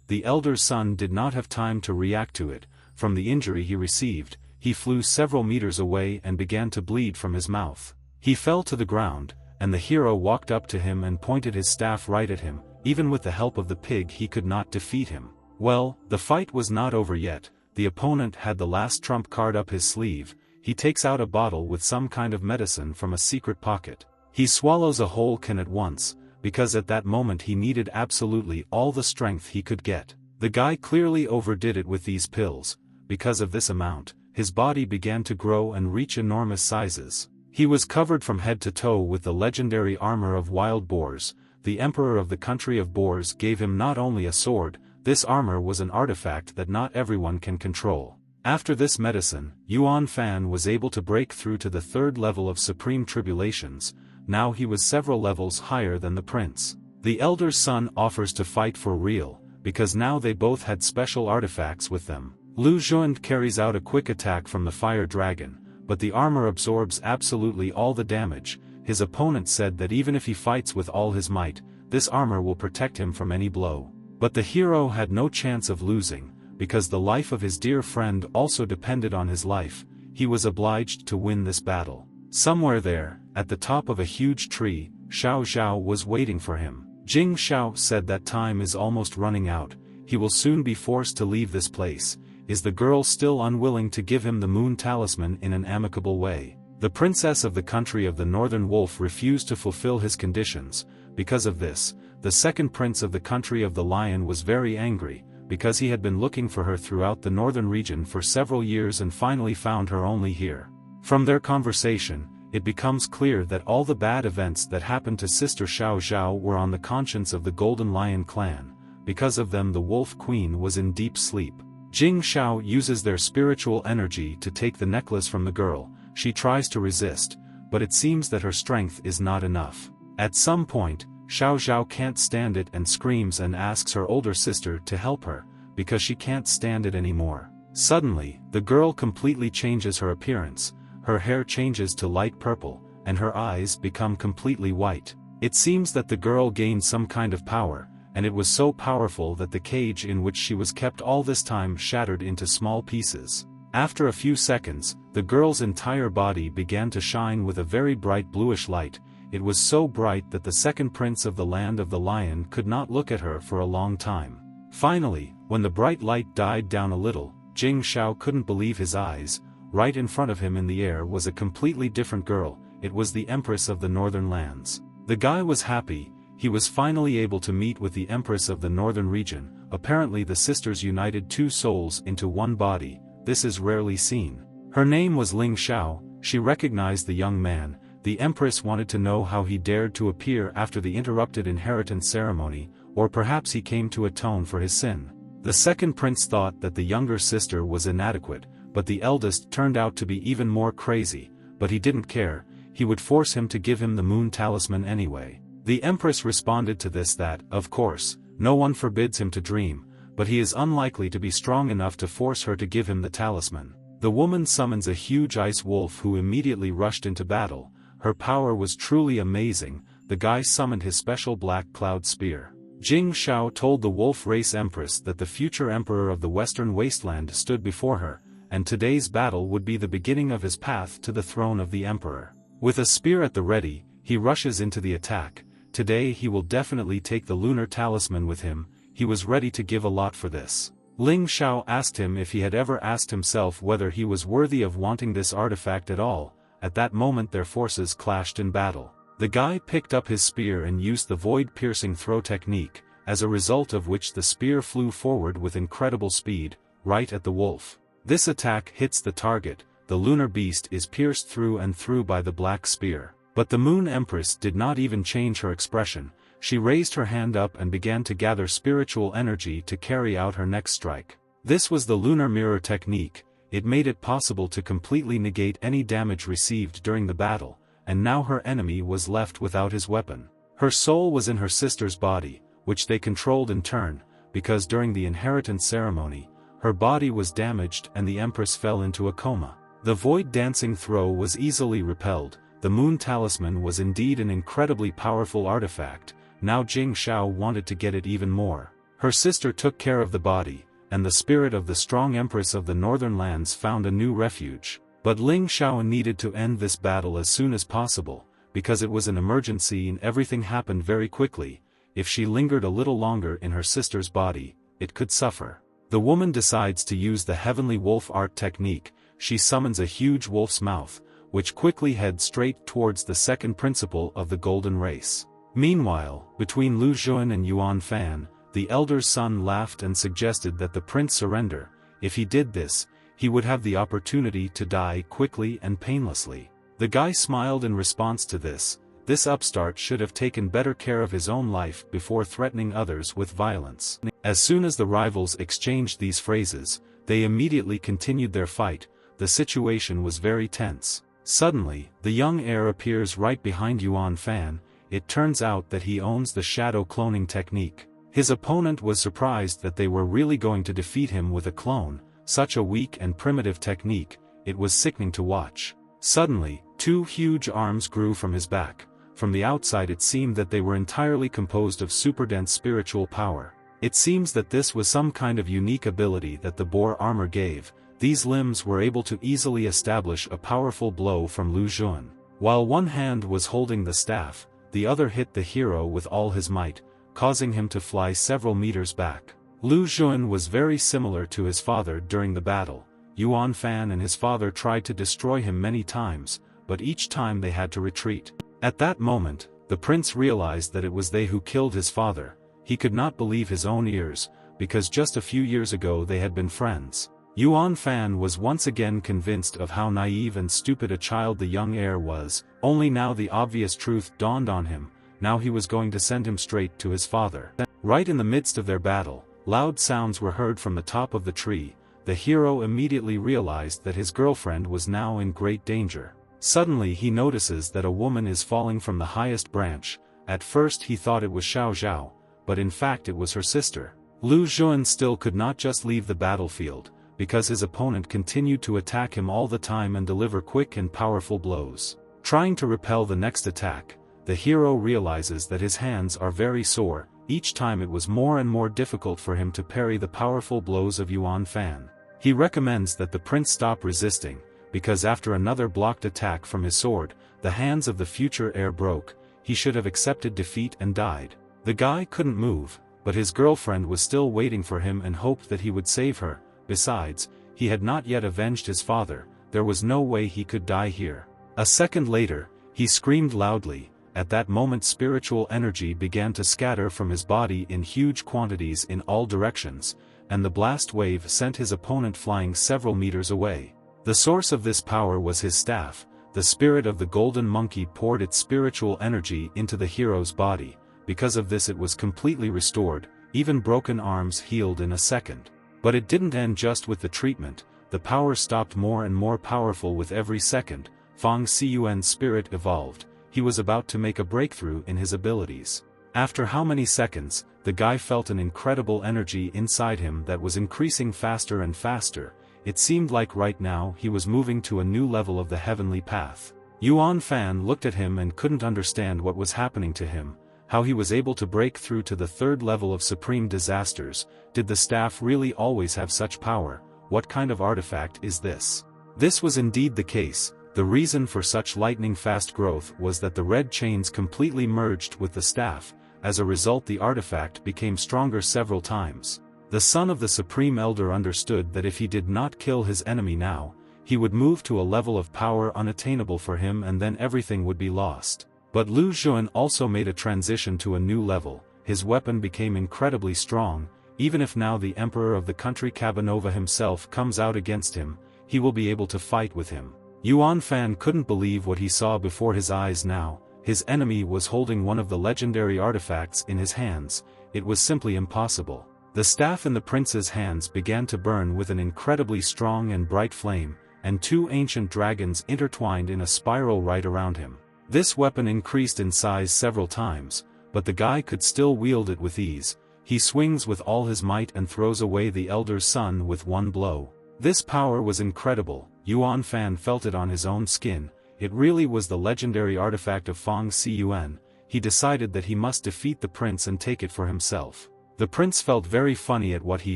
The elder's son did not have time to react to it. From the injury he received, he flew several meters away and began to bleed from his mouth. He fell to the ground, and the hero walked up to him and pointed his staff right at him. Even with the help of the pig he could not defeat him. Well, the fight was not over yet. The opponent had the last trump card up his sleeve. He takes out a bottle with some kind of medicine from a secret pocket. He swallows a whole can at once, because at that moment he needed absolutely all the strength he could get. The guy clearly overdid it with these pills. Because of this amount, his body began to grow and reach enormous sizes. He was covered from head to toe with the legendary armor of wild boars. The emperor of the country of boars gave him not only a sword, this armor was an artifact that not everyone can control. After this medicine, Yuan Fan was able to break through to the third level of supreme tribulations. Now he was several levels higher than the prince. The elder's son offers to fight for real, because now they both had special artifacts with them. Lu Xun carries out a quick attack from the fire dragon, but the armor absorbs absolutely all the damage. His opponent said that even if he fights with all his might, this armor will protect him from any blow. But the hero had no chance of losing, because the life of his dear friend also depended on his life. He was obliged to win this battle. Somewhere there, at the top of a huge tree, Xiao was waiting for him. Jing Xiao said that time is almost running out. He will soon be forced to leave this place. Is the girl still unwilling to give him the moon talisman in an amicable way? The princess of the country of the northern wolf refused to fulfill his conditions. Because of this, the second prince of the country of the lion was very angry, because he had been looking for her throughout the northern region for several years and finally found her only here. From their conversation, it becomes clear that all the bad events that happened to sister Xiao were on the conscience of the Golden Lion clan. Because of them the Wolf Queen was in deep sleep. Jing Xiao uses their spiritual energy to take the necklace from the girl. She tries to resist, but it seems that her strength is not enough. At some point, Xiao can't stand it and screams and asks her older sister to help her, because she can't stand it anymore. Suddenly, the girl completely changes her appearance. Her hair changes to light purple, and her eyes become completely white. It seems that the girl gained some kind of power, and it was so powerful that the cage in which she was kept all this time shattered into small pieces. After a few seconds, the girl's entire body began to shine with a very bright bluish light. It was so bright that the second prince of the land of the lion could not look at her for a long time. Finally, when the bright light died down a little, Jing Xiao couldn't believe his eyes. Right in front of him in the air was a completely different girl. It was the Empress of the Northern Lands. The guy was happy. He was finally able to meet with the Empress of the Northern region. Apparently the sisters united two souls into one body. This is rarely seen. Her name was Ling Xiao. She recognized the young man. The Empress wanted to know how he dared to appear after the interrupted inheritance ceremony, or perhaps he came to atone for his sin. The second prince thought that the younger sister was inadequate, but the eldest turned out to be even more crazy. But he didn't care. He would force him to give him the moon talisman anyway. The Empress responded to this that, of course, no one forbids him to dream, but he is unlikely to be strong enough to force her to give him the talisman. The woman summons a huge ice wolf who immediately rushed into battle. Her power was truly amazing. The guy summoned his special black cloud spear. Jing Xiao told the wolf race Empress that the future emperor of the western wasteland stood before her, and today's battle would be the beginning of his path to the throne of the emperor. With a spear at the ready, he rushes into the attack. Today he will definitely take the lunar talisman with him. He was ready to give a lot for this. Ling Xiao asked him if he had ever asked himself whether he was worthy of wanting this artifact at all. At that moment their forces clashed in battle. The guy picked up his spear and used the void-piercing throw technique, as a result of which the spear flew forward with incredible speed, right at the wolf. This attack hits the target, the lunar beast is pierced through and through by the black spear. But the Moon Empress did not even change her expression. She raised her hand up and began to gather spiritual energy to carry out her next strike. This was the lunar mirror technique. It made it possible to completely negate any damage received during the battle, and now her enemy was left without his weapon. Her soul was in her sister's body, which they controlled in turn, because during the inheritance ceremony, her body was damaged and the Empress fell into a coma. The void dancing throw was easily repelled. The Moon Talisman was indeed an incredibly powerful artifact. Now Jing Xiao wanted to get it even more. Her sister took care of the body, and the spirit of the strong Empress of the Northern Lands found a new refuge. But Ling Xiao needed to end this battle as soon as possible, because it was an emergency and everything happened very quickly. If she lingered a little longer in her sister's body, it could suffer. The woman decides to use the heavenly wolf art technique. She summons a huge wolf's mouth, which quickly heads straight towards the second principle of the golden race. Meanwhile, between Lu Xun and Yuan Fan, the elder's son laughed and suggested that the prince surrender. If he did this, he would have the opportunity to die quickly and painlessly. The guy smiled in response to this. This upstart should have taken better care of his own life before threatening others with violence. As soon as the rivals exchanged these phrases, they immediately continued their fight. The situation was very tense. Suddenly, the young heir appears right behind Yuan Fan. It turns out that he owns the shadow cloning technique. His opponent was surprised that they were really going to defeat him with a clone, such a weak and primitive technique. It was sickening to watch. Suddenly, two huge arms grew from his back. From the outside it seemed that they were entirely composed of super-dense spiritual power. It seems that this was some kind of unique ability that the boar armor gave. These limbs were able to easily establish a powerful blow from Lu Xun. While one hand was holding the staff, the other hit the hero with all his might, causing him to fly several meters back. Lu Xun was very similar to his father during the battle. Yuan Fan and his father tried to destroy him many times, but each time they had to retreat. At that moment, the prince realized that it was they who killed his father. He could not believe his own ears, because just a few years ago they had been friends. Yuan Fan was once again convinced of how naive and stupid a child the young heir was. Only now the obvious truth dawned on him. Now he was going to send him straight to his father. Right in the midst of their battle, loud sounds were heard from the top of the tree. The hero immediately realized that his girlfriend was now in great danger. Suddenly he notices that a woman is falling from the highest branch. At first he thought it was Xiao Xiao, but in fact it was her sister. Lu Xun still could not just leave the battlefield, because his opponent continued to attack him all the time and deliver quick and powerful blows. Trying to repel the next attack, the hero realizes that his hands are very sore. Each time it was more and more difficult for him to parry the powerful blows of Yuan Fan. He recommends that the prince stop resisting, because after another blocked attack from his sword, the hands of the future heir broke. He should have accepted defeat and died. The guy couldn't move, but his girlfriend was still waiting for him and hoped that he would save her. Besides, he had not yet avenged his father. There was no way he could die here. A second later, he screamed loudly. At that moment spiritual energy began to scatter from his body in huge quantities in all directions, and the blast wave sent his opponent flying several meters away. The source of this power was his staff. The spirit of the golden monkey poured its spiritual energy into the hero's body. Because of this it was completely restored. Even broken arms healed in a second. But it didn't end just with the treatment. The power stopped more and more powerful with every second. Fang Xiyuan's spirit evolved. He was about to make a breakthrough in his abilities. After how many seconds, the guy felt an incredible energy inside him that was increasing faster and faster. It seemed like right now he was moving to a new level of the heavenly path. Yuan Fan looked at him and couldn't understand what was happening to him. How he was able to break through to the third level of supreme disasters. Did the staff really always have such power? What kind of artifact is this? This was indeed the case. The reason for such lightning-fast growth was that the red chains completely merged with the staff. As a result the artifact became stronger several times. The son of the Supreme Elder understood that if he did not kill his enemy now, he would move to a level of power unattainable for him and then everything would be lost. But Lu Xun also made a transition to a new level. His weapon became incredibly strong. Even if now the emperor of the country Cabanova himself comes out against him, he will be able to fight with him. Yuan Fan couldn't believe what he saw before his eyes now. His enemy was holding one of the legendary artifacts in his hands. It was simply impossible. The staff in the prince's hands began to burn with an incredibly strong and bright flame, and two ancient dragons intertwined in a spiral right around him. This weapon increased in size several times, but the guy could still wield it with ease. He swings with all his might and throws away the elder's son with one blow. This power was incredible. Yuan Fan felt it on his own skin. It really was the legendary artifact of Feng Ciyuan. He decided that he must defeat the prince and take it for himself. The prince felt very funny at what he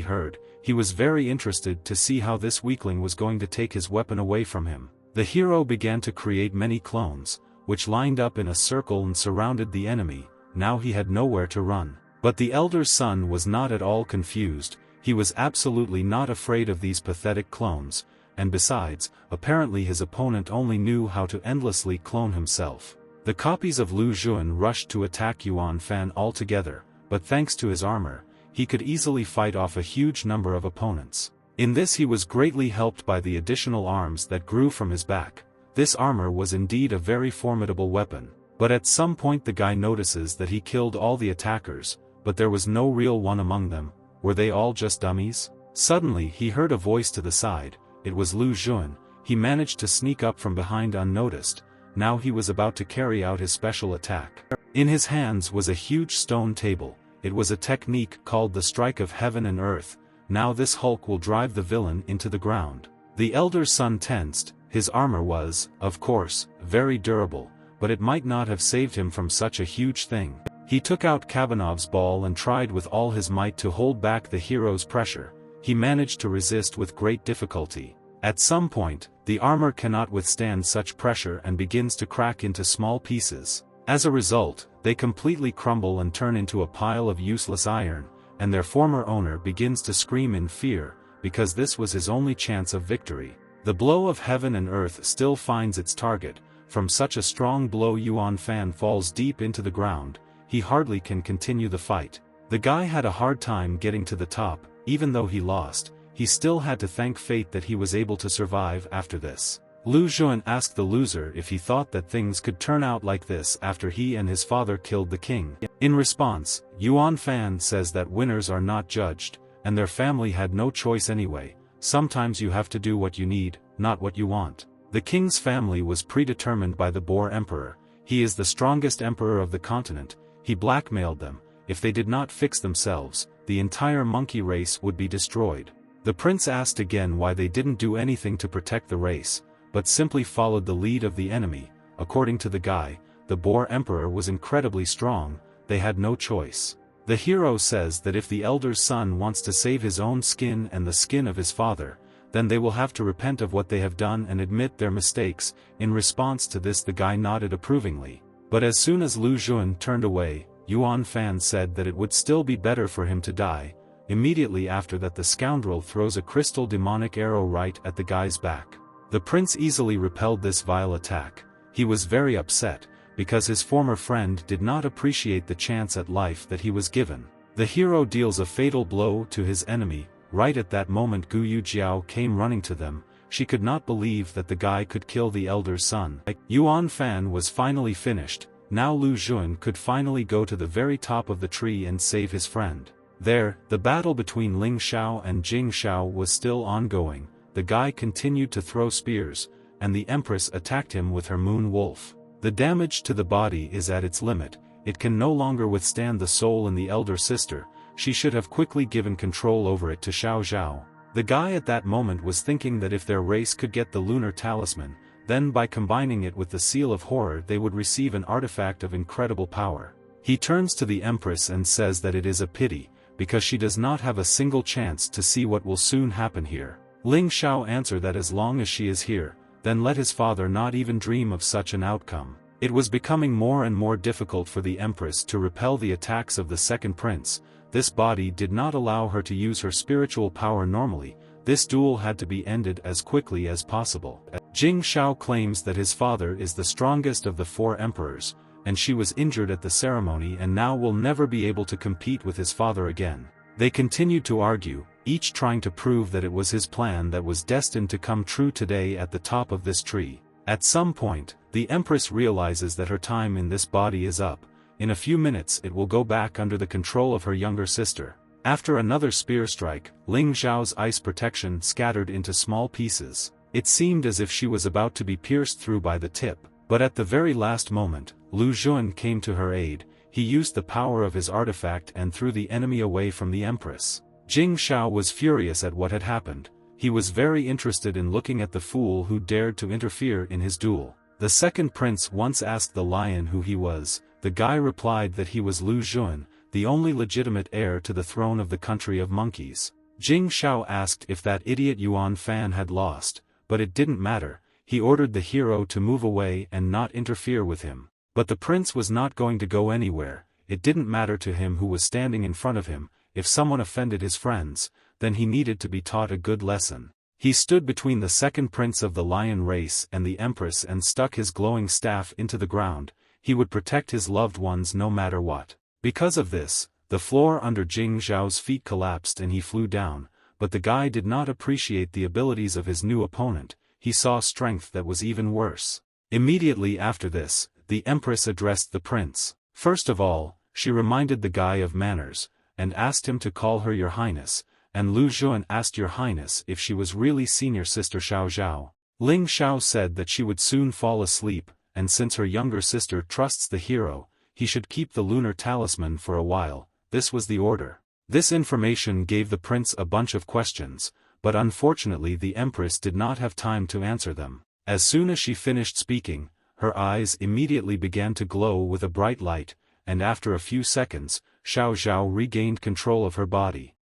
heard. He was very interested to see how this weakling was going to take his weapon away from him. The hero began to create many clones, which lined up in a circle and surrounded the enemy. Now he had nowhere to run. But the elder's son was not at all confused. He was absolutely not afraid of these pathetic clones, and besides, apparently his opponent only knew how to endlessly clone himself. The copies of Lu Xun rushed to attack Yuan Fan altogether, but thanks to his armor, he could easily fight off a huge number of opponents. In this he was greatly helped by the additional arms that grew from his back. This armor was indeed a very formidable weapon, but at some point the guy notices that he killed all the attackers, but there was no real one among them. Were they all just dummies? Suddenly he heard a voice to the side. It was Lu Xun. He managed to sneak up from behind unnoticed. Now he was about to carry out his special attack. In his hands was a huge stone table. It was a technique called the Strike of Heaven and Earth. Now this Hulk will drive the villain into the ground. The elder's son tensed. His armor was, of course, very durable, but it might not have saved him from such a huge thing. He took out Kabanov's ball and tried with all his might to hold back the hero's pressure. He managed to resist with great difficulty. At some point, the armor cannot withstand such pressure and begins to crack into small pieces. As a result, they completely crumble and turn into a pile of useless iron, and their former owner begins to scream in fear, because this was his only chance of victory. The blow of heaven and earth still finds its target. From such a strong blow Yuan Fan falls deep into the ground. He hardly can continue the fight. The guy had a hard time getting to the top. Even though he lost, he still had to thank fate that he was able to survive after this. Lu Xun asked the loser if he thought that things could turn out like this after he and his father killed the king. In response, Yuan Fan says that winners are not judged, and their family had no choice anyway. Sometimes you have to do what you need, not what you want. The king's family was predetermined by the Boar Emperor. He is the strongest emperor of the continent. He blackmailed them. If they did not fix themselves, the entire monkey race would be destroyed. The prince asked again why they didn't do anything to protect the race, but simply followed the lead of the enemy. According to the guy, the Boar Emperor was incredibly strong. They had no choice. The hero says that if the elder's son wants to save his own skin and the skin of his father, then they will have to repent of what they have done and admit their mistakes. In response to this the guy nodded approvingly. But as soon as Lu Xun turned away, Yuan Fan said that it would still be better for him to die. Immediately after that the scoundrel throws a crystal demonic arrow right at the guy's back. The prince easily repelled this vile attack. He was very upset, because his former friend did not appreciate the chance at life that he was given. The hero deals a fatal blow to his enemy. Right at that moment Guyu Jiao came running to them. She could not believe that the guy could kill the elder's son. Yuan Fan was finally finished. Now Lu Xun could finally go to the very top of the tree and save his friend. There, the battle between Ling Xiao and Jing Xiao was still ongoing. The guy continued to throw spears, and the Empress attacked him with her moon wolf. The damage to the body is at its limit. It can no longer withstand the soul in the elder sister. She should have quickly given control over it to Xiao Zhao. The guy at that moment was thinking that if their race could get the lunar talisman, then by combining it with the seal of horror they would receive an artifact of incredible power. He turns to the Empress and says that it is a pity, because she does not have a single chance to see what will soon happen here. Ling Xiao answered that as long as she is here, then let his father not even dream of such an outcome. It was becoming more and more difficult for the Empress to repel the attacks of the second prince. This body did not allow her to use her spiritual power normally. This duel had to be ended as quickly as possible. Jing Xiao claims that his father is the strongest of the four emperors, and she was injured at the ceremony and now will never be able to compete with his father again. They continued to argue, each trying to prove that it was his plan that was destined to come true today at the top of this tree. At some point, the Empress realizes that her time in this body is up. In a few minutes it will go back under the control of her younger sister. After another spear strike, Ling Xiao's ice protection scattered into small pieces. It seemed as if she was about to be pierced through by the tip, but at the very last moment, Lu Xun came to her aid. He used the power of his artifact and threw the enemy away from the Empress. Jing Xiao was furious at what had happened. He was very interested in looking at the fool who dared to interfere in his duel. The second prince once asked the lion who he was. The guy replied that he was Lu Xun, the only legitimate heir to the throne of the country of monkeys. Jing Xiao asked if that idiot Yuan Fan had lost, but it didn't matter. He ordered the hero to move away and not interfere with him. But the prince was not going to go anywhere. It didn't matter to him who was standing in front of him. If someone offended his friends, then he needed to be taught a good lesson. He stood between the second prince of the lion race and the Empress and stuck his glowing staff into the ground. He would protect his loved ones no matter what. Because of this, the floor under Jing Xiao's feet collapsed and he flew down, but the guy did not appreciate the abilities of his new opponent. He saw strength that was even worse. Immediately after this, the Empress addressed the prince. First of all, she reminded the guy of manners, and asked him to call her Your Highness, and Lu Xun asked Your Highness if she was really senior sister Xiao Zhao. Ling Xiao said that she would soon fall asleep, and since her younger sister trusts the hero, he should keep the lunar talisman for a while. This was the order. This information gave the prince a bunch of questions, but unfortunately the Empress did not have time to answer them. As soon as she finished speaking, her eyes immediately began to glow with a bright light, and after a few seconds, Xiao Zhao regained control of her body.